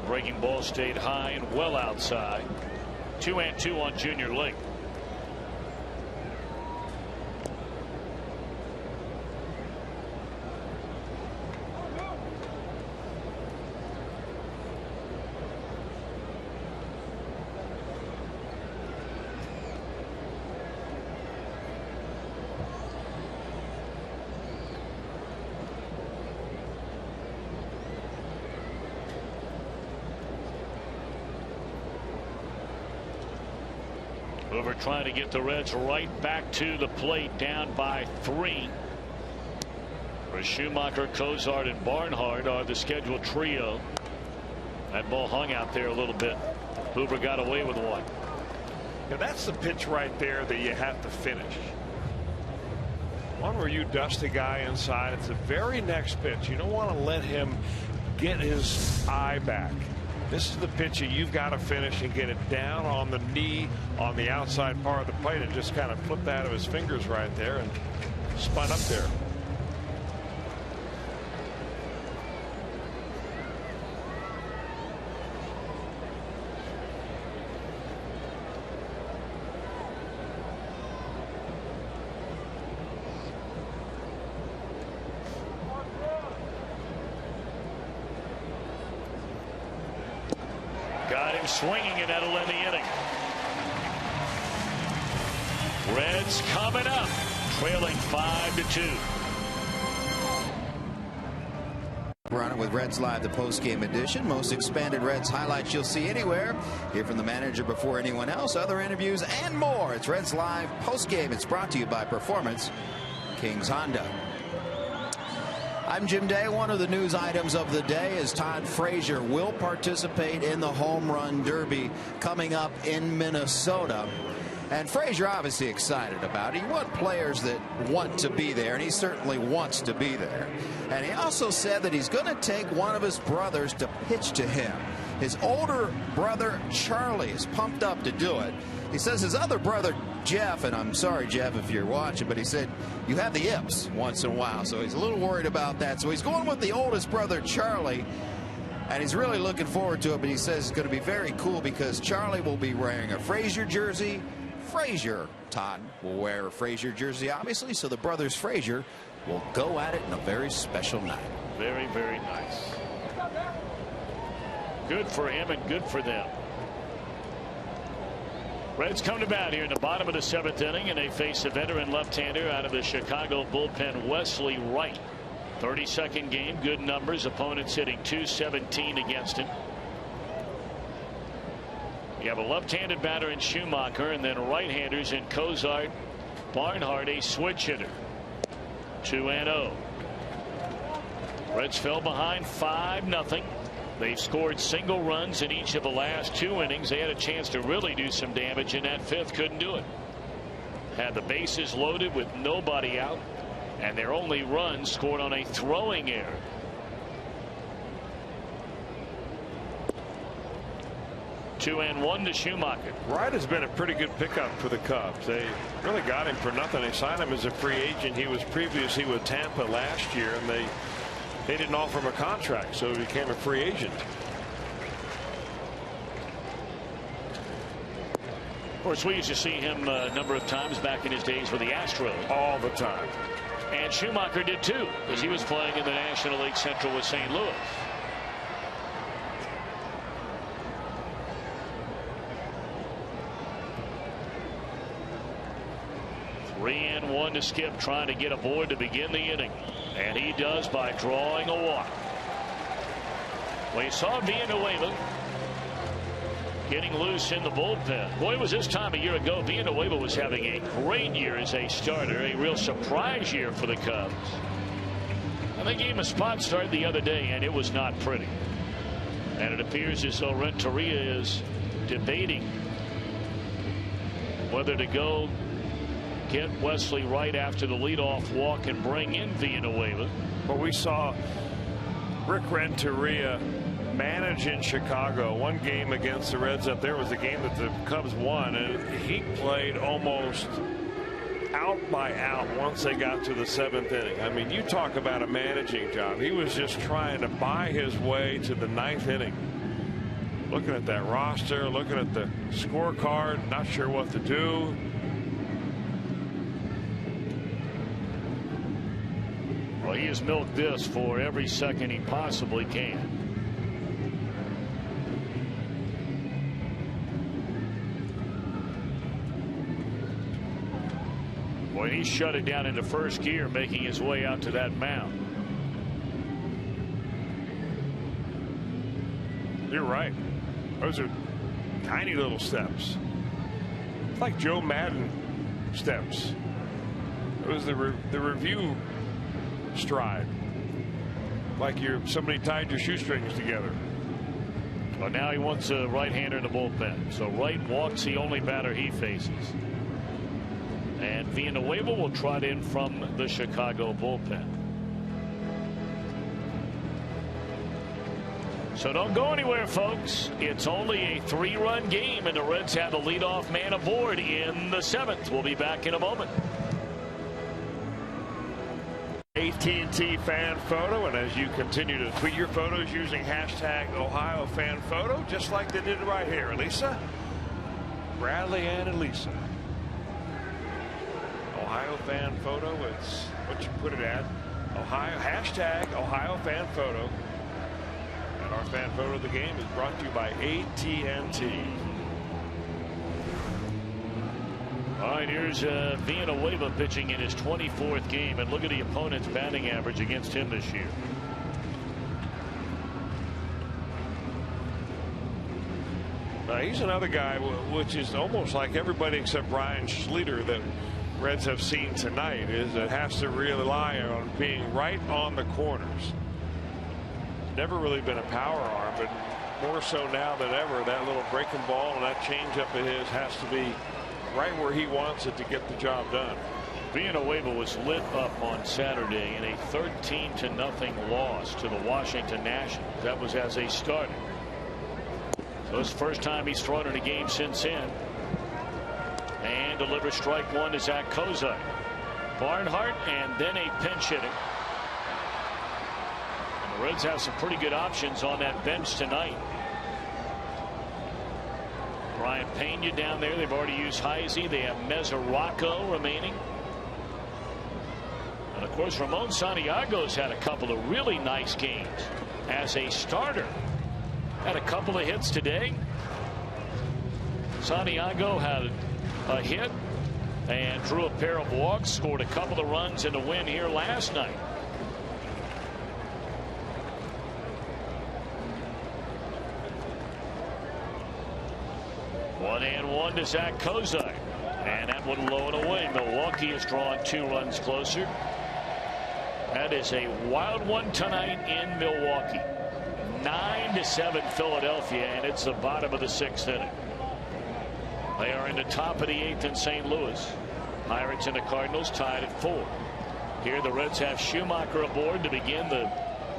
Breaking ball stayed high and well outside. 2-2 on Junior Lake. Hoover trying to get the Reds right back to the plate, down by 3. For Schumacher, Cozart, and Barnhart are the scheduled trio. That ball hung out there a little bit. Hoover got away with one. Now that's the pitch right there that you have to finish. One where you dust a guy inside. It's the very next pitch. You don't want to let him get his eye back. This is the pitch that you've got to finish and get it down on the knee on the outside part of the plate, and just kind of flipped out of his fingers right there and spun up there. Got him swinging, and that'll end the inning. Reds coming up, trailing 5-2. We're on it with Reds Live, the post-game edition. Most expanded Reds highlights you'll see anywhere. Hear from the manager before anyone else, other interviews, and more. It's Reds Live post-game. It's brought to you by Performance Kings Honda. I'm Jim Day. One of the news items of the day is Todd Frazier will participate in the Home Run Derby coming up in Minnesota. And Frazier obviously excited about it. He wants players that want to be there, and he certainly wants to be there. And he also said that he's going to take one of his brothers to pitch to him. His older brother, Charlie, is pumped up to do it. He says his other brother, Jeff, and I'm sorry, Jeff, if you're watching, but he said you have the yips once in a while, so he's a little worried about that. So he's going with the oldest brother, Charlie, and he's really looking forward to it. But he says it's going to be very cool because Charlie will be wearing a Frazier jersey. Frazier, Todd, will wear a Frazier jersey, obviously, so the brothers Frazier will go at it in a very special night. Very, very nice. Good for him and good for them. Reds come to bat here in the bottom of the 7th inning, and they face a veteran left-hander out of the Chicago bullpen, Wesley Wright. 32nd game, good numbers. Opponents hitting .217 against him. You have a left-handed batter in Schumacher, and then right-handers in Cozart, Barnhart, a switch hitter. 2-0. Reds fell behind 5-0. They've scored single runs in each of the last 2 innings. They had a chance to really do some damage in that 5th. Couldn't do it. Had the bases loaded with nobody out, and their only run scored on a throwing error. 2-1 to Schumacher. Wright has been a pretty good pickup for the Cubs. They really got him for nothing. They signed him as a free agent. He was previously with Tampa last year, and they didn't offer him a contract, so he became a free agent. Of course, we used to see him a number of times back in his days with the Astros. All the time. And Schumacher did too, because he was playing in the National League Central with St. Louis. Three and one to Skip, trying to get aboard to begin the inning. And he does by drawing a walk. Well, you saw Villanueva getting loose in the bullpen. Boy, it was this time a year ago. Villanueva was having a great year as a starter, a real surprise year for the Cubs. And they gave him a spot start the other day, and it was not pretty. And it appears as though Renteria is debating whether to go get Wesley right after the leadoff walk and bring in Villanueva. Well, we saw Rick Renteria manage in Chicago. One game against the Reds up there was the game that the Cubs won, and he played almost out by out once they got to the 7th inning. I mean, you talk about a managing job. He was just trying to buy his way to the 9th inning. Looking at that roster, looking at the scorecard, not sure what to do. Well, he has milked this for every second he possibly can. Boy, he shut it down into first gear, making his way out to that mound. You're right. Those are tiny little steps. It's like Joe Madden steps. It was the review stride, like somebody tied your shoestrings together. Well, now he wants a right-hander in the bullpen, so Wright walks the only batter he faces, and Villanueva will trot in from the Chicago bullpen. So don't go anywhere, folks. It's only a 3-run game, and the Reds have a leadoff man aboard in the 7th. We'll be back in a moment. AT&T fan photo, and as you continue to tweet your photos using hashtag Ohio fan photo, just like they did right here. Elisa, Bradley, and Elisa. Ohio fan photo. It's what you put it at. Ohio hashtag Ohio fan photo. And our fan photo of the game is brought to you by AT&T. All right, here's Villanueva pitching in his 24th game, and look at the opponent's batting average against him this year. He's another guy which is almost like everybody except Brian Schleter that Reds have seen tonight, is that has to rely on being right on the corners. Never really been a power arm, but more so now than ever. That little breaking ball and that changeup of his has to be right where he wants it to get the job done. Villanueva was lit up on Saturday in a 13-0 loss to the Washington Nationals. That was as a starter. So it's the first time he's thrown in a game since then. And delivers strike one to Zach Kozak. Barnhart, and then a pinch hitting. And the Reds have some pretty good options on that bench tonight. Brian Pena down there. They've already used Heisey. They have Mesoraco remaining. And of course, Ramon Santiago's had a couple of really nice games as a starter. Had a couple of hits today. Santiago had a hit and drew a pair of walks, scored a couple of runs in a win here last night. One and one to Zach Kozak, and that one low and away. Milwaukee has drawn 2 runs closer. That is a wild one tonight in Milwaukee. 9-7 Philadelphia, and it's the bottom of the 6th inning. They are in the top of the 8th in St. Louis. Pirates and the Cardinals tied at 4. Here the Reds have Schumacher aboard to begin the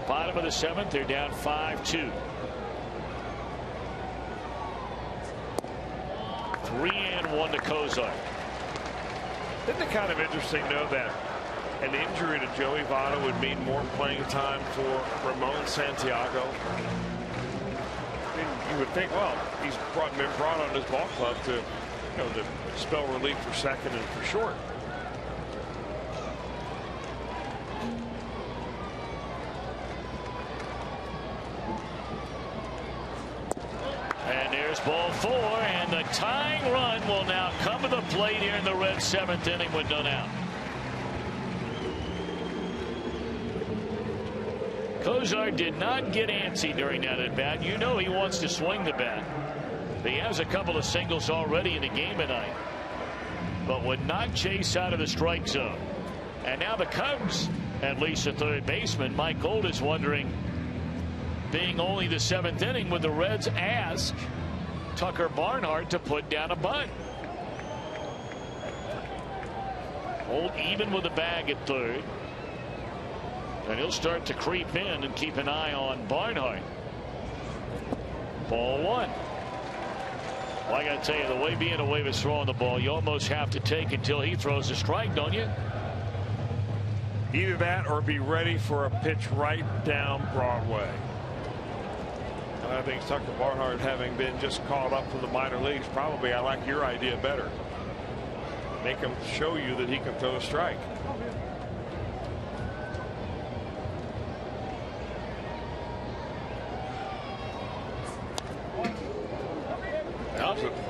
bottom of the 7th. They're down 5-2. 3-1 to Kozar. Isn't it kind of interesting, though, that an injury to Joey Votto would mean more playing time for Ramon Santiago? I mean, you would think, well, he's been brought on his ball club to, to spell relief for second and for short. And there's ball 4, and the tying run will now come to the plate here in the Reds' 7th inning with none out. Kozar did not get antsy during that at bat. You know he wants to swing the bat. He has a couple of singles already in the game tonight, but would not chase out of the strike zone. And now the Cubs, at least the third baseman, Mike Gold, is wondering, being only the 7th inning, would the Reds ask Tucker Barnhart to put down a bunt? Gold even with the bag at third. And he'll start to creep in and keep an eye on Barnhart. Ball 1. Well, I got to tell you, the way being away was throwing the ball, you almost have to take until he throws a strike, don't you? Either that or be ready for a pitch right down Broadway. And I think Tucker Barnhart, having been just called up from the minor leagues, probably I like your idea better. Make him show you that he can throw a strike.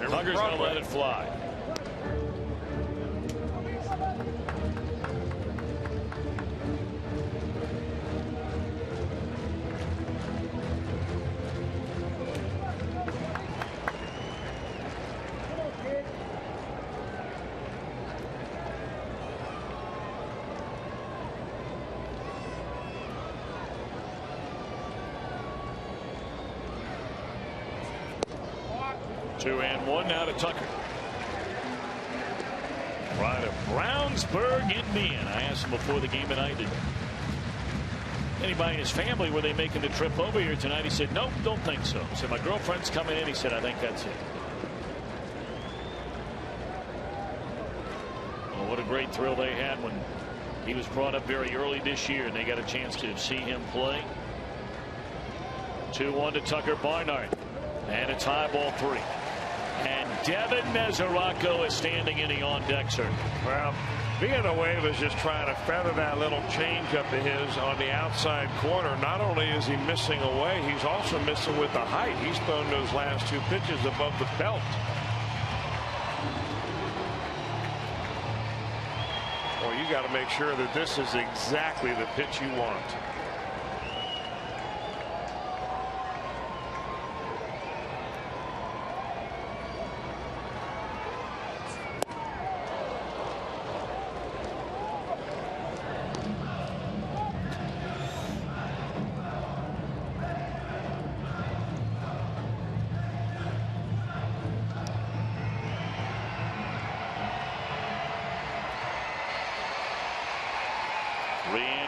Tucker's going to let it fly. Two and one now to Tucker. Right of Brownsburg, Indiana. I asked him before the game tonight, did anybody in his family, were they making the trip over here tonight? He said, nope, don't think so. He said, my girlfriend's coming in. He said, I think that's it. Well, what a great thrill they had when he was brought up very early this year and they got a chance to see him play. 2-1 to Tucker Barnhart. And it's high, ball 3. And Devin Mesoraco is standing in the on-deck circle. Well, Villanueva is just trying to feather that little changeup of his on the outside corner. Not only is he missing away, he's also missing with the height. He's thrown those last 2 pitches above the belt. Well, you got to make sure that this is exactly the pitch you want.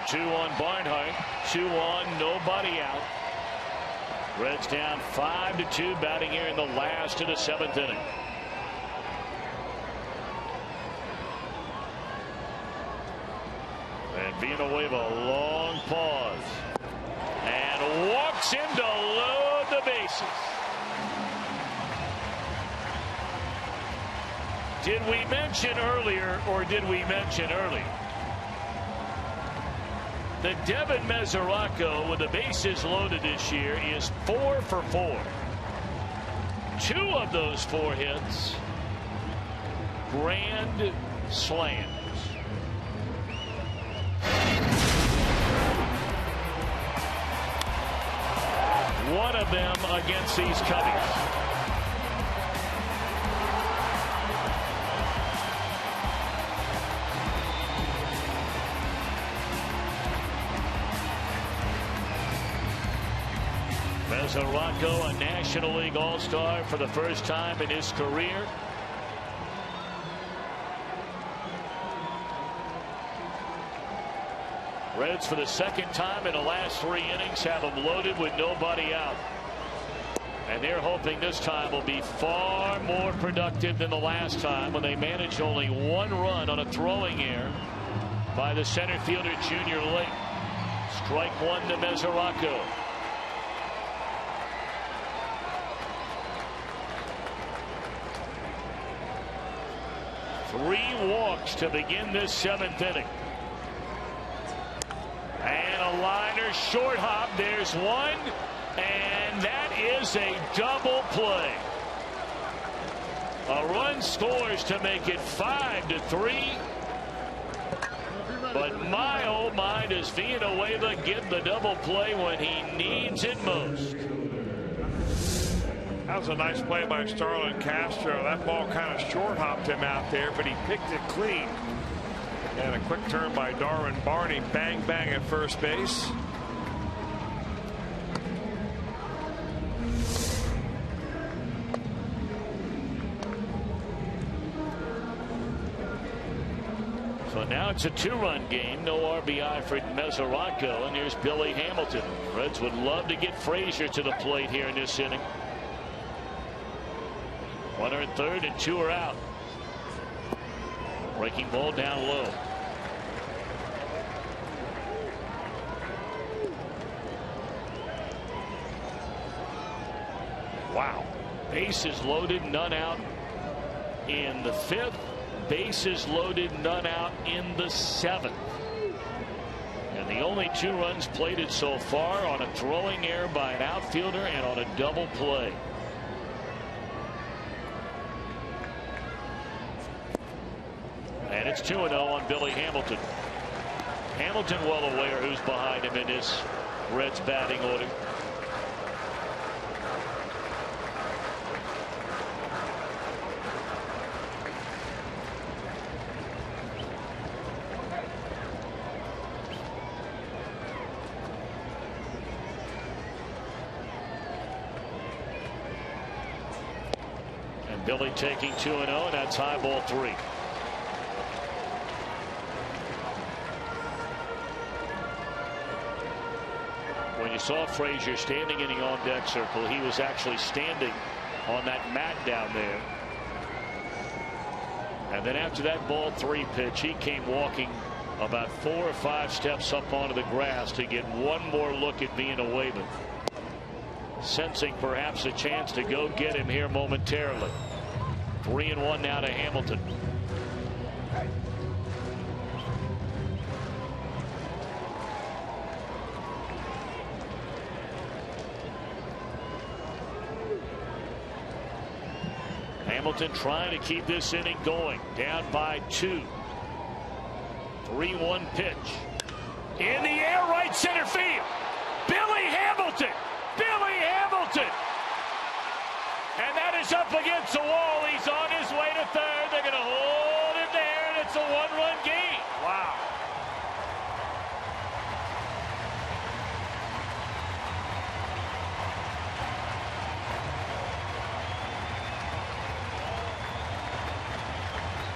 Two on Barnhart, 2 on, nobody out. Reds down 5-2, batting here in the last of the 7th inning. And Villanueva, long pause, and walks in to load the bases. Did we mention earlier, or did we mention earlier, that Devin Mesoraco, with the bases loaded this year, is 4 for 4. 2 of those 4 hits, grand slams. One of them against these Cubbies. Mesoraco, a National League All-Star for the first time in his career. Reds, for the second time in the last 3 innings, have him loaded with nobody out. And they're hoping this time will be far more productive than the last time when they managed only 1 run on a throwing error by the center fielder Junior Lake. Strike 1 to Mesoraco. Three walks to begin this 7th inning. And a liner short hop. There's one. And that is a double play. A run scores to make it 5-3. But my oh my, does Villanueva get the double play when he needs it most. That was a nice play by Starlin Castro. That ball kind of short hopped him out there, but he picked it clean. And a quick turn by Darwin Barney. Bang bang at first base. So now it's a 2-run game. No RBI for Mesoraco, and here's Billy Hamilton. Reds would love to get Frazier to the plate here in this inning. Runner at third and 2 are out. Breaking ball down low. Wow. Bases loaded, none out in the 5th. Bases loaded, none out in the 7th. And the only 2 runs plated so far on a throwing error by an outfielder and on a double play. And it's 2-0 on Billy Hamilton. Hamilton well aware who's behind him in this Reds batting order. Billy taking 2-0, and that's high ball 3. When you saw Frazier standing in the on-deck circle, he was actually standing on that mat down there. And then after that ball 3 pitch, he came walking about 4 or 5 steps up onto the grass to get one more look at Villanueva, sensing perhaps a chance to go get him here momentarily. 3-1 now to Hamilton. Hamilton trying to keep this inning going. Down by 2. 3-1 pitch. In the air, right center field. Billy Hamilton. Billy Hamilton. And that is up against the wall. He's on his way to third. They're going to hold him there, and it's a 1-run game. Wow.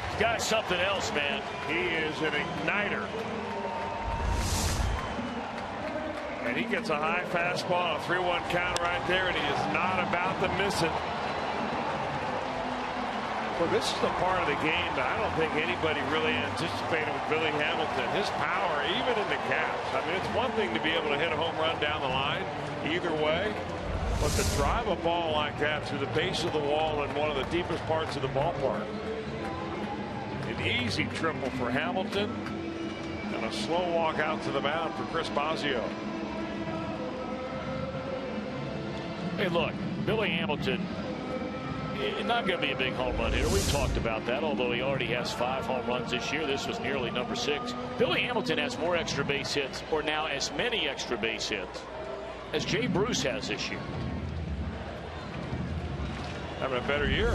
He's got something else, man. He is an igniter. And he gets a high fastball, a 3-1 count right there, and he is not about to miss it. Well, this is the part of the game that I don't think anybody really anticipated with Billy Hamilton. His power, even in the caps. I mean, it's one thing to be able to hit a home run down the line either way, but to drive a ball like that through the base of the wall in one of the deepest parts of the ballpark. An easy triple for Hamilton, and a slow walk out to the mound for Chris Bosio. Hey, look, Billy Hamilton, not going to be a big home run hitter. We've talked about that, although he already has 5 home runs this year. This was nearly number 6. Billy Hamilton has more extra base hits, or now as many extra base hits, as Jay Bruce has this year. Having a better year.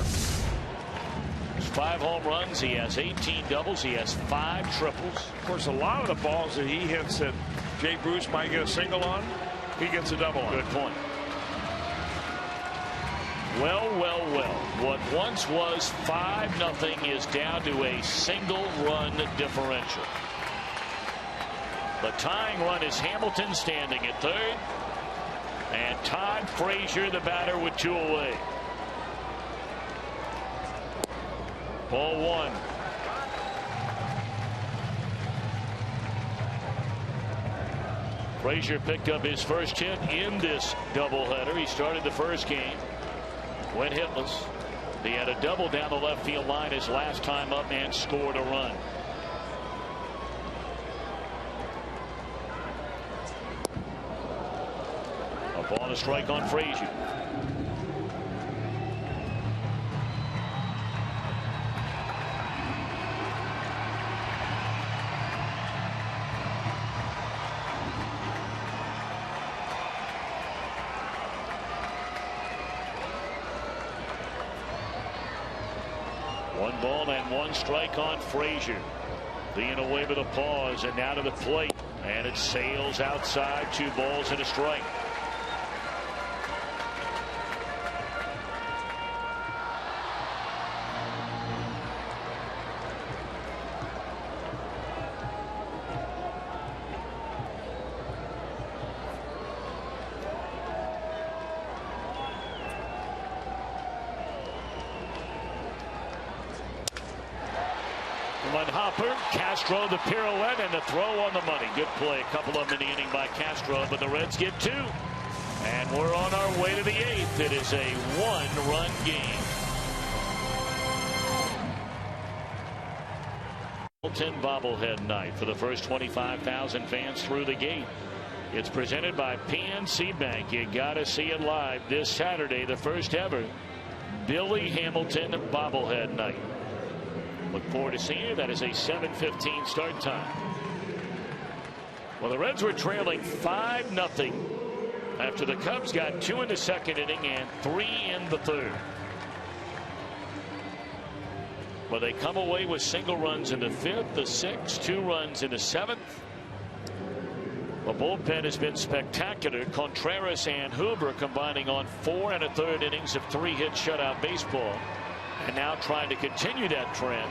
5 home runs. He has 18 doubles. He has 5 triples. Of course, a lot of the balls that he hits that Jay Bruce might get a single on, he gets a double on. Good point. Well, well, well. What once was 5-0 is down to a single-run differential. The tying run is Hamilton standing at third. And Todd Frazier, the batter, with 2 away. Ball 1. Frazier picked up his first hit in this doubleheader. He started the first game, went hitless. He had a double down the left field line his last time up and scored a run. A ball and a strike on Frazier. One ball and 1 strike on Frazier. Being away with a pause and now to the plate. And it sails outside. 2 balls and a strike. Hopper, Castro, the pirouette, and the throw on the money. Good play. A couple of them in the inning by Castro, but the Reds get 2. And we're on our way to the 8th. It is a 1-run game. Hamilton bobblehead night for the first 25,000 fans through the gate. It's presented by PNC Bank. You got to see it live this Saturday, the first ever Billy Hamilton bobblehead night. Look forward to seeing you. That is a 7:15 start time. Well, the Reds were trailing 5-0 after the Cubs got 2 in the second inning and 3 in the third. Well, they come away with single runs in the 5th, the 6th, 2 runs in the 7th. The bullpen has been spectacular. Contreras and Hoover combining on 4 1/3 innings of 3-hit shutout baseball. And now trying to continue that trend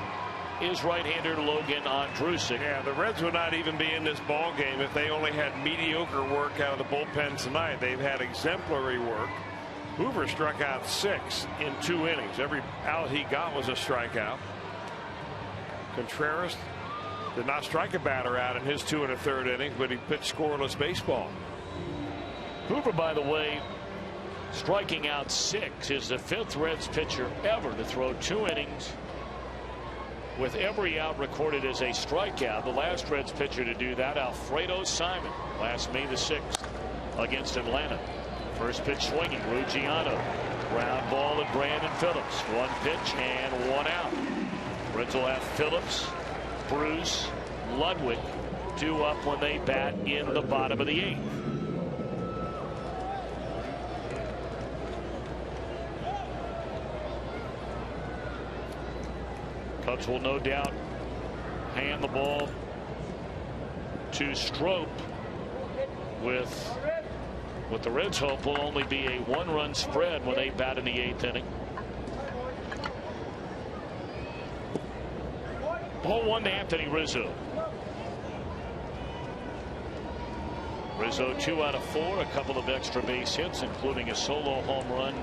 is right-hander Logan Ondrusek. Yeah, the Reds would not even be in this ball game if they only had mediocre work out of the bullpen tonight. They've had exemplary work. Hoover struck out 6 in 2 innings. Every out he got was a strikeout. Contreras did not strike a batter out in his 2 1/3 innings, but he pitched scoreless baseball. Hoover, by the way, striking out 6, is the 5th Reds pitcher ever to throw 2 innings with every out recorded as a strikeout. The last Reds pitcher to do that, Alfredo Simon, last May the 6th against Atlanta. First pitch swinging, Ruggiano. Ground ball at Brandon Phillips. 1 pitch and 1 out. Reds will have Phillips, Bruce, Ludwig 2 up when they bat in the bottom of the 8th. Cubs will no doubt hand the ball to Strop with what the Reds hope will only be a 1-run spread when they bat in the 8th inning. Ball 1 to Anthony Rizzo. Rizzo 2 out of 4, a couple of extra base hits, including a solo home run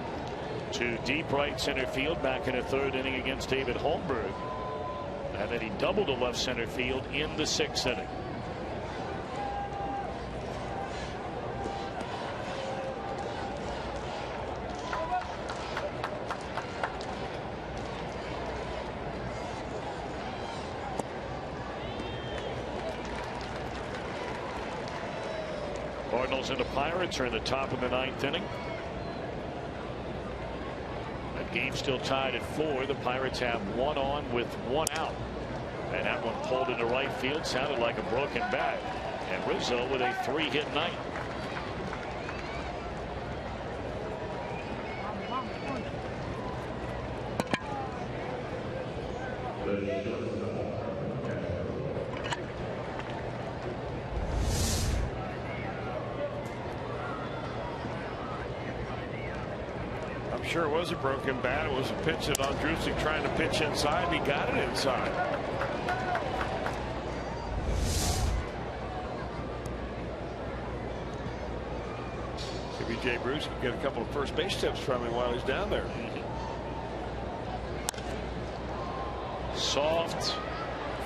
to deep right center field back in the 3rd inning against David Holmberg. And then he doubled to left center field in the 6th inning. Cardinals and the Pirates are in the top of the 9th inning. That game still tied at 4. The Pirates have 1 on with 1 out. And that one pulled into right field. Sounded like a broken bat. And Rizzo with a 3-hit night. I'm sure it was a broken bat. It was a pitch that Ondrusek trying to pitch inside, and he got it inside. If you Jay Bruce can get a couple of first base tips from him while he's down there. Soft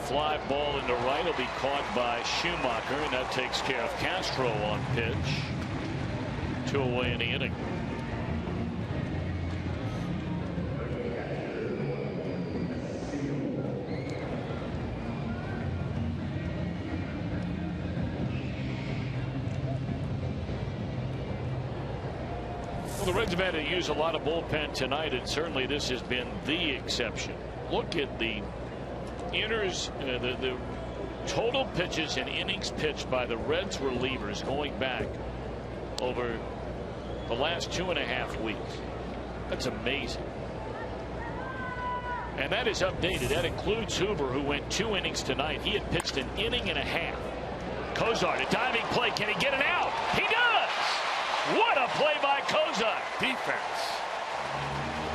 fly ball into right will be caught by Schumacher, and that takes care of Castro on pitch. 2 away in the inning. Well, the Reds have had to use a lot of bullpen tonight, and certainly this has been the exception. Look at the the total pitches and innings pitched by the Reds relievers going back over the last 2.5 weeks. That's amazing. And that is updated. That includes Hoover, who went 2 innings tonight. He had pitched an inning and a half. Cozart, a diving play. Can he get it out? He does! What a play by Cozart. Defense.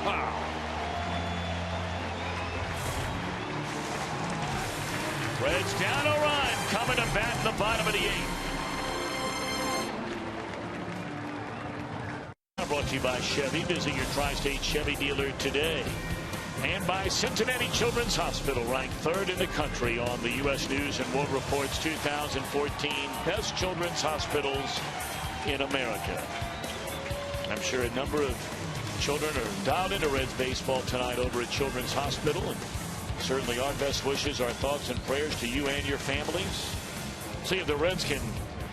Wow. Reds down a run, coming to bat in the bottom of the 8th. Brought to you by Chevy. Visit your Tri-State Chevy dealer today. And by Cincinnati Children's Hospital, ranked 3rd in the country on the U.S. News and World Report's 2014 Best Children's Hospitals in America. I'm sure a number of children are dialed into Reds baseball tonight over at Children's Hospital. And certainly our best wishes, our thoughts and prayers to you and your families. See if the Reds can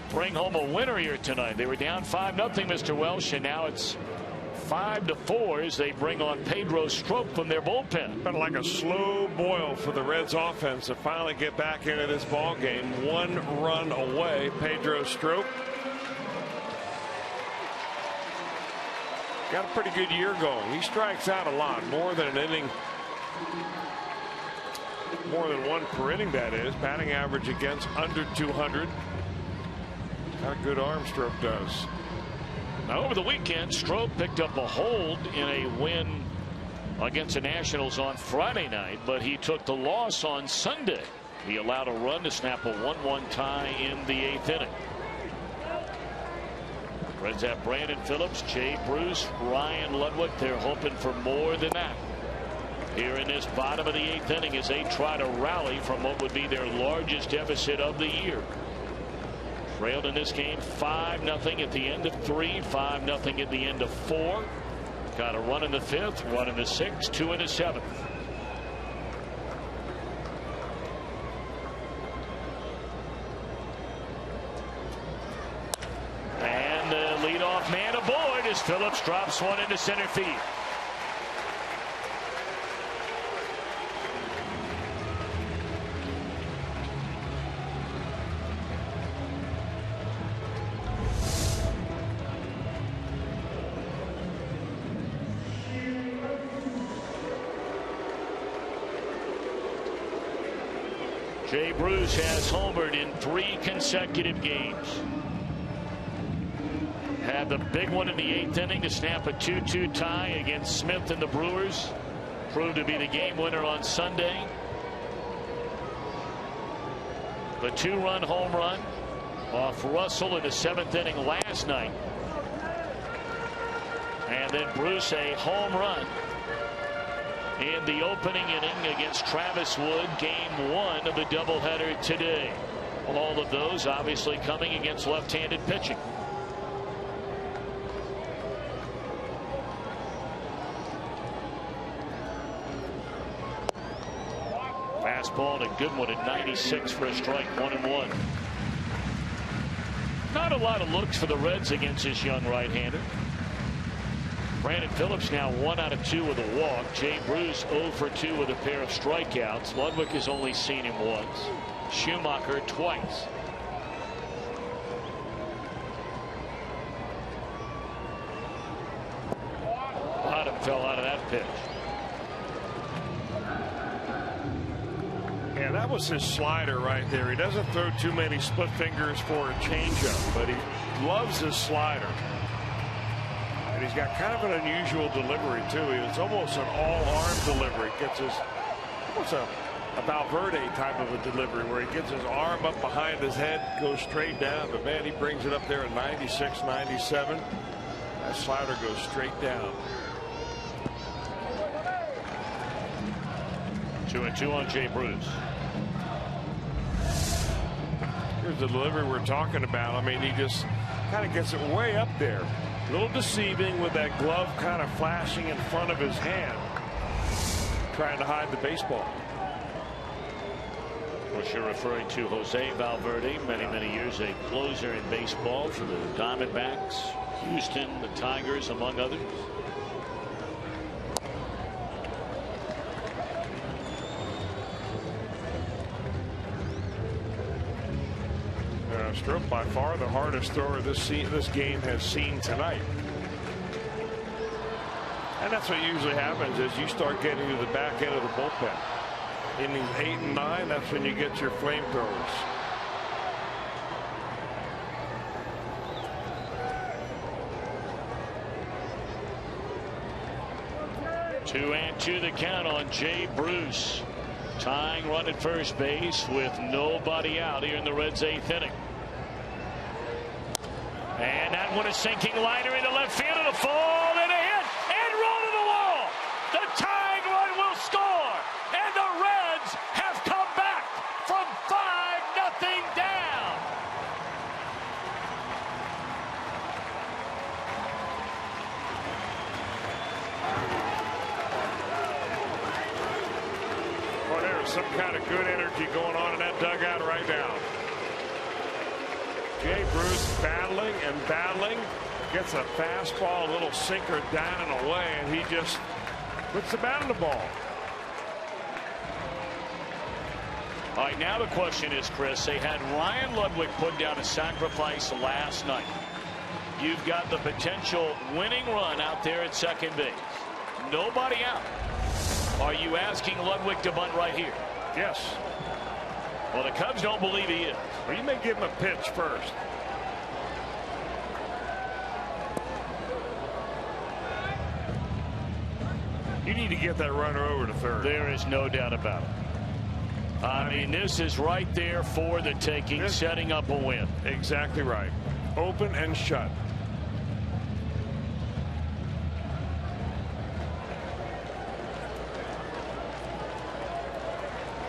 bring home a winner here tonight. They were down 5-0, Mr. Welsh, and now it's 5-4 as they bring on Pedro Strop from their bullpen. Been like a slow boil for the Reds offense to finally get back into this ball game. 1 run away. Pedro Strop got a pretty good year going. He strikes out a lot, more than an inning. More than 1 per inning, that is. Batting average against under 200. Got a good arm, Strop does. Now, over the weekend, Strop picked up a hold in a win against the Nationals on Friday night, but he took the loss on Sunday. He allowed a run to snap a 1-1 tie in the 8th inning. Reds have Brandon Phillips, Jay Bruce, Ryan Ludwig. They're hoping for more than that here in this bottom of the 8th inning as they try to rally from what would be their largest deficit of the year. Trailed in this game 5-0 at the end of 3, 5-0 at the end of 4. Got a run in the 5th, 1 in the 6th, 2 in the 7th. And the leadoff man aboard as Phillips drops one into center field. Jay Bruce has homered in 3 consecutive games. Had the big one in the 8th inning to snap a 2-2 tie against Smith and the Brewers. Proved to be the game winner on Sunday. The 2-run home run off Russell in the 7th inning last night. And then Bruce a home run in the opening inning against Travis Wood, game 1 of the doubleheader today. All of those obviously coming against left-handed pitching. Fastball and a good one at 96 for a strike, 1-1. Not a lot of looks for the Reds against this young right-hander. Brandon Phillips now 1 out of 2 with a walk. Jay Bruce 0 for 2 with a pair of strikeouts. Ludwig has only seen him once. Schumacher twice. Bottom fell out of that pitch. Yeah, that was his slider right there. He doesn't throw too many split fingers for a changeup, but he loves his slider. And he's got kind of an unusual delivery, too. It's almost an all-arm delivery. Gets his, almost a Valverde type of a delivery where he gets his arm up behind his head, goes straight down. But, man, he brings it up there at 96, 97. That slider goes straight down. 2-2 on Jay Bruce. Here's the delivery we're talking about. I mean, he just kind of gets it way up there. A little deceiving with that glove kind of flashing in front of his hand, trying to hide the baseball. Of course, you're referring to Jose Valverde, many years a closer in baseball for the Diamondbacks, Houston, the Tigers, among others. Strop by far the hardest thrower this game has seen tonight. And that's what usually happens as you start getting to the back end of the bullpen. Innings 8 and 9, that's when you get your flamethrowers. Two and two the count on Jay Bruce. Tying run at first base with nobody out here in the Reds' 8th inning. And that one is sinking liner into left field. It'll fall and a hit and roll to the wall. The tying run will score, and the Reds have come back from 5-0 down. Well, there's some kind of good energy going on in that dugout right now. Jay Bruce battling and battling, gets a fastball, a little sinker down and away, and he just puts the bat on the ball. All right, now the question is, Chris, they had Ryan Ludwig put down a sacrifice last night. You've got the potential winning run out there at second base. Nobody out. Are you asking Ludwig to bunt right here? Yes. Well, the Cubs don't believe he is. Well, you may give him a pitch first. You need to get that runner over to third. There is no doubt about it. I mean, this is right there for the taking, setting up a win. Exactly right. Open and shut.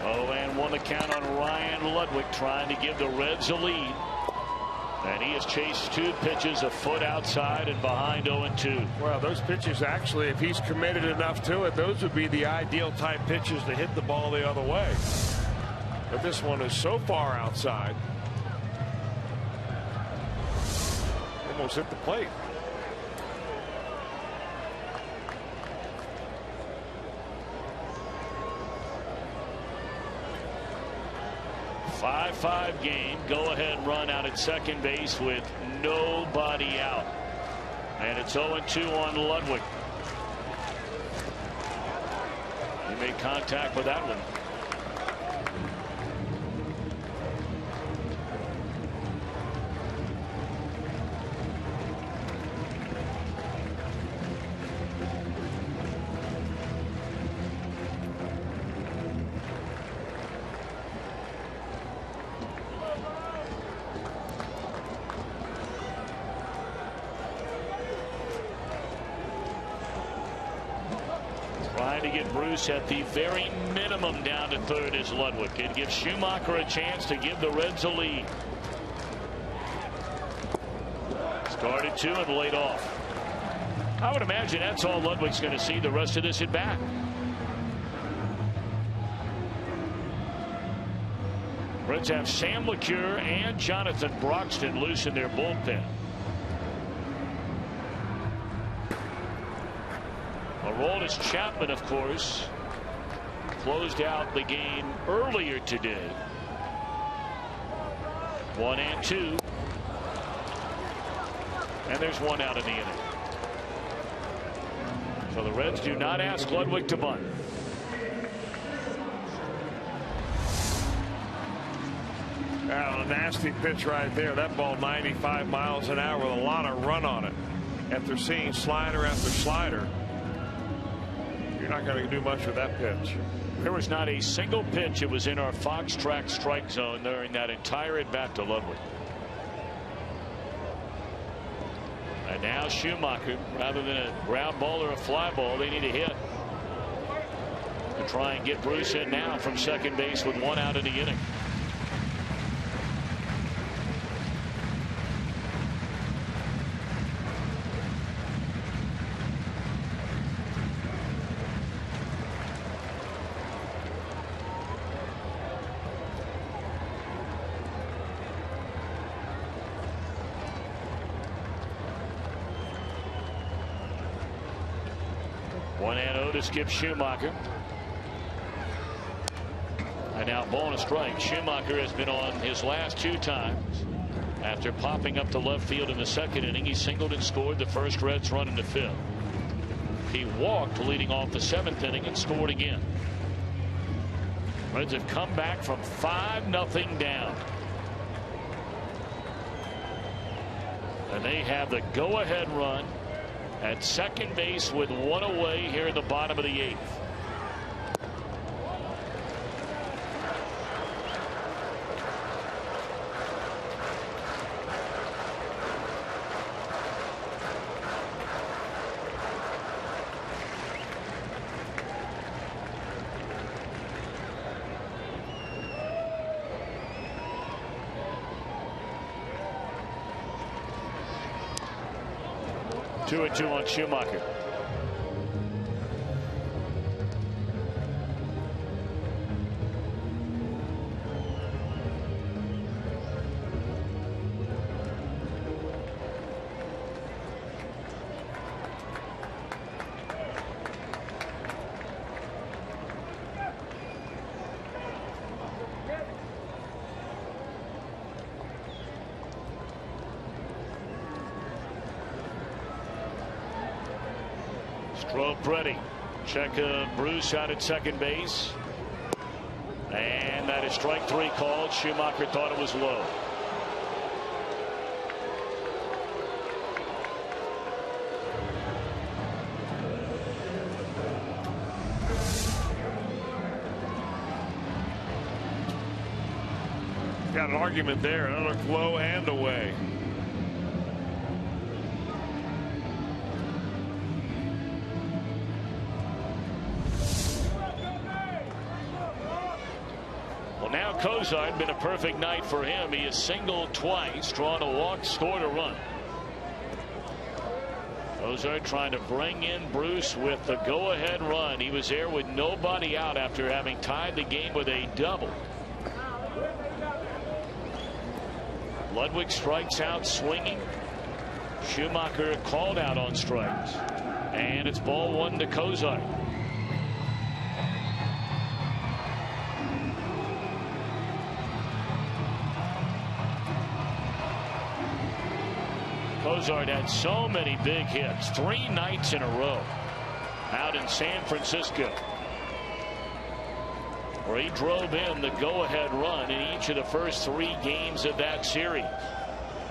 Oh, and 1 to count on Ryan Ludwig, trying to give the Reds a lead. And he has chased 2 pitches a foot outside and behind 0-2. Well, those pitches actually, if he's committed enough to it, those would be the ideal type pitches to hit the ball the other way. But this one is so far outside. Almost hit the plate. Five game, go ahead run out at second base with nobody out. And it's 0-2 on Ludwig. He made contact with that one. Trying to get Bruce at the very minimum down to third is Ludwig. It gives Schumacher a chance to give the Reds a lead. Started 2 and laid off. I would imagine that's all Ludwig's going to see the rest of this at bat. Reds have Sam LeCure and Jonathan Broxton loose in their bullpen. Aroldis Chapman, of course, closed out the game earlier today. 1 and 2. And there's 1 out in the inning. So the Reds do not ask Ludwig to bunt. A nasty pitch right there. That ball 95 miles an hour with a lot of run on it. After seeing slider after slider, you're not going to do much with that pitch. There was not a single pitch that was in our Fox track strike zone during that entire at bat to Ludwig. And now Schumacher, rather than a ground ball or a fly ball, they need a hit to try and get Bruce in now from second base with 1 out in the inning. To skip Schumacher. And now ball and a strike. Schumacher has been on his last 2 times. After popping up to left field in the second inning, he singled and scored the first Reds run in the 5th. He walked leading off the 7th inning and scored again. Reds have come back from 5-0 down. And they have the go-ahead run at second base with 1 away here in the bottom of the 8th. Two and 2 on Schumacher. Stroke ready. Check Bruce out at second base. And that is strike 3 called. Schumacher thought it was low. Got an argument there. It looked low and away. Cozart, been a perfect night for him. He has singled twice, drawn a walk, scored a run. Cozart trying to bring in Bruce with the go-ahead run. He was there with nobody out after having tied the game with a double. Ludwig strikes out swinging. Schumacher called out on strikes. And it's ball 1 to Cozart. Cozart had so many big hits, 3 nights in a row out in San Francisco, where he drove in the go-ahead run in each of the first 3 games of that series.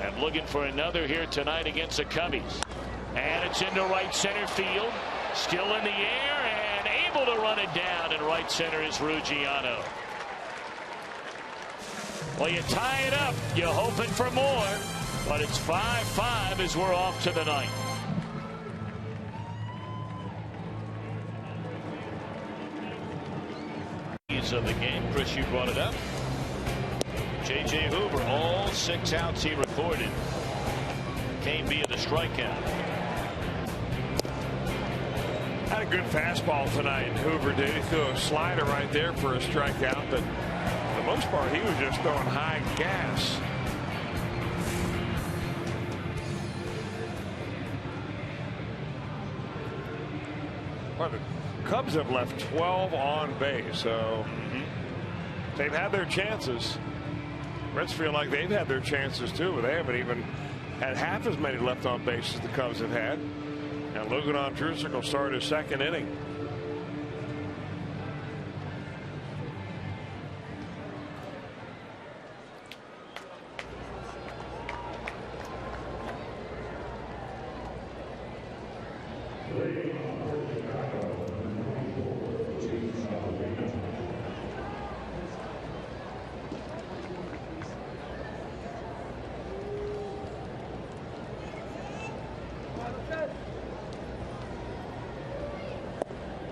And looking for another here tonight against the Cubbies. And it's into right center field. Still in the air and able to run it down in right center is Ruggiano. Well, you tie it up. You're hoping for more. But it's 5-5 as we're off to the 9th. Of the game, Chris, you brought it up. J.J. Hoover, all 6 outs he recorded came via the strikeout. Had a good fastball tonight. Hoover did. He threw a slider right there for a strikeout, but for the most part, he was just throwing high gas. Well, the Cubs have left 12 on base, so they've had their chances. Reds feel like they've had their chances too, but they haven't even had half as many left on base as the Cubs have had. And Logan Ondrusek will start his 2nd inning.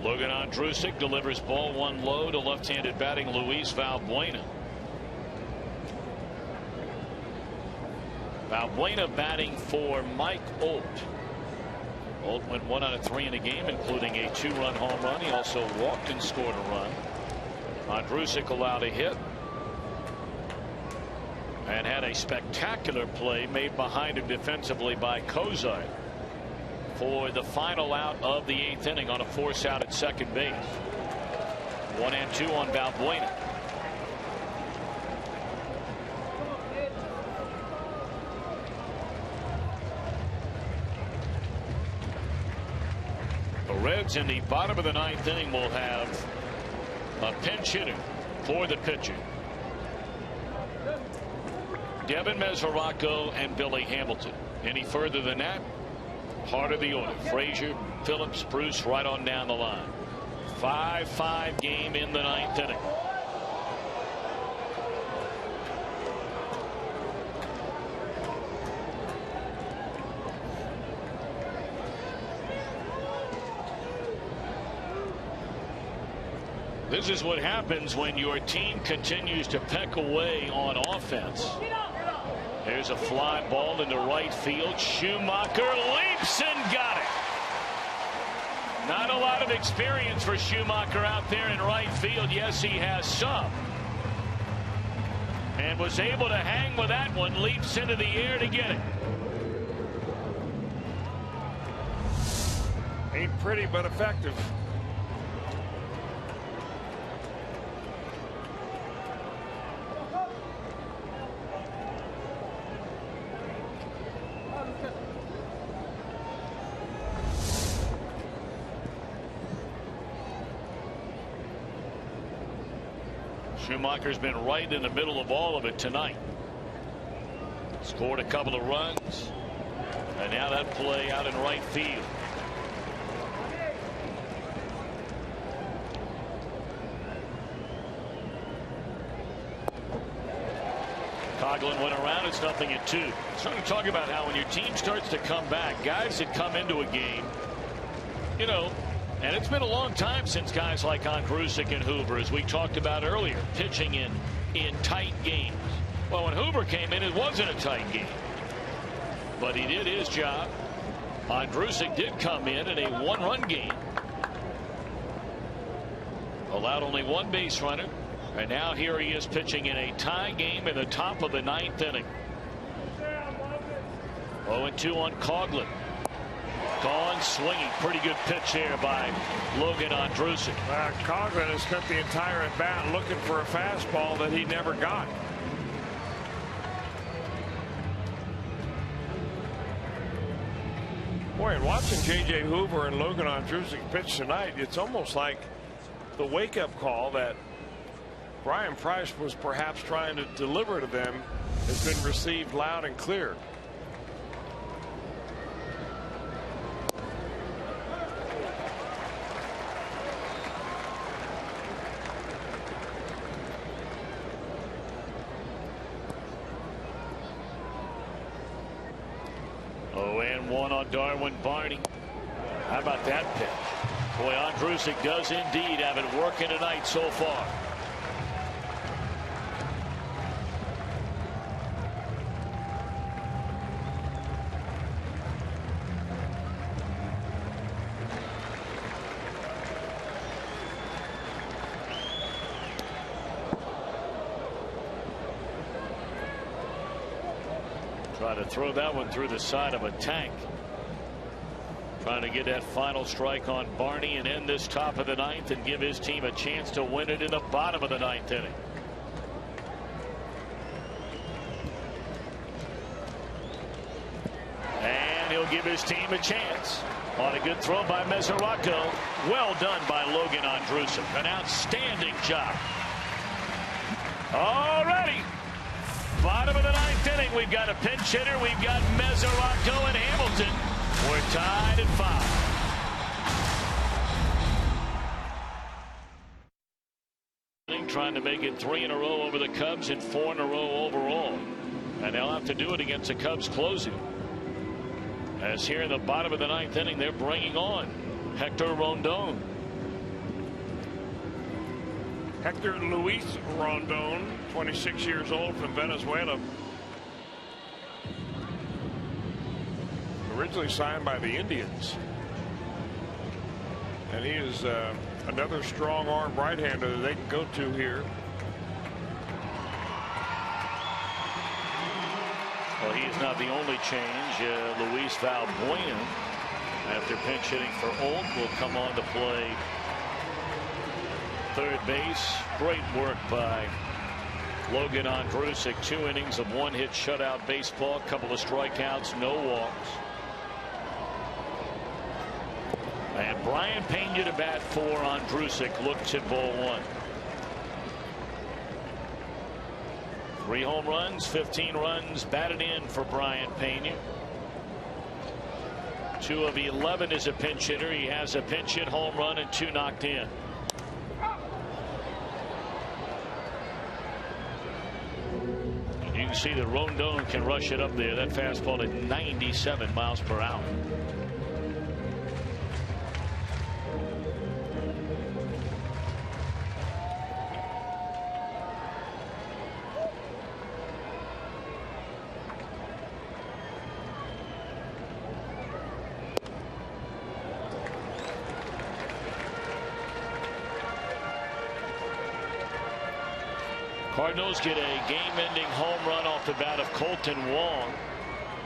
Logan Andrusic delivers ball one low to left-handed batting Luis Valbuena. Valbuena batting for Mike Olt. Olt went 1 out of 3 in the game, including a 2-run home run. He also walked and scored a run. Andrusic allowed a hit and had a spectacular play made behind him defensively by Cozart for the final out of the 8th inning on a force out at second base. 1-2 on Valbuena. The Reds in the bottom of the 9th inning will have a pinch hitter for the pitcher. Devin Mesoraco and Billy Hamilton. Any further than that, part of the order. Frazier, Phillips, Bruce right on down the line. 5-5 game in the 9th inning. This is what happens when your team continues to peck away on offense. There's a fly ball into right field. Schumacher leaps and got it. Not a lot of experience for Schumacher out there in right field. Yes, he has some. And was able to hang with that one. Leaps into the air to get it. Ain't pretty, but effective. Schumacher's been right in the middle of all of it tonight. Scored a couple of runs. And now that play out in right field. Coughlin went around. It's 0-2. Starting to talk about how when your team starts to come back, guys that come into a game, you know, and it's been a long time since guys like Andrusic and Hoover, as we talked about earlier, pitching in tight games. Well, when Hoover came in, it wasn't a tight game. But he did his job. Andrusic did come in a 1-run game. Allowed only 1 base runner. And now here he is pitching in a tie game in the top of the 9th inning. 0-2 on Coughlin. Gone swinging. Pretty good pitch there by Logan Andrusic. Coughlin has spent the entire at bat looking for a fastball that he never got. Boy, and watching J.J. Hoover and Logan Andrusic pitch tonight, it's almost like the wake-up call that Brian Price was perhaps trying to deliver to them has been received loud and clear. One on Darwin Barney. How about that pitch? Boy, Andrusic does indeed have it working tonight so far. Trying to throw that one through the side of a tank. Trying to get that final strike on Barney and end this top of the 9th and give his team a chance to win it in the bottom of the 9th inning. And he'll give his team a chance on a good throw by Mesoraco. Well done by Logan Andrusic. An outstanding job. Alrighty. Bottom of the 9th inning. We've got a pinch hitter. We've got Mesoraco and Hamilton. We're tied at 5. Trying to make it 3 in a row over the Cubs and 4 in a row overall. And they'll have to do it against the Cubs closing. As here in the bottom of the 9th inning, they're bringing on Hector Rondon. Hector Luis Rondon, 26 years old, from Venezuela. Originally signed by the Indians. And he is another strong arm right-hander that they can go to here. Well, he is not the only change. Luis Valbuena, after pinch hitting for Olt, will come on to play third base. Great work by Logan Ondrusek. 2 innings of 1-hit shutout baseball, couple of strikeouts, no walks. And Brian Pena to bat for Ondrusek. Looks at ball 1. 3 home runs, 15 runs batted in for Brian Pena. 2 of 11 as a pinch hitter. He has a pinch hit home run and 2 knocked in. And you can see that Rondon can rush it up there. That fastball at 97 miles per hour. Cardinals get a game-ending home run off the bat of Colton Wong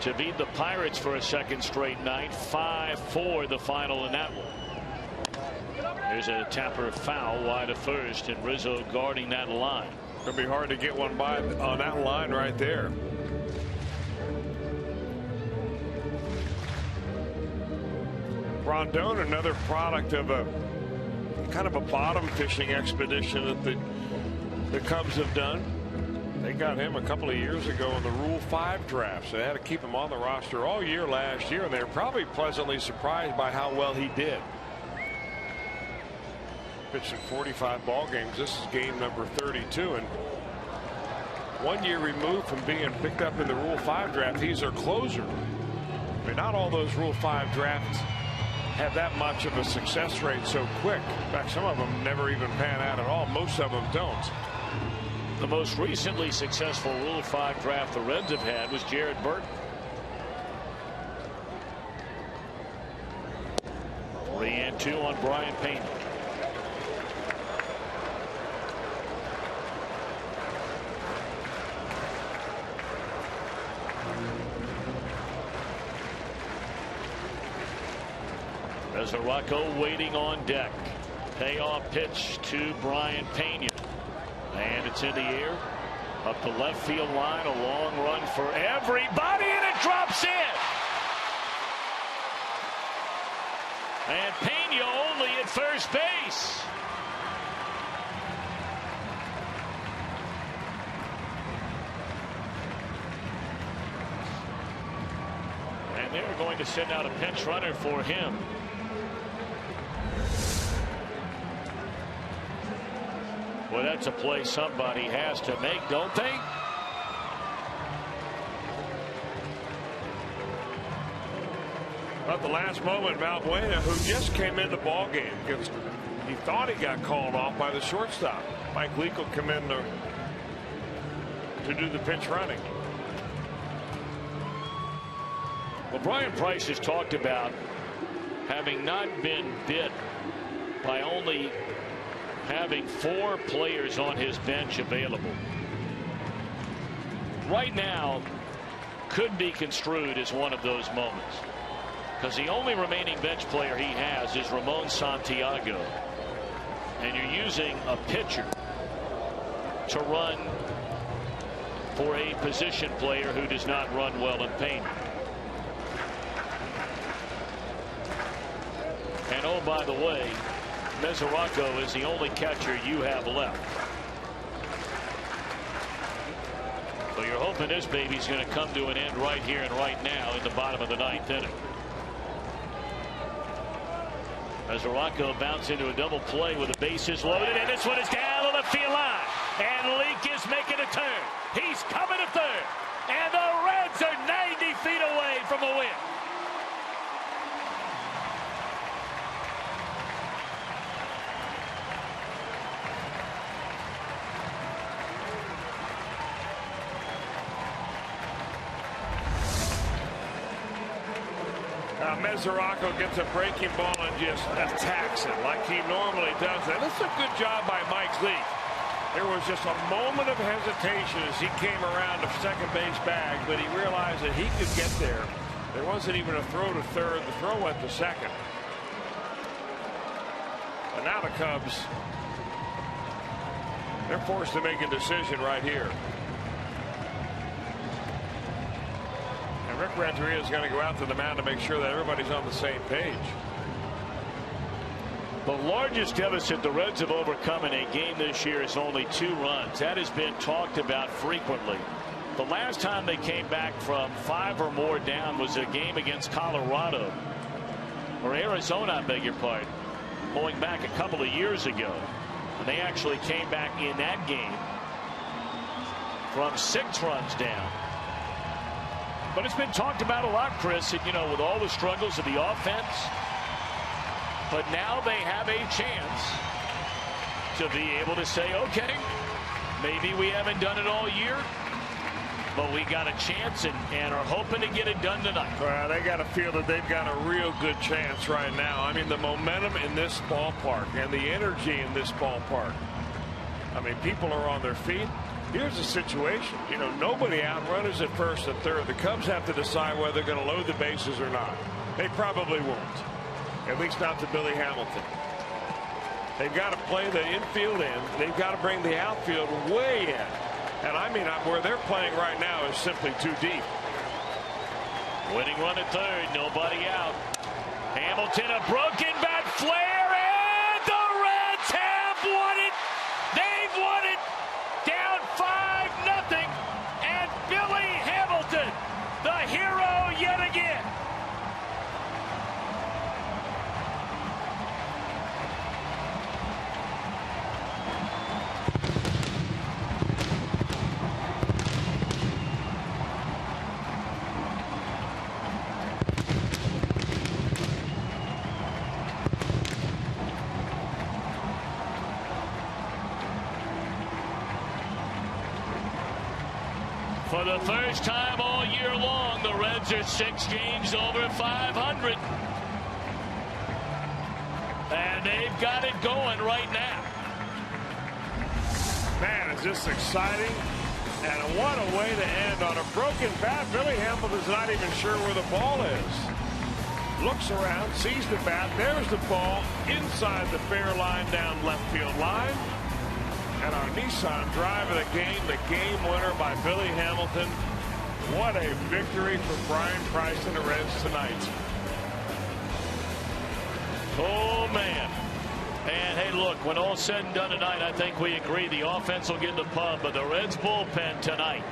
to beat the Pirates for a second straight night. 5-4 the final in that one. There's a Tapper foul wide of first, and Rizzo guarding that line. It'll be hard to get one by on that line right there. Rondon, another product of a kind of a bottom fishing expedition that the Cubs have done. They got him a couple of years ago in the Rule 5 draft, so they had to keep him on the roster all year last year, and they were probably pleasantly surprised by how well he did. Pitched in 45 ball games. This is game number 32, and 1 year removed from being picked up in the Rule 5 draft. He's their closer. I mean, not all those Rule 5 drafts have that much of a success rate so quick. In fact, some of them never even pan out at all. Most of them don't. The most recently successful Rule 5 draft the Reds have had was Jared Burton. 3-2 on Brian Pena. Mesoraco waiting on deck. Payoff pitch to Brian Pena. And it's in the air. Up the left field line. A long run for everybody. And it drops in. And Pena only at first base. And they're going to send out a pinch runner for him. Well, that's a play somebody has to make, don't they? At the last moment, Valbuena, who just came in the ball game, because he thought he got called off by the shortstop. Mike Leake will come in to do the pinch running. Well, Brian Price has talked about having not been bit by only having 4 players on his bench available. Right now could be construed as one of those moments, because the only remaining bench player he has is Ramon Santiago, and you're using a pitcher to run for a position player who does not run well in pain. And oh, by the way, Mesoraco is the only catcher you have left. So you're hoping this baby's going to come to an end right here and right now in the bottom of the 9th inning. Mesoraco bounced into a double play with the bases loaded, and this one is down the left field line. And Leake is making a turn. He's coming to third. And the Reds are 90 feet away from a win. Mesoraco gets a breaking ball and just attacks it like he normally does. And it's a good job by Mike Leake. There was just a moment of hesitation as he came around the second base bag, but he realized that he could get there. There wasn't even a throw to third. The throw went to second. And now the Cubs, they're forced to make a decision right here. And Rick Renteria is going to go out to the mound to make sure that everybody's on the same page. The largest deficit the Reds have overcome in a game this year is only 2 runs. That has been talked about frequently. The last time they came back from 5 or more down was a game against Colorado, or Arizona, I beg your pardon, going back a couple of years ago. And they actually came back in that game from 6 runs down. But it's been talked about a lot, Chris, you know, with all the struggles of the offense. But now they have a chance to be able to say, okay, maybe we haven't done it all year, but we got a chance and are hoping to get it done tonight. They got to feel that they've got a real good chance right now. I mean, the momentum in this ballpark and the energy in this ballpark. I mean, people are on their feet. Here's the situation. You know, nobody outrunners at first and third. The Cubs have to decide whether they're going to load the bases or not. They probably won't. At least not to Billy Hamilton. They've got to play the infield in. They've got to bring the outfield way in. And I mean, where they're playing right now is simply too deep. Winning run at third, nobody out. Hamilton, a broken bat flare, and the Reds have won it. They've won it. Down 5-0. And Billy Hamilton, the hero yet again. For the first time all year long, the Reds are 6 games over 500. And they've got it going right now. Man, is this exciting. And what a way to end on a broken bat. Billy Hamilton's not even sure where the ball is. Looks around, sees the bat. There's the ball inside the fair line down left field line. And our Nissan drive of the game winner by Billy Hamilton. What a victory for Brian Price and the Reds tonight. Oh, man. And, hey, look, when all's said and done tonight, I think we agree the offense will get the pub, but the Reds bullpen tonight.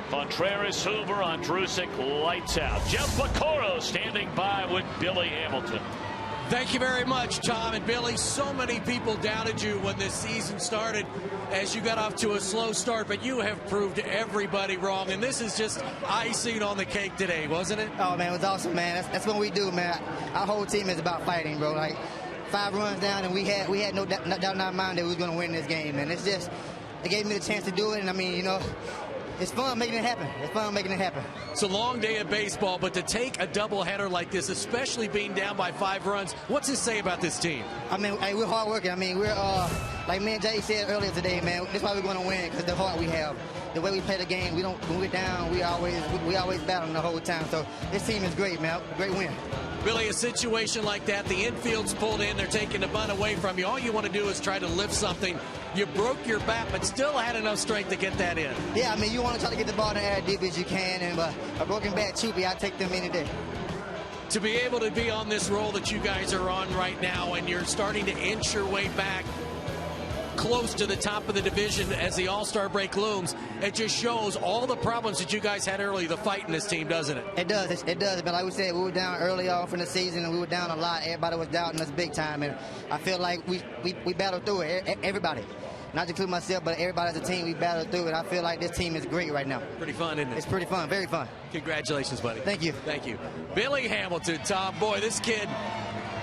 Contreras, Hoover, Andrusik, lights out. Jeff Piccolo standing by with Billy Hamilton. Thank you very much, Tom and Billy. So many people doubted you when this season started as you got off to a slow start, but you have proved everybody wrong, and this is just icing on the cake today, wasn't it? Oh, man, it was awesome, man. That's what we do, man. Our whole team is about fighting, bro. Like, 5 runs down, and we had no doubt in our mind that we was going to win this game, and it's just, it gave me the chance to do it, and I mean, you know, it's fun making it happen. It's fun making it happen. It's a long day of baseball, but to take a doubleheader like this, especially being down by 5 runs, what's this say about this team? I mean, hey, we're hard working. I mean, we're like me and Jay said earlier today, man. That's why we're going to win, because the heart we have, the way we play the game. When we're down, we always battling the whole time. So this team is great, man. Great win. Really, a situation like that, the infield's pulled in, they're taking the bunt away from you. All you want to do is try to lift something. You broke your bat, but still had enough strength to get that in. Yeah, I mean, you want to try to get the ball in the air as deep as you can, and a broken bat, Choopy, I take them any day. To be able to be on this roll that you guys are on right now, and you're starting to inch your way back close to the top of the division as the All-Star break looms, it just shows all the problems that you guys had early, the fight in this team, doesn't it? It does. It does. But like we said, we were down early off in the season, and we were down a lot. Everybody was doubting us big time, and I feel like we battled through it. Everybody. Not to include myself, but everybody as a team, we battled through it. I feel like this team is great right now. Pretty fun, isn't it? It's pretty fun. Very fun. Congratulations, buddy. Thank you. Thank you. Billy Hamilton, Tom, boy, this kid,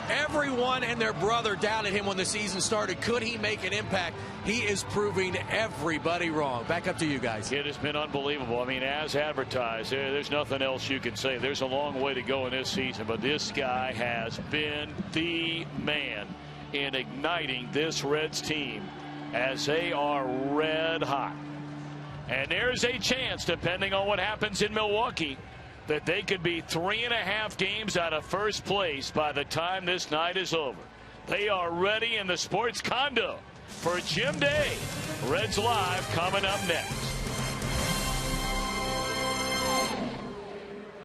Everyone and their brother doubted him when the season started. Could he make an impact? He is proving everybody wrong. Back up to you guys. It has been unbelievable. I mean, as advertised, there's nothing else you can say. There's a long way to go in this season, but this guy has been the man in igniting this Reds team as they are red hot. And there's a chance, depending on what happens in Milwaukee, that they could be 3.5 games out of first place by the time this night is over. They are ready in the sports condo for Jim Day. Reds Live coming up next.